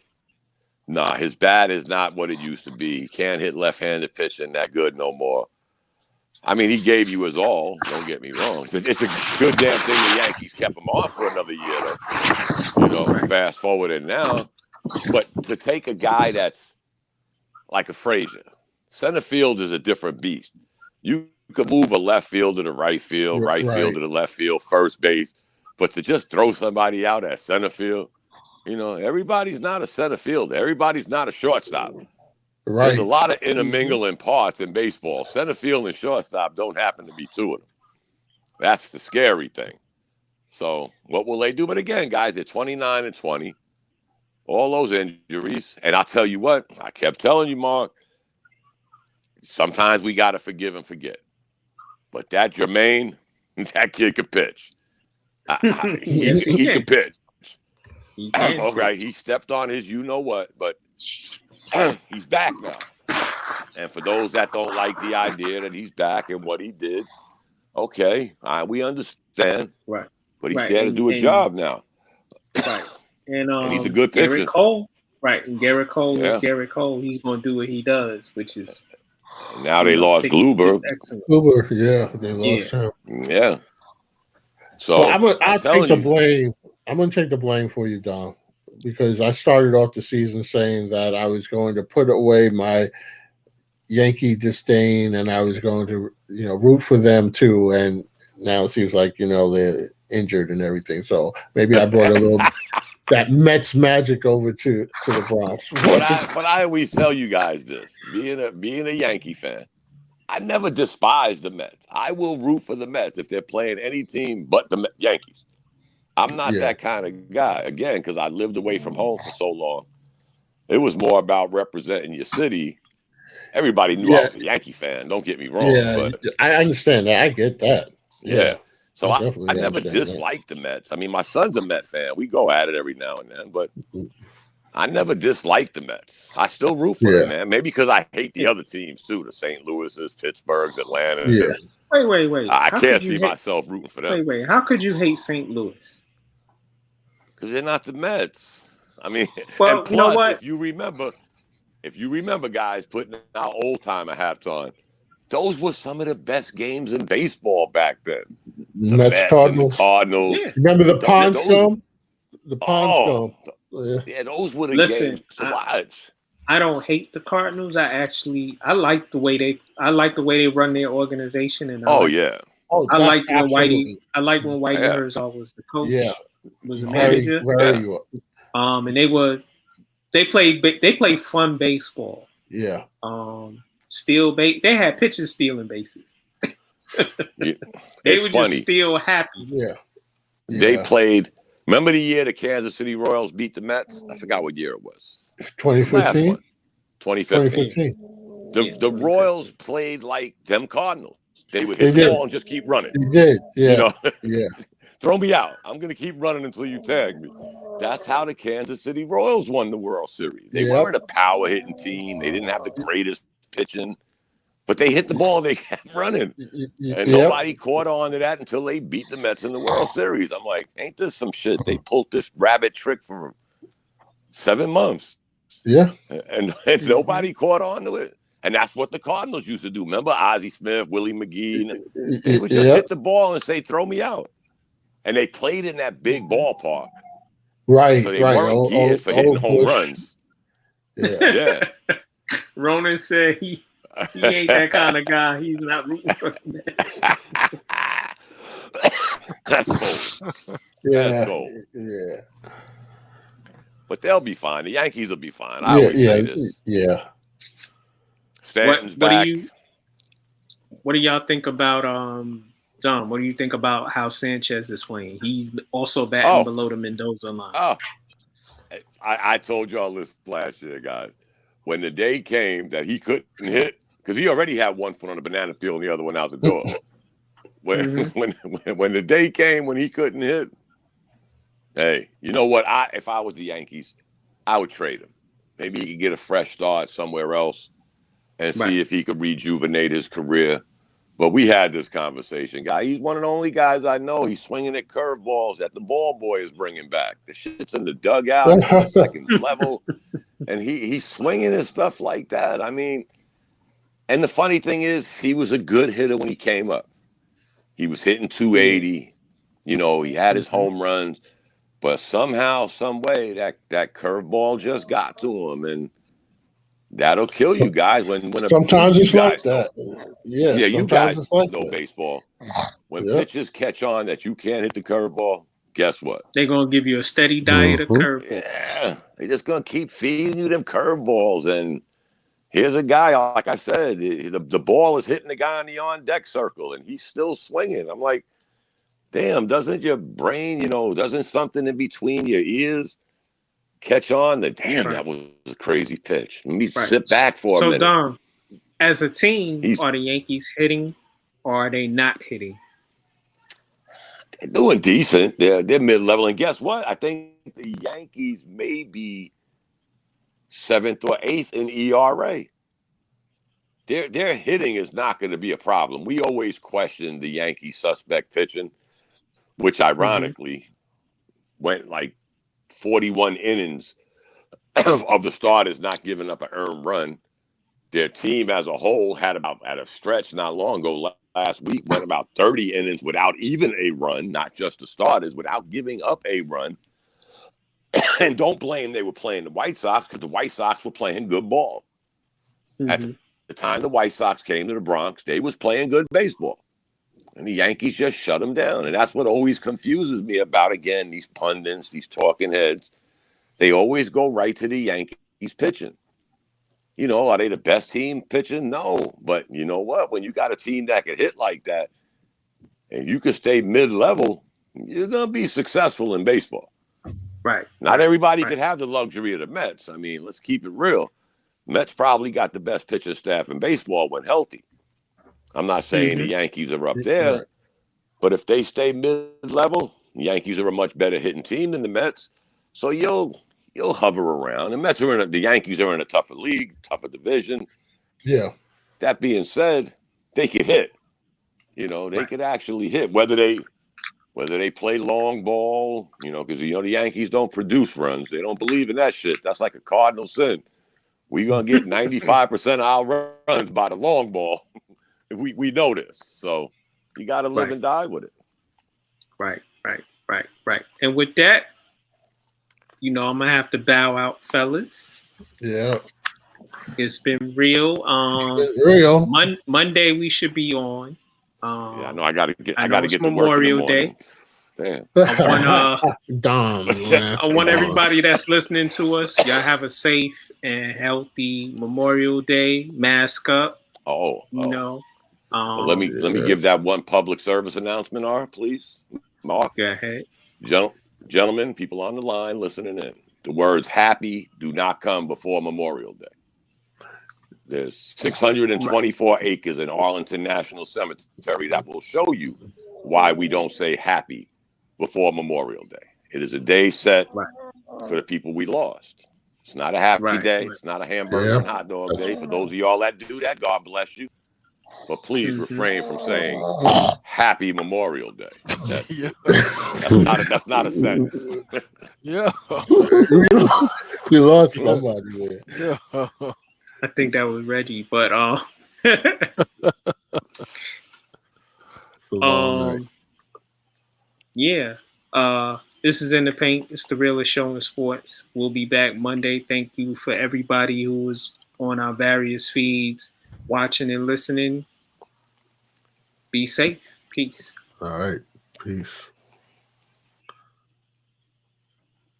Nah, his bat is not what it used to be. He can't hit left-handed pitching that good no more. I mean, he gave you his all. Don't get me wrong. It's a good damn thing the Yankees kept him on for another year, though. You know, fast forward and now. But to take a guy that's like a Frazier, center field is a different beast. You could move a left fielder to right field, right field to the left field, first base. But to just throw somebody out at center field, you know, everybody's not a center fielder. Everybody's not a shortstop. Right. There's a lot of intermingling parts in baseball. Center field and shortstop don't happen to be two of them. That's the scary thing. So what will they do? But again, guys, they're 29 and 20. All those injuries. And I'll tell you what, I kept telling you, Mark, sometimes we got to forgive and forget. But that Jermaine, that kid could pitch. He could pitch. All right, he stepped on his you-know-what, but he's back now. And for those that don't like the idea that he's back and what he did, okay, we understand.
Right.
But he's there to do a job now.
Right. And
he's a good pitcher.
Garrett Cole, right? And Garrett Cole is Garrett Cole. He's going to do what he does, which is.
Now they lost Kluber.
Kluber, they lost him.
Yeah. So
I'll take the blame. I'm going to take the blame for you, Dom, because I started off the season saying that I was going to put away my Yankee disdain and I was going to, root for them too. And now it seems like, they're injured and everything. So maybe I brought a little that Mets magic over to the Bronx.
But I always tell you guys this: being a Yankee fan, I never despise the Mets. I will root for the Mets if they're playing any team but the Yankees. I'm not that kind of guy. Again, because I lived away from home for so long. It was more about representing your city. Everybody knew I was a Yankee fan. Don't get me wrong.
Yeah, but I understand that. I get that.
Yeah. So I never disliked the Mets. I mean, my son's a Met fan. We go at it every now and then, but I never disliked the Mets. I still root for them, man. Maybe because I hate the other teams too, the St. Louis's, Pittsburgh's, Atlanta.
Yeah.
Wait.
I can't see myself rooting for them.
Wait. How could you hate St. Louis?
Because they're not the Mets. I mean,
well,
and plus,
you know what?
If you remember, guys, putting our old timer hats on, those were some of the best games in baseball back then. The
Mets, Cardinals.
Yeah.
Remember the Pond Scum? The Pond Scum.
Yeah, those were the games to watch.
I don't hate the Cardinals. I like the way they run their organization. And I like when Whitey Herzog was the coach.
Yeah,
was the manager. And they played fun baseball.
Yeah.
They had pitchers stealing bases. They were
funny.
just still happy.
Yeah.
They played. Remember the year the Kansas City Royals beat the Mets? I forgot what year it was.
2015.
2015. The Royals played like them Cardinals. They would hit the ball and just keep running.
They did. Yeah.
Throw me out. I'm going to keep running until you tag me. That's how the Kansas City Royals won the World Series. They weren't a power hitting team. They didn't have the greatest pitching, but they hit the ball. They kept running, and nobody caught on to that until they beat the Mets in the World Series. I'm like, ain't this some shit? They pulled this rabbit trick for 7 months.
Yeah,
and nobody caught on to it. And that's what the Cardinals used to do. Remember Ozzie Smith, Willie McGee? They would just hit the ball and say, "Throw me out." And they played in that big ballpark.
Right,
so they weren't geared for hitting home runs. Yeah.
Ronan said he ain't that kind of guy. He's not rooting for the Mets.
That's cold.
Yeah.
That's cold.
Yeah.
But they'll be fine. The Yankees will be fine. I always say this.
Yeah.
Stanton's back.
What do y'all think about John? What do you think about how Sanchez is playing? He's also batting below the Mendoza line.
I told y'all this last year, guys. When the day came that he couldn't hit, because he already had one foot on the banana peel and the other one out the door. When the day came when he couldn't hit, hey, you know what? If I was the Yankees, I would trade him. Maybe he could get a fresh start somewhere else and see if he could rejuvenate his career. But we had this conversation, guy. He's one of the only guys I know. He's swinging at curveballs that the ball boy is bringing back. The shit's in the dugout, on the second level, and he's swinging and stuff like that. I mean, and the funny thing is, he was a good hitter when he came up. He was hitting 280. You know, he had his home runs, but somehow, some way, that curveball just got to him, and that'll kill you guys when
sometimes it's like that. Yeah,
you guys know baseball. When pitches catch on that you can't hit the curveball, guess what?
They're gonna give you a steady diet of curveballs.
Yeah, they're just gonna keep feeding you them curveballs. And here's a guy, like I said, the ball is hitting the guy in the on deck circle, and he's still swinging. I'm like, damn, doesn't your brain, doesn't something in between your ears catch on that? Damn, that was a crazy pitch. Let me sit back for a minute.
So, Dom, as a team, are the Yankees hitting or are they not hitting?
They're doing decent. They're mid-level. And guess what? I think the Yankees may be 7th or 8th in ERA. Their hitting is not going to be a problem. We always question the Yankee suspect pitching, which ironically went like 41 innings of the starters not giving up an earned run. Their team as a whole had about, at a stretch not long ago, last week, went about 30 innings without even a run, not just the starters, without giving up a run. And don't blame they were playing the White Sox, because the White Sox were playing good ball. At the time the White Sox came to the Bronx, they was playing good baseball. And the Yankees just shut them down. And that's what always confuses me about, again, these pundits, these talking heads. They always go right to the Yankees pitching. Are they the best team pitching? No. But you know what? When you got a team that can hit like that and you can stay mid-level, you're going to be successful in baseball.
Right.
Not everybody can have the luxury of the Mets. I mean, let's keep it real. Mets probably got the best pitching staff in baseball when healthy. I'm not saying the Yankees are up there, but if they stay mid-level, the Yankees are a much better hitting team than the Mets. So you'll hover around. The Yankees are in a tougher league, tougher division.
Yeah.
That being said, they could hit. They could actually hit. Whether they play long ball, because the Yankees don't produce runs. They don't believe in that shit. That's like a cardinal sin. We're gonna get 95% of our runs by the long ball. We know this. So you gotta live and die with it. Right.
And with that, I'm gonna have to bow out, fellas.
Yeah.
It's been real.
It's been real.
Monday we should be on.
I know I gotta get to
Memorial
work in the
Day.
Damn.
I want everybody that's listening to us, y'all have a safe and healthy Memorial Day. Mask up.
Well, let me give that one public service announcement, please. Mark.
Go ahead.
Gentlemen, people on the line listening in. The words happy do not come before Memorial Day. There's 624 acres in Arlington National Cemetery that will show you why we don't say happy before Memorial Day. It is a day set for the people we lost. It's not a happy day. It's not a hamburger and hot dog day. For those of y'all that do that, God bless you. But please refrain from saying Happy Memorial Day. That's not a sentence.
Yeah.
We lost somebody there.
Yeah.
I think that was Reggie, but This is In the Paint. It's the realest show in sports. We'll be back Monday. Thank you for everybody who was on our various feeds, watching and listening. Be safe. Peace.
All right. Peace.